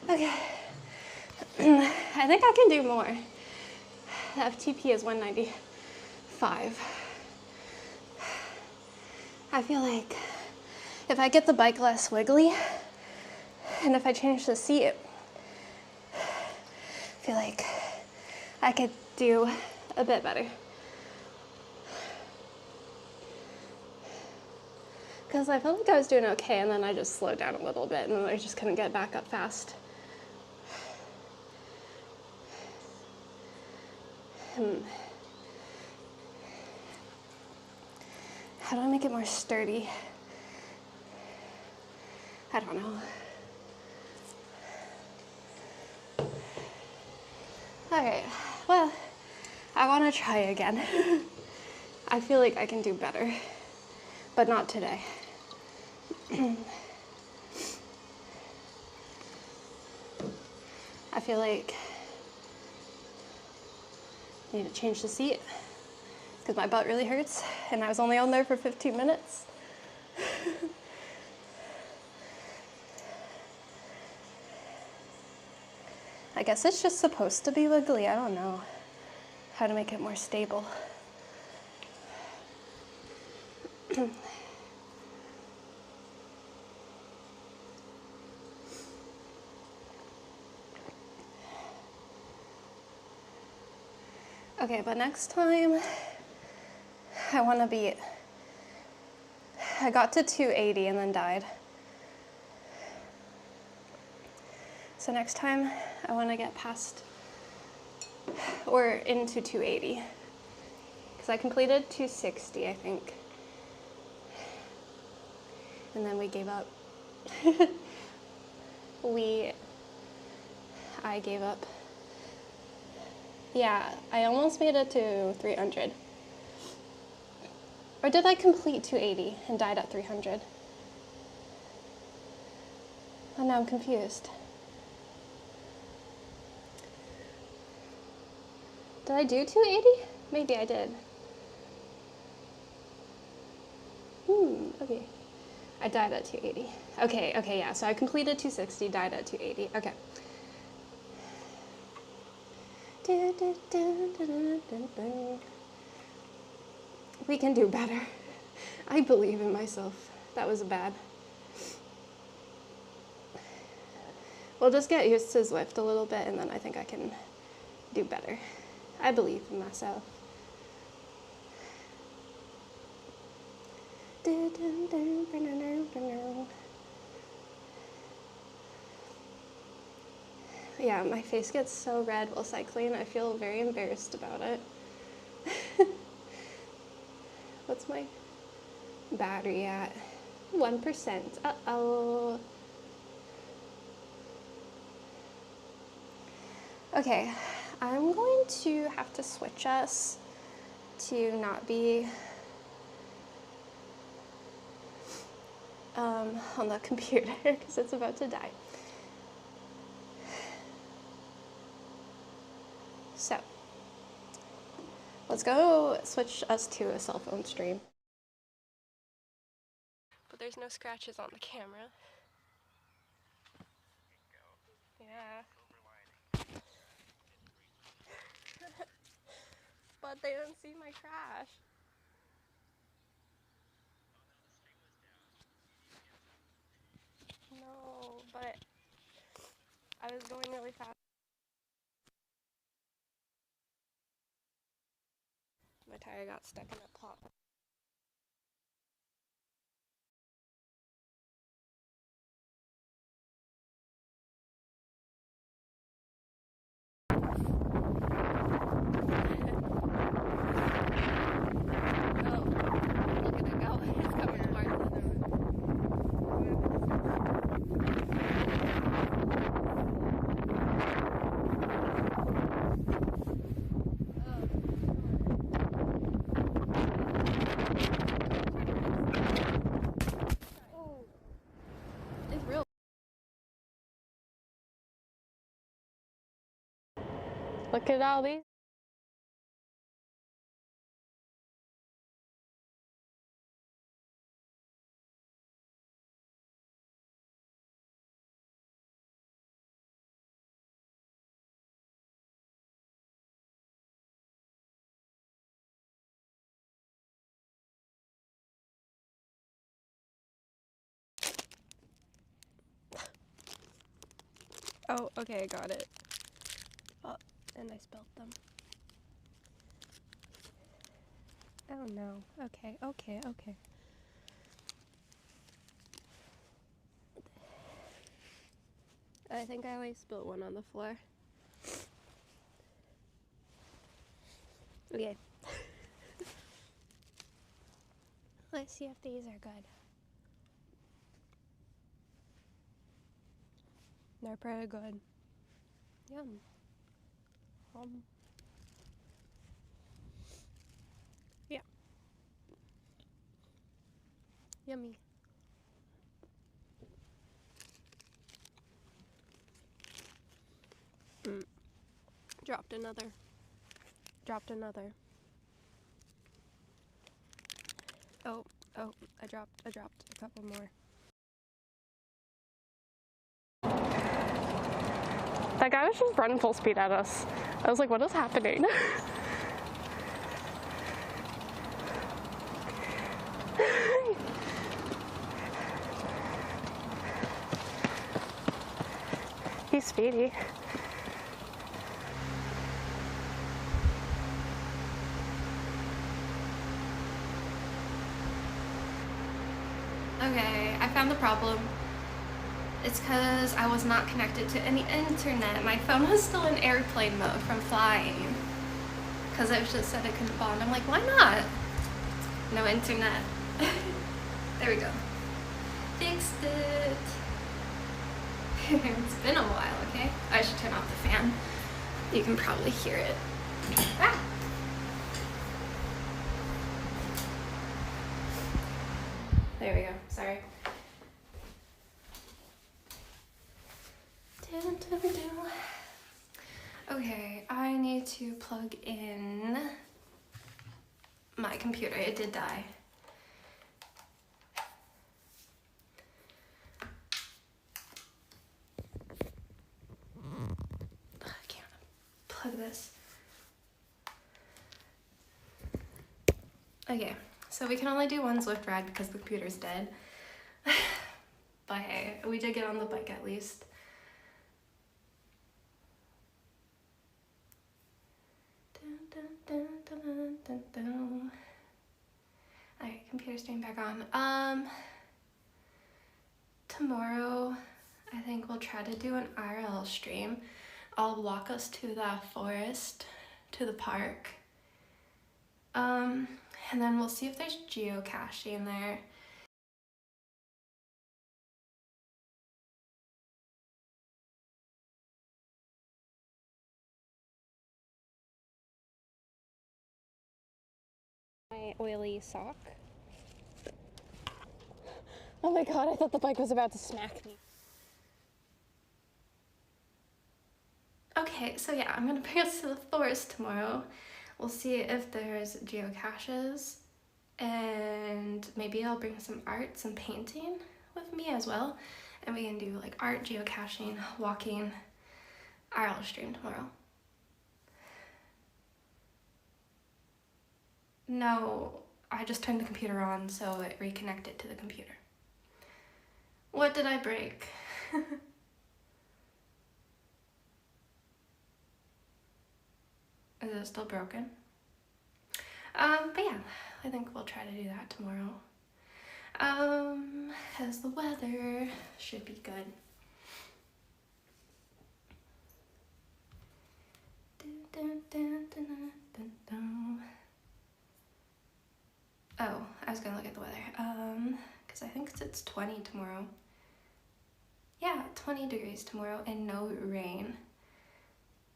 Okay. I think I can do more. The FTP is 195. I feel like if I get the bike less wiggly, and if I change the seat, I feel like I could do a bit better. Because I felt like I was doing okay, and then I just slowed down a little bit, and then I just couldn't get back up fast. How do I make it more sturdy? I don't know. Alright, well, I want to try again. I feel like I can do better, but not today. I feel like I need to change the seat because my butt really hurts and I was only on there for 15 minutes. I guess it's just supposed to be wiggly. I don't know how to make it more stable. Okay, but next time I want to beat. I got to 280 and then died. So next time I want to get past or into 280 because I completed 260, I think. And then we gave up. I gave up. Yeah, I almost made it to 300. Or did I complete 280 and died at 300? Oh, now I'm confused. Did I do 280? Maybe I did. Okay. I died at 280. Okay, yeah, so I completed 260, died at 280, okay. We can do better. I believe in myself. That was bad. We'll just get used to Zwift a little bit and then I think I can do better. I believe in myself. Yeah, my face gets so red while cycling. I feel very embarrassed about it. What's my battery at? 1%. Uh-oh. Okay, I'm going to have to switch us to not be on the computer because it's about to die. So, let's go switch us to a cell phone stream. But there's no scratches on the camera. Yeah. But they didn't see my crash. No, but I was going really fast. My tire got stuck in a pot. Look at all these. Oh, okay, I got it. Oh, and I spilled them. Oh no. Okay, okay, okay. I think I only spilled one on the floor. Okay. Let's see if these are good. They're pretty good. Yum. Yeah. Yummy. Dropped another. Dropped another. Oh, I dropped a couple more. That guy was just running full speed at us. I was like, what is happening? He's speedy. Okay, I found the problem. It's because I was not connected to any internet. My phone was still in airplane mode from flying. Because it just said it couldn't bond. I'm like, why not? No internet. There we go. Fixed it. It's been a while, okay? I should turn off the fan. You can probably hear it. Ah! There we go. Sorry. Okay, I need to plug in my computer. It did die. I can't plug this. Okay, so we can only do one Zwift ride because the computer's dead. But hey, we did get on the bike at least. Alright, computer's staying back on. Tomorrow, I think we'll try to do an IRL stream. I'll walk us to the forest, to the park. And then we'll see if there's geocaching there. My oily sock. Oh my god, I thought the bike was about to smack me. Okay, so yeah, I'm gonna bring us to the forest tomorrow. We'll see if there's geocaches, and maybe I'll bring some art, some painting with me as well, and we can do like art, geocaching, walking, IRL stream tomorrow. No, I just turned the computer on, so it reconnected to the computer. What did I break? Is it still broken? But yeah, I think we'll try to do that tomorrow. As the weather should be good. Oh, I was gonna look at the weather. Because I think it's 20 tomorrow. Yeah, 20 degrees tomorrow and no rain.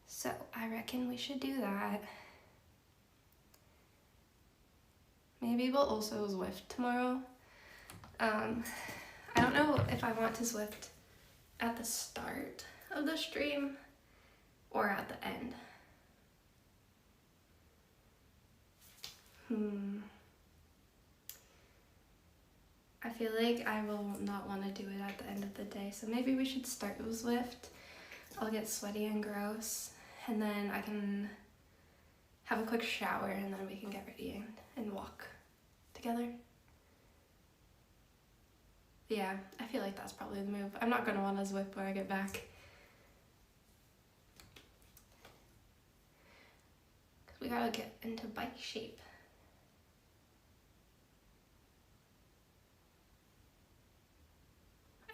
So I reckon we should do that. Maybe we'll also Zwift tomorrow. I don't know if I want to Zwift at the start of the stream or at the end. feel like I will not want to do it at the end of the day, so maybe we should start with Zwift. I'll get sweaty and gross, and then I can have a quick shower, and then we can get ready and walk together. Yeah, I feel like that's probably the move. I'm not gonna want to Zwift when I get back. Cause we gotta get into bike shape.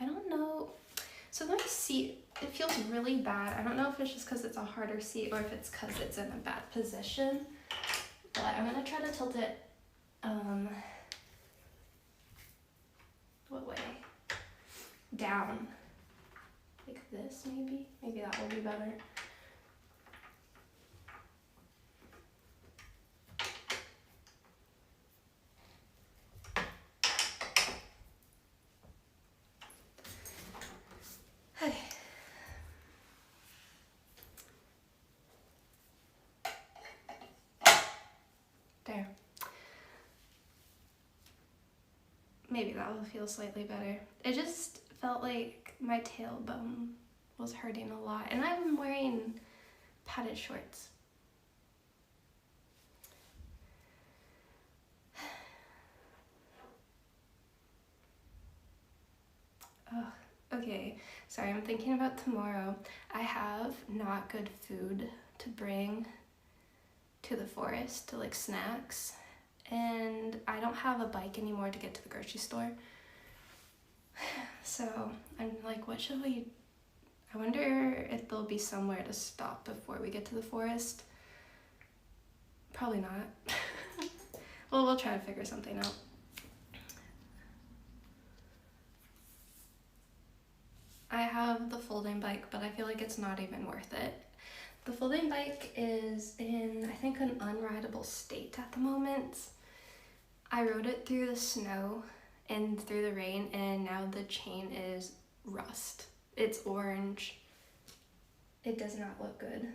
I don't know. So my seat, it feels really bad. I don't know if it's just because it's a harder seat or if it's because it's in a bad position. But I'm gonna try to tilt it, what way? Down. Like this, maybe? Maybe that will be better. Okay. There. Maybe that will feel slightly better. It just felt like my tailbone was hurting a lot, and I'm wearing padded shorts. Ugh. Okay, sorry, I'm thinking about tomorrow. I have not good food to bring to the forest, to like snacks, and I don't have a bike anymore to get to the grocery store. So I'm like, what should we, I wonder if there'll be somewhere to stop before we get to the forest. Probably not. Well, we'll try to figure something out. I have the folding bike, but I feel like it's not even worth it. The folding bike is in, I think, an unrideable state at the moment. I rode it through the snow and through the rain, and now the chain is rust. It's orange. It does not look good.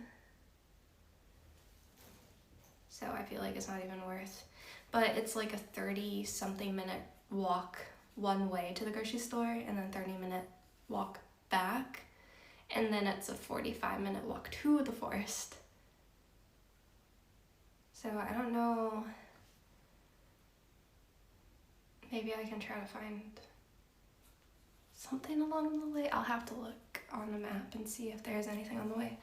So I feel like it's not even worth. But it's like a 30-something minute walk one way to the grocery store, and then 30-minute walk back, and then it's a 45-minute walk to the forest. So I don't know, maybe I can try to find something along the way. I'll have to look on the map and see if there's anything on the way,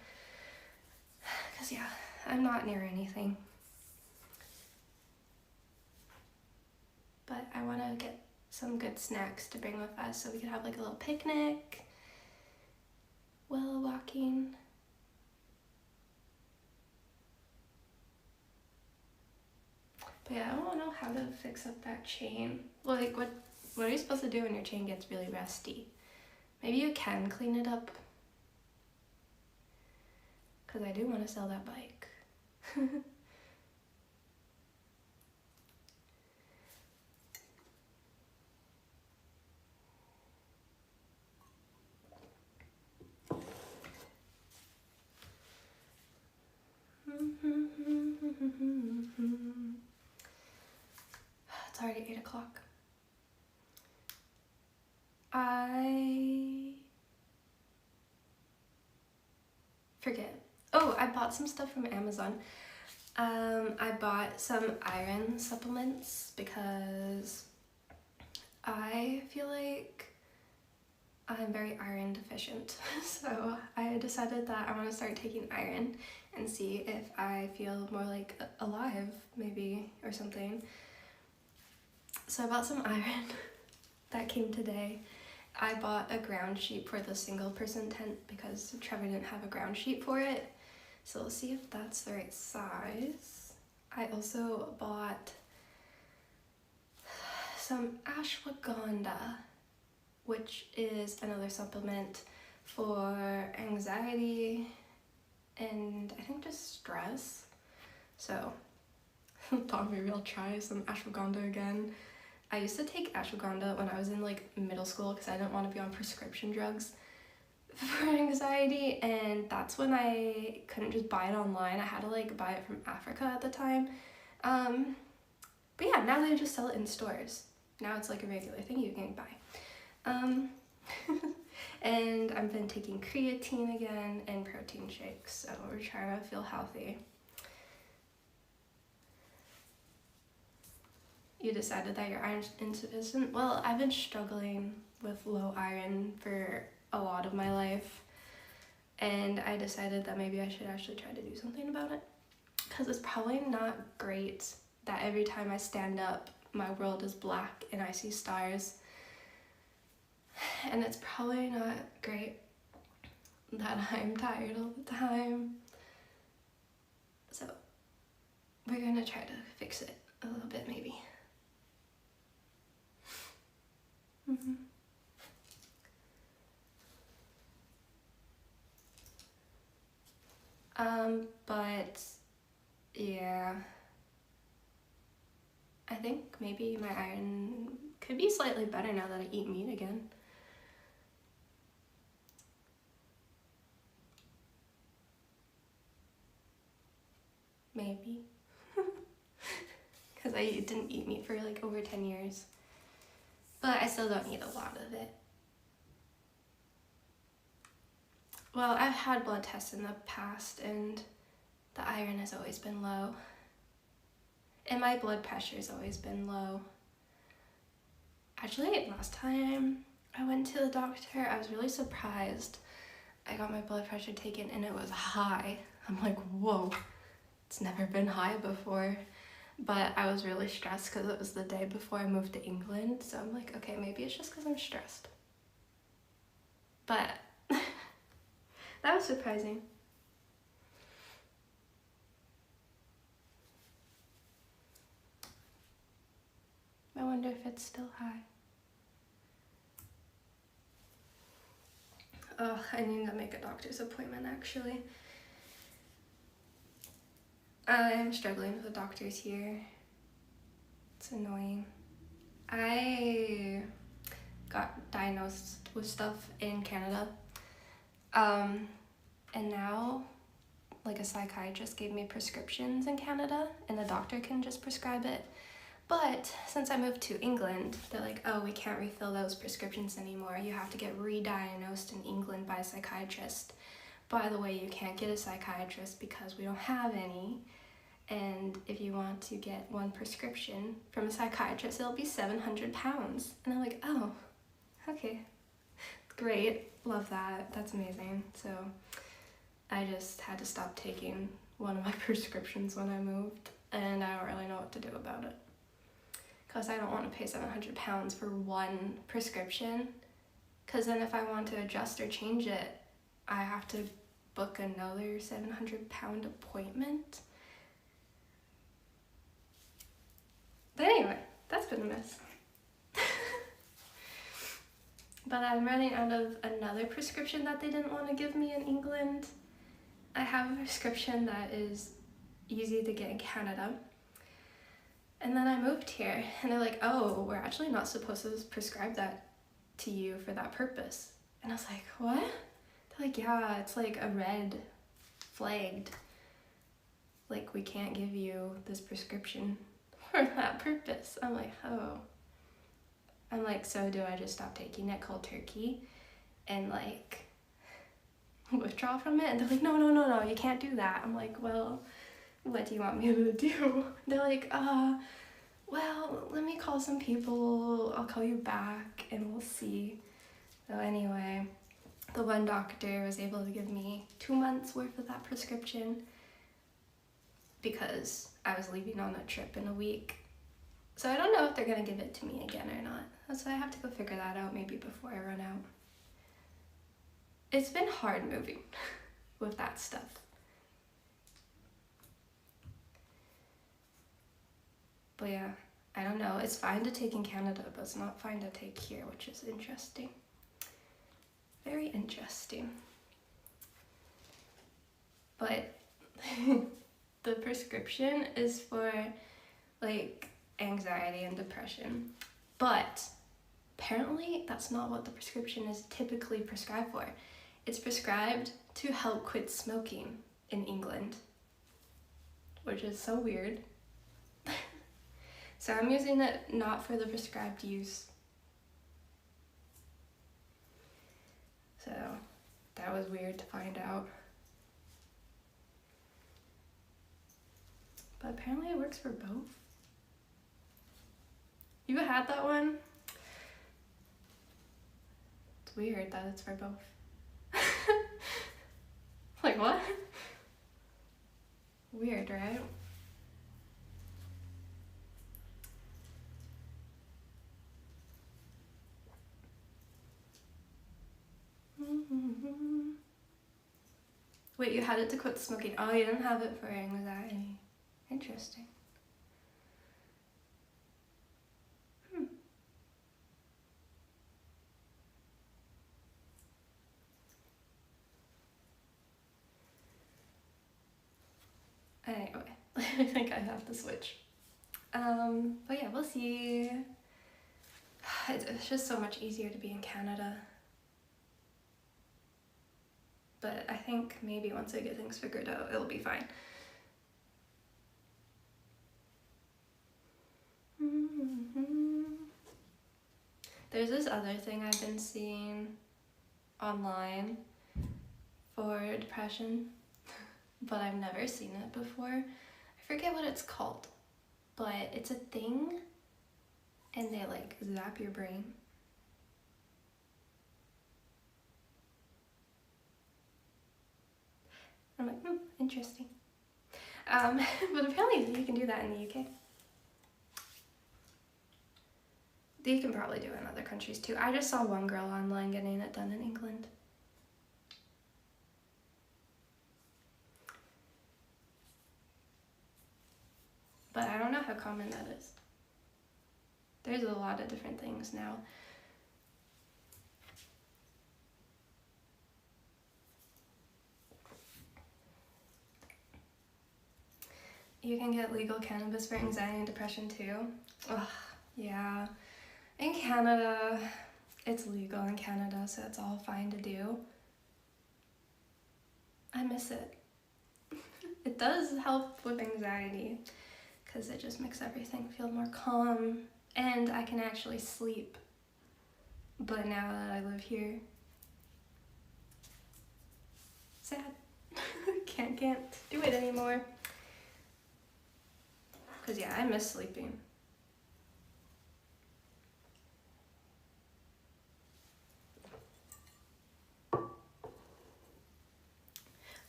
because yeah, I'm not near anything. But I want to get some good snacks to bring with us so we could have like a little picnic while walking. But yeah, I don't know how to fix up that chain. Like, what are you supposed to do when your chain gets really rusty? Maybe you can clean it up. Because I do want to sell that bike. It's already 8 o'clock. I forget. Oh, I bought some stuff from Amazon. I bought some iron supplements because I feel like I'm very iron deficient. So I decided that I want to start taking iron and see if I feel more like alive, maybe, or something. So I bought some iron. That came today. I bought a ground sheet for the single person tent because Trevor didn't have a ground sheet for it. So we'll see if that's the right size. I also bought some ashwagandha, which is another supplement for anxiety and I think just stress. So thought maybe I'll try some ashwagandha again. I used to take ashwagandha when I was in like middle school because I didn't want to be on prescription drugs for anxiety, and that's when I couldn't just buy it online. I had to like buy it from Africa at the time. But yeah, now they just sell it in stores. Now it's like a regular thing you can buy. And I've been taking creatine again and protein shakes, so we're trying to feel healthy. You decided that your iron's insufficient? Well, I've been struggling with low iron for a lot of my life, and I decided that maybe I should actually try to do something about it, because it's probably not great that every time I stand up, my world is black and I see stars. And it's probably not great that I'm tired all the time. So we're gonna try to fix it a little bit, maybe. But yeah, I think maybe my iron could be slightly better now that I eat meat again. Maybe. Because I didn't eat meat for like over 10 years. But I still don't eat a lot of it. Well, I've had blood tests in the past and the iron has always been low. And my blood pressure's always been low. Actually, last time I went to the doctor, I was really surprised. I got my blood pressure taken and it was high. I'm like, whoa, it's never been high before. But I was really stressed because it was the day before I moved to England. So I'm like, okay, maybe it's just because I'm stressed. But that was surprising. I wonder if it's still high. Oh, I need to make a doctor's appointment actually. I'm struggling with the doctors here. It's annoying. I got diagnosed with stuff in Canada. And now, like, a psychiatrist gave me prescriptions in Canada and the doctor can just prescribe it. But since I moved to England, they're like, oh, we can't refill those prescriptions anymore. You have to get re-diagnosed in England by a psychiatrist. By the way, you can't get a psychiatrist because we don't have any. And if you want to get one prescription from a psychiatrist, it'll be £700. And I'm like, oh, okay, great, love that, that's amazing. So I just had to stop taking one of my prescriptions when I moved, and I don't really know what to do about it. Because I don't want to pay £700 for one prescription, because then if I want to adjust or change it, I have to book another £700 appointment. But anyway, that's been a mess. But I'm running out of another prescription that they didn't want to give me in England. I have a prescription that is easy to get in Canada. And then I moved here and they're like, oh, we're actually not supposed to prescribe that to you for that purpose. And I was like, what? They're like, yeah, it's like a red flagged. Like, we can't give you this prescription for that purpose. I'm like, oh. I'm like, so do I just stop taking it cold turkey and like withdraw from it? And they're like, no, you can't do that. I'm like, well, what do you want me to do? They're like, well, let me call some people. I'll call you back and we'll see. So anyway, the one doctor was able to give me 2 months worth of that prescription because I was leaving on a trip in a week. So I don't know if they're gonna give it to me again or not. So I have to go figure that out maybe before I run out. It's been hard moving with that stuff. But yeah, I don't know. It's fine to take in Canada, but it's not fine to take here, which is interesting. Very interesting. But the prescription is for like anxiety and depression. But apparently that's not what the prescription is typically prescribed for. It's prescribed to help quit smoking in England, which is so weird. So I'm using it not for the prescribed use. So that was weird to find out. But apparently it works for both. You had that one? It's weird that it's for both. Like what? Weird, right? Wait, you had it to quit smoking. Oh, you didn't have it for anxiety. Interesting. Anyway, I think I have to switch. But yeah, we'll see. It's just so much easier to be in Canada. But I think maybe once I get things figured out, it'll be fine. There's this other thing I've been seeing online for depression, but I've never seen it before. I forget what it's called, but it's a thing and they like zap your brain. I'm like, interesting. But apparently you can do that in the UK. You can probably do it in other countries too. I just saw one girl online getting it done in England. But I don't know how common that is. There's a lot of different things now. You can get legal cannabis for anxiety and depression too. Ugh, yeah. In Canada, it's legal in Canada, so it's all fine to do. I miss it. It does help with anxiety because it just makes everything feel more calm and I can actually sleep. But now that I live here, sad. Can't do it anymore. Because yeah, I miss sleeping.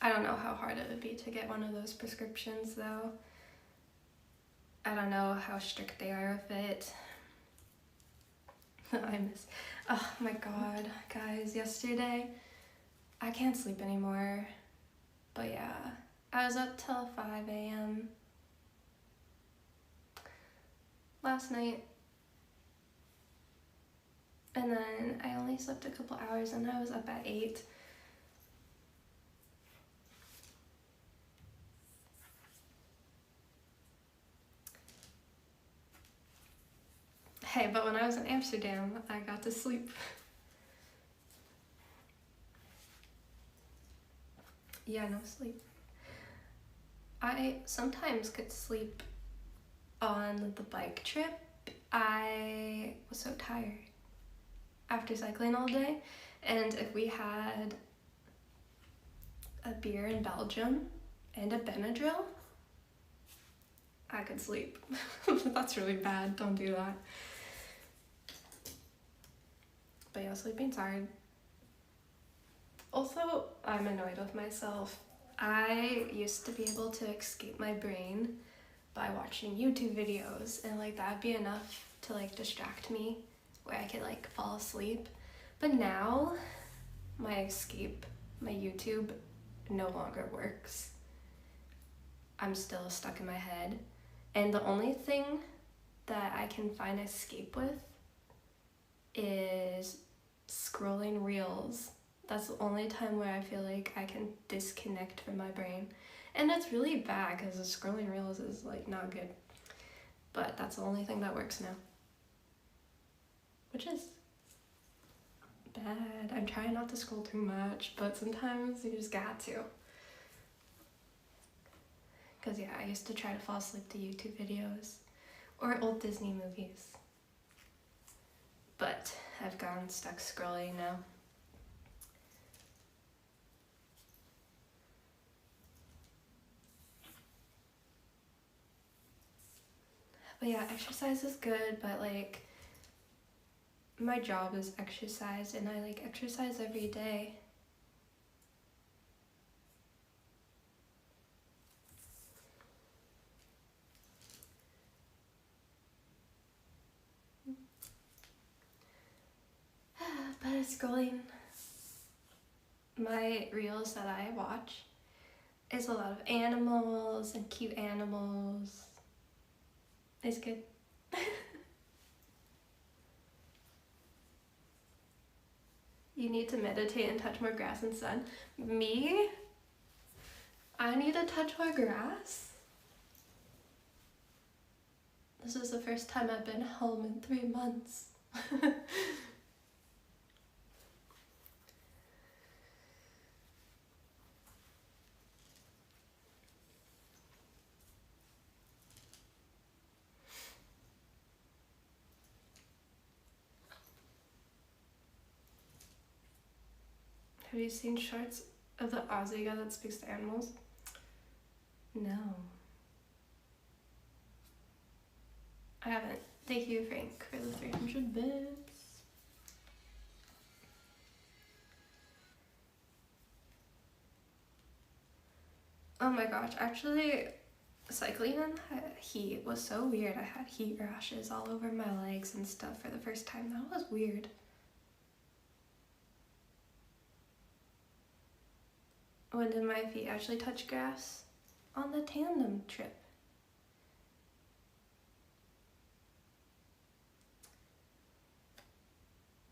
I don't know how hard it would be to get one of those prescriptions though. I don't know how strict they are with it. Oh my god, guys, yesterday, I can't sleep anymore. But yeah, I was up till 5 a.m. last night. And then I only slept a couple hours and I was up at 8. Hey, but when I was in Amsterdam, I got to sleep. Yeah, no sleep. I sometimes could sleep on the bike trip. I was so tired after cycling all day, and if we had a beer in Belgium and a Benadryl, I could sleep. That's really bad, don't do that. But yeah, sleeping's hard. Also, I'm annoyed with myself. I used to be able to escape my brain by watching YouTube videos, and like that'd be enough to like distract me where I could like fall asleep. But now my escape, my YouTube, no longer works. I'm still stuck in my head, and the only thing that I can find escape with is scrolling reels. That's the only time where I feel like I can disconnect from my brain. And that's really bad because scrolling reels is like not good. But that's the only thing that works now. Which is bad. I'm trying not to scroll too much, but sometimes you just got to. Because yeah, I used to try to fall asleep to YouTube videos. or old Disney movies. But I've gotten stuck scrolling now. But yeah, exercise is good, but like my job is exercise and I like exercise every day. But scrolling my reels that I watch is a lot of animals and cute animals. It's good. You need to meditate and touch more grass and sun. Me? I need to touch more grass? This is the first time I've been home in 3 months. Have you seen shorts of the Aussie guy that speaks to animals? No. I haven't. Thank you, Frank, for the 300 bits. Oh my gosh, actually, cycling in the heat was so weird. I had heat rashes all over my legs and stuff for the first time. That was weird. When did my feet actually touch grass? On the tandem trip.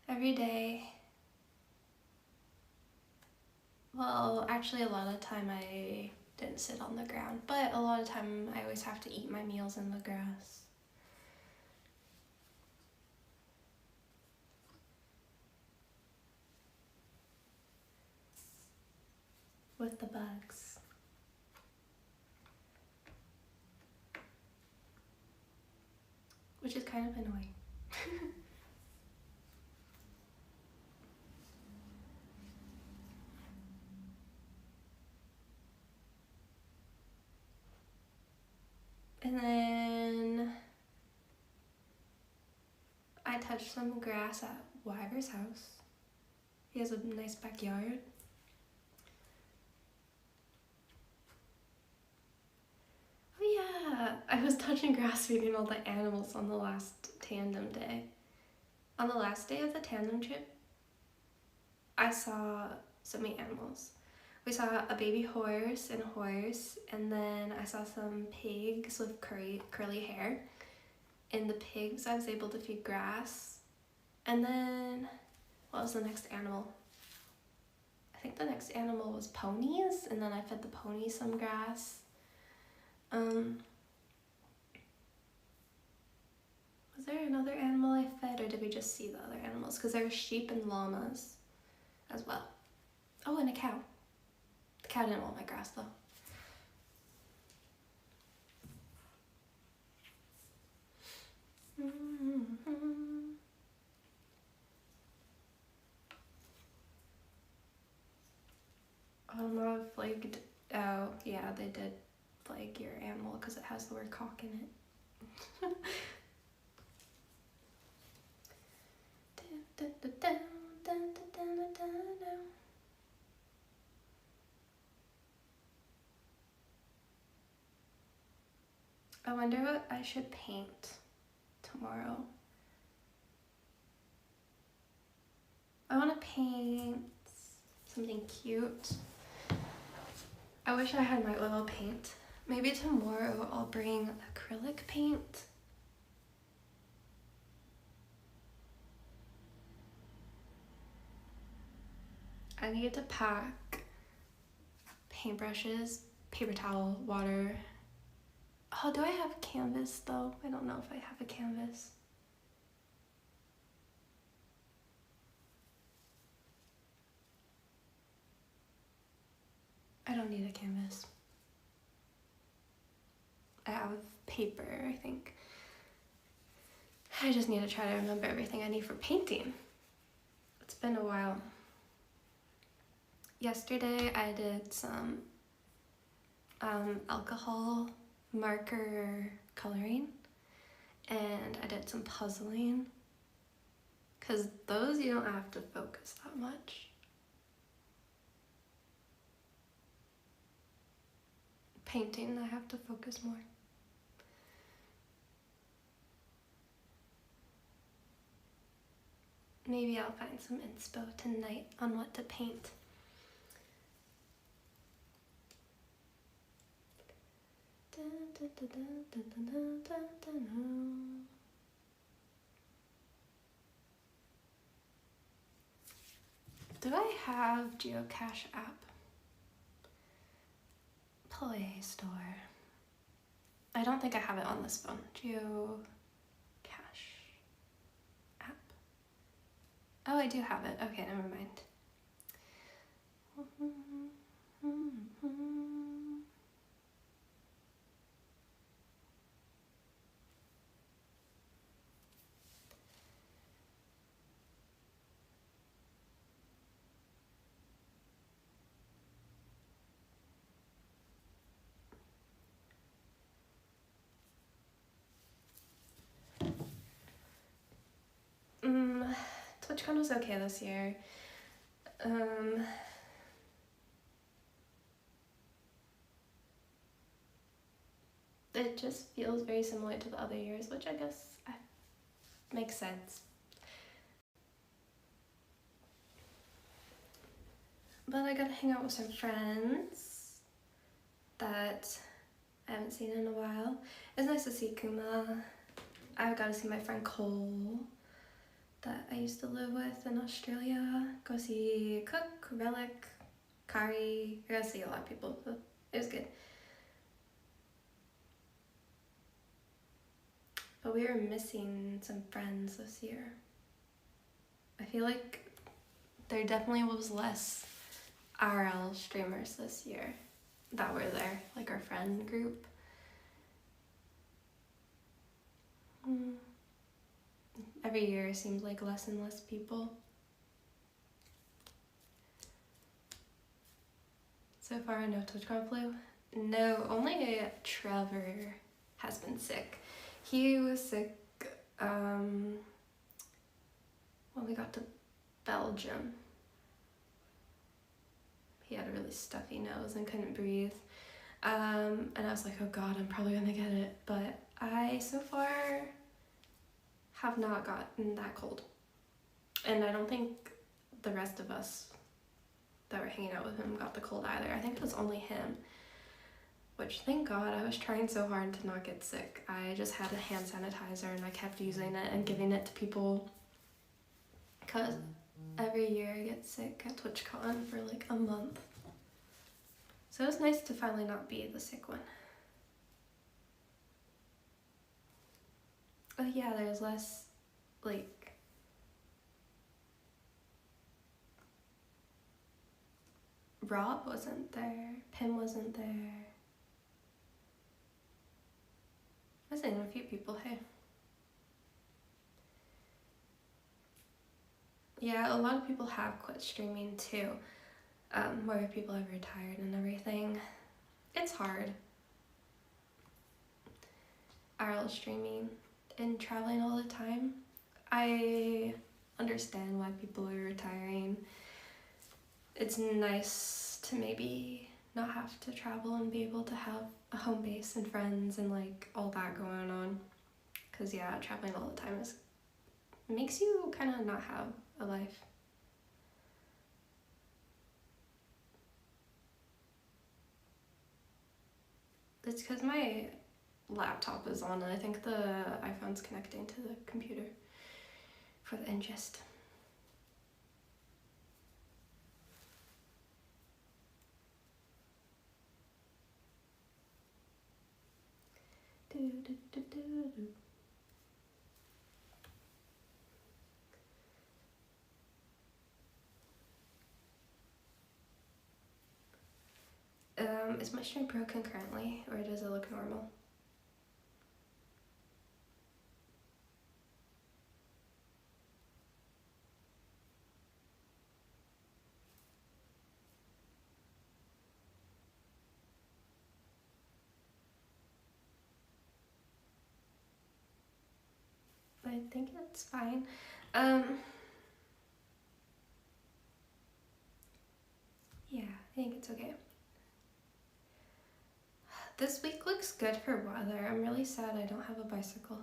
Every day. Well, actually a lot of the time I didn't sit on the ground, but a lot of the time I always have to eat my meals in the grass. With the bugs. Which is kind of annoying. And then I touched some grass at Wyver's house. He has a nice backyard. Oh yeah, I was touching grass feeding all the animals on the last tandem day. On the last day of the tandem trip, I saw so many animals. We saw a baby horse and a horse, and then I saw some pigs with curly hair. And the pigs I was able to feed grass. And then, what was the next animal? I think the next animal was ponies, and then I fed the ponies some grass. Was there another animal I fed, or did we just see the other animals? Because there were sheep and llamas as well. Oh, and a cow. The cow didn't want my grass though. Flagged. Oh, yeah, they did flag your animal because it has the word cock in it. I wonder what I should paint tomorrow. I want to paint something cute. I wish I had my oil paint. Maybe tomorrow I'll bring acrylic paint. I need to pack paintbrushes, paper towel, water. Oh, do I have a canvas though? I don't know if I have a canvas. I don't need a canvas. I have paper, I think. I just need to try to remember everything I need for painting. It's been a while. Yesterday I did some alcohol marker coloring, and I did some puzzling, because those you don't have to focus that much. Painting, I have to focus more. Maybe I'll find some inspo tonight on what to paint. Do I have Geocache app? Play Store. I don't think I have it on this phone. Geocache app. Oh, I do have it. Okay, never mind. TwitchCon was okay this year. It just feels very similar to the other years, which I guess makes sense. But I got to hang out with some friends that I haven't seen in a while. It's nice to see Kuma. I got to see my friend Cole that I used to live with in Australia. Go see Cook, Relic, Kari. I got to see a lot of people. So it was good. But we were missing some friends this year. I feel like there definitely was less RL streamers this year that were there, like our friend group. Every year it seems like less and less people. So far, no TwitchCon flu. No, only Trevor has been sick. He was sick when we got to Belgium. He had a really stuffy nose and couldn't breathe. And I was like, oh God, I'm probably gonna get it. But I, so far, have not gotten that cold. And I don't think the rest of us that were hanging out with him got the cold either. I think it was only him. Which, thank God, I was trying so hard to not get sick. I just had a hand sanitizer and I kept using it and giving it to people. Because every year I get sick at TwitchCon for like a month. So it was nice to finally not be the sick one. Oh yeah, there's less, like, Rob wasn't there, Pim wasn't there. I was in a few people, hey. Yeah, a lot of people have quit streaming too. Where people have retired and everything. It's hard. RL streaming and traveling all the time. I understand why people are retiring. It's nice to maybe not have to travel and be able to have a home base and friends and like all that going on. Cause yeah, traveling all the time makes you kind of not have a life. It's because my laptop is on and I think the iPhone's connecting to the computer for the ingest. Is my stream broken currently, or does it look normal? I think it's fine. Yeah, I think it's okay. This week looks good for weather. I'm really sad I don't have a bicycle.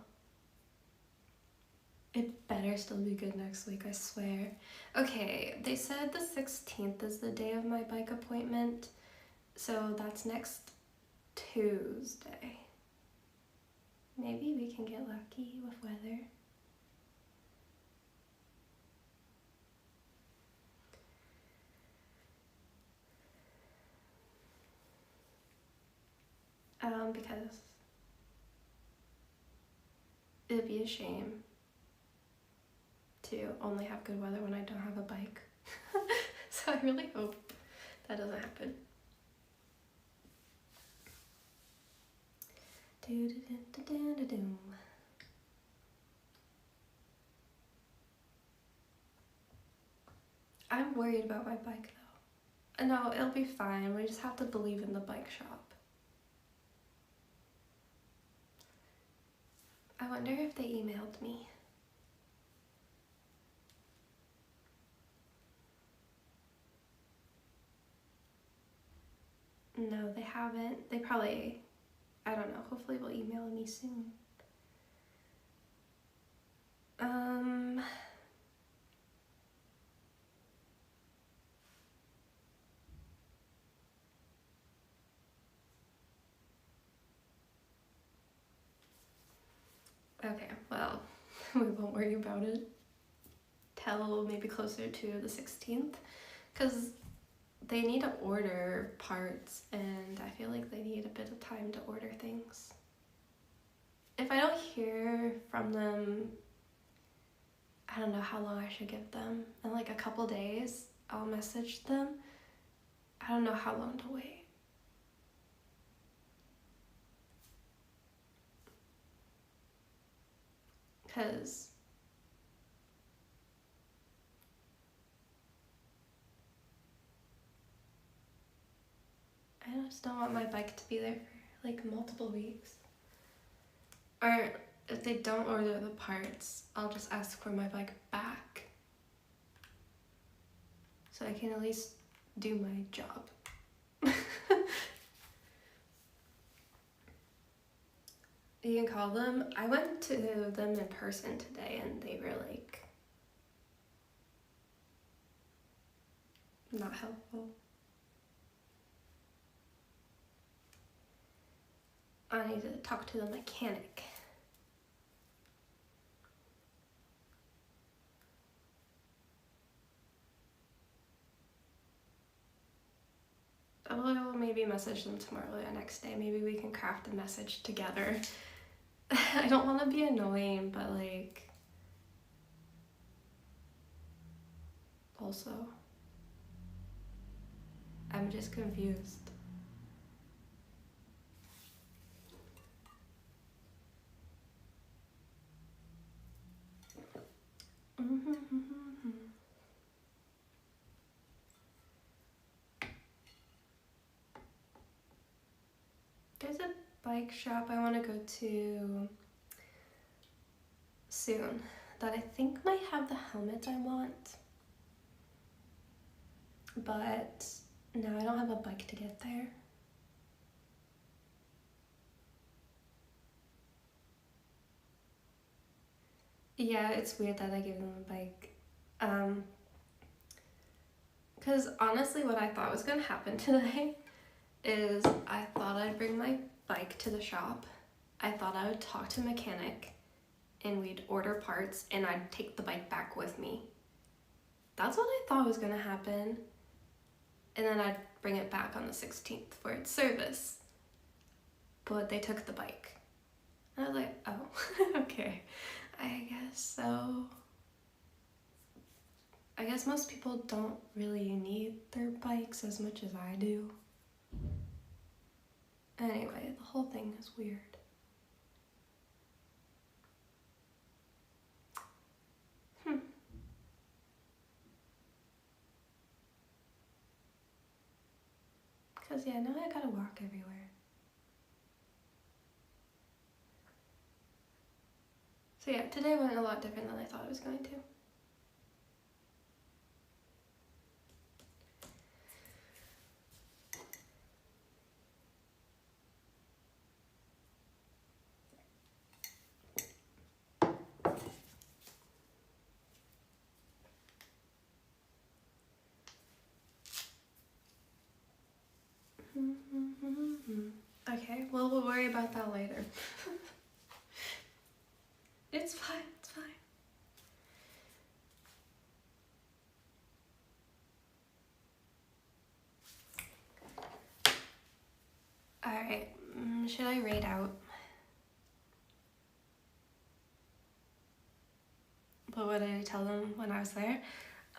It better still be good next week, I swear. Okay, they said the 16th is the day of my bike appointment, so that's next Tuesday. Maybe we can get lucky with weather. Because it'd be a shame to only have good weather when I don't have a bike. So I really hope that doesn't happen. I'm worried about my bike though. No, it'll be fine. We just have to believe in the bike shop. I wonder if they emailed me. No, they haven't. They probably, I don't know, hopefully will email me soon. Okay, well, we won't worry about it till maybe closer to the 16th, because they need to order parts, and I feel like they need a bit of time to order things. If I don't hear from them, I don't know how long I should give them. In like a couple days, I'll message them. I don't know how long to wait. Because I just don't want my bike to be there for like multiple weeks. Or if they don't order the parts, I'll just ask for my bike back. So I can at least do my job. You can call them. I went to them in person today and they were like not helpful. I need to talk to the mechanic. I will maybe message them tomorrow or the next day. Maybe we can craft a message together. I don't want to be annoying, but like also I'm just confused. There's a bike shop I want to go to soon that I think might have the helmet I want, but now I don't have a bike to get there. Yeah, it's weird that I gave them a bike. Because honestly what I thought was going to happen today is I thought I'd bring my bike to the shop. I thought I would talk to a mechanic and we'd order parts and I'd take the bike back with me. That's what I thought was gonna happen. And then I'd bring it back on the 16th for its service. But they took the bike. And I was like, oh, okay, I guess so. I guess most people don't really need their bikes as much as I do. Anyway, the whole thing is weird. Because yeah, now I gotta walk everywhere. So yeah, today went a lot different than I thought it was going to. Okay, well, we'll worry about that later. It's fine, it's fine. Alright, should I read out? But what did I tell them when I was there?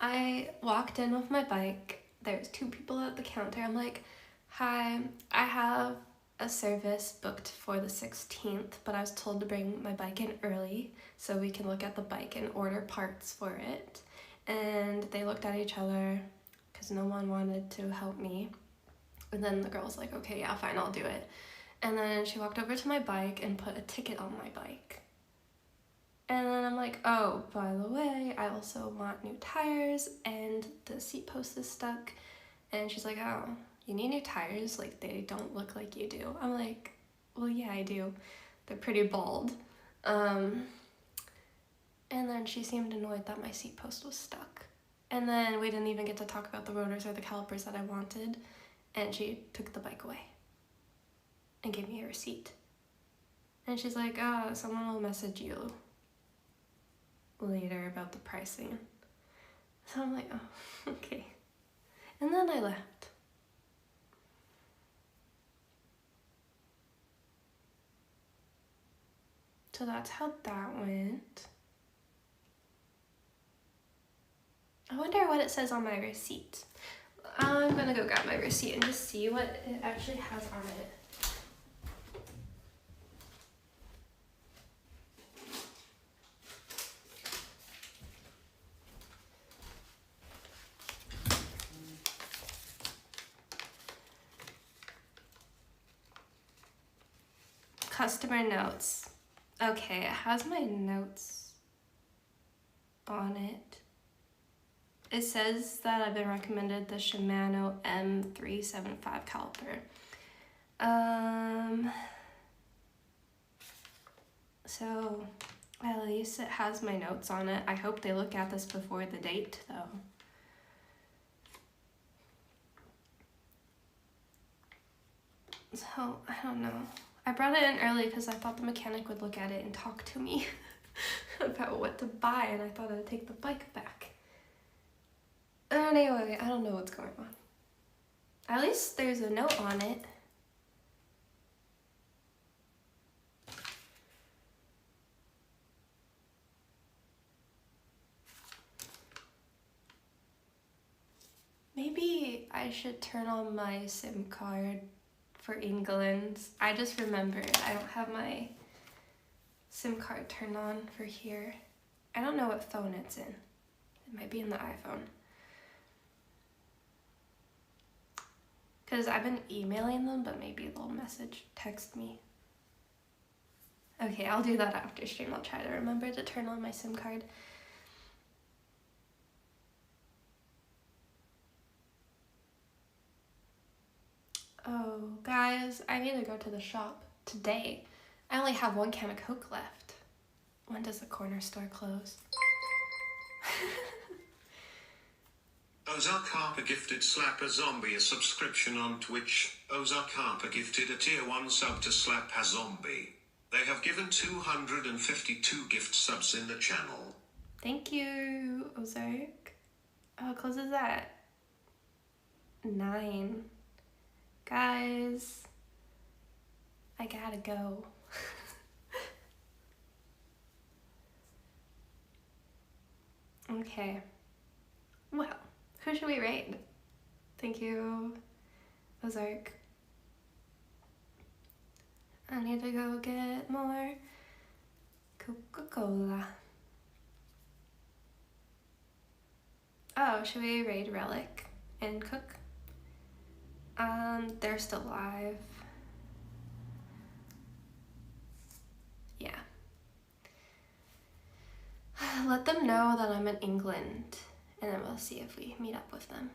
I walked in with my bike. There's 2 people at the counter. I'm like, hi, I have a service booked for the 16th, but I was told to bring my bike in early so we can look at the bike and order parts for it. And they looked at each other because no one wanted to help me. And then the girl was like, okay, yeah, fine, I'll do it. And then she walked over to my bike and put a ticket on my bike. And then I'm like, oh, by the way, I also want new tires and the seat post is stuck. And she's like, oh, you need new tires? Like, they don't look like you do. I'm like, well, yeah, I do. They're pretty bald. And then she seemed annoyed that my seat post was stuck. And then we didn't even get to talk about the rotors or the calipers that I wanted. And she took the bike away and gave me a receipt. And she's like, oh, someone will message you later about the pricing. So I'm like, oh, okay. And then I left. So that's how that went. I wonder what it says on my receipt. I'm gonna go grab my receipt and just see what it actually has on it. Customer notes. Okay, it has my notes on it. It says that I've been recommended the Shimano M375 caliper. So at least it has my notes on it. I hope they look at this before the date though. So I don't know. I brought it in early because I thought the mechanic would look at it and talk to me about what to buy, and I thought I'd take the bike back. Anyway, I don't know what's going on. At least there's a note on it. Maybe I should turn on my SIM card for England. I just remembered I don't have my SIM card turned on for here. I don't know what phone it's in. It might be in the iPhone. Because I've been emailing them, but maybe they'll text me. Okay, I'll do that after stream. I'll try to remember to turn on my SIM card. Oh, guys, I need to go to the shop today. I only have 1 can of Coke left. When does the corner store close? Ozark Harper gifted Slapper Zombie a subscription on Twitch. Ozark Harper gifted a tier 1 sub to Slapper Zombie. They have given 252 gift subs in the channel. Thank you, Ozark. Oh, it closes at 9. Guys, I gotta go. Okay. Well, who should we raid? Thank you, Ozark. I need to go get more Coca-Cola. Oh, should we raid Relic and Cook? They're still live. Yeah. I'll let them know that I'm in England, and then we'll see if we meet up with them.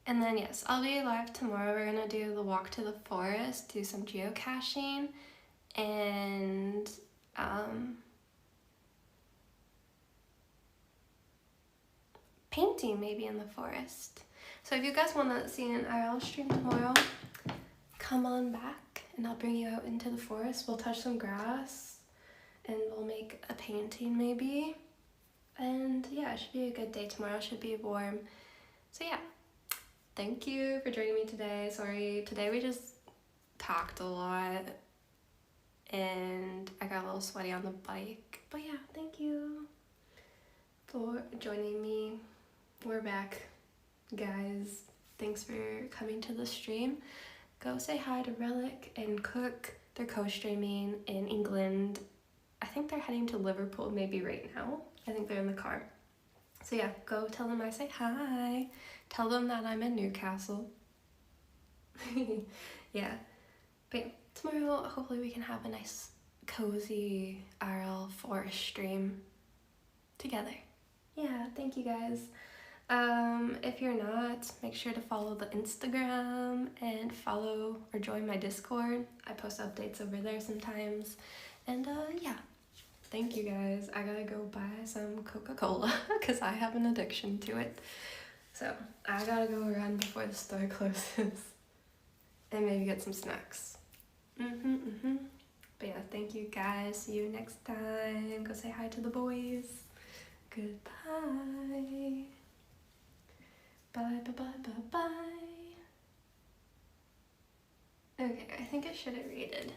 And then yes, I'll be live tomorrow. We're gonna do the walk to the forest, do some geocaching, and painting maybe in the forest. So if you guys want to see an IRL stream tomorrow, come on back and I'll bring you out into the forest. We'll touch some grass and we'll make a painting maybe. And yeah, it should be a good day tomorrow. It should be warm. So yeah, thank you for joining me today. Sorry, today we just talked a lot and I got a little sweaty on the bike. But yeah, thank you for joining me. We're back, guys. Thanks for coming to the stream. Go say hi to Relic and Cook. They're co-streaming in England. I think they're heading to Liverpool maybe right now. I think they're in the car. So yeah, go tell them I say hi. Tell them that I'm in Newcastle. Yeah. But yeah, tomorrow hopefully we can have a nice cozy IRL forest stream together. Yeah, thank you guys. If you're not, make sure to follow the Instagram and follow or join my Discord. I post updates over there sometimes. And yeah, thank you guys. I gotta go buy some Coca-Cola because I have an addiction to it. So I gotta go run before the store closes and maybe get some snacks. But yeah, thank you guys. See you next time. Go say hi to the boys. Goodbye. Bye, bye, bye, bye, bye. Okay, I think I should have rated.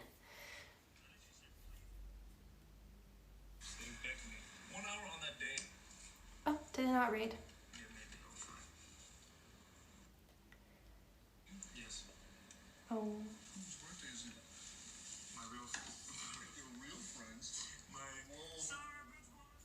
Oh, did it not raid? Oh.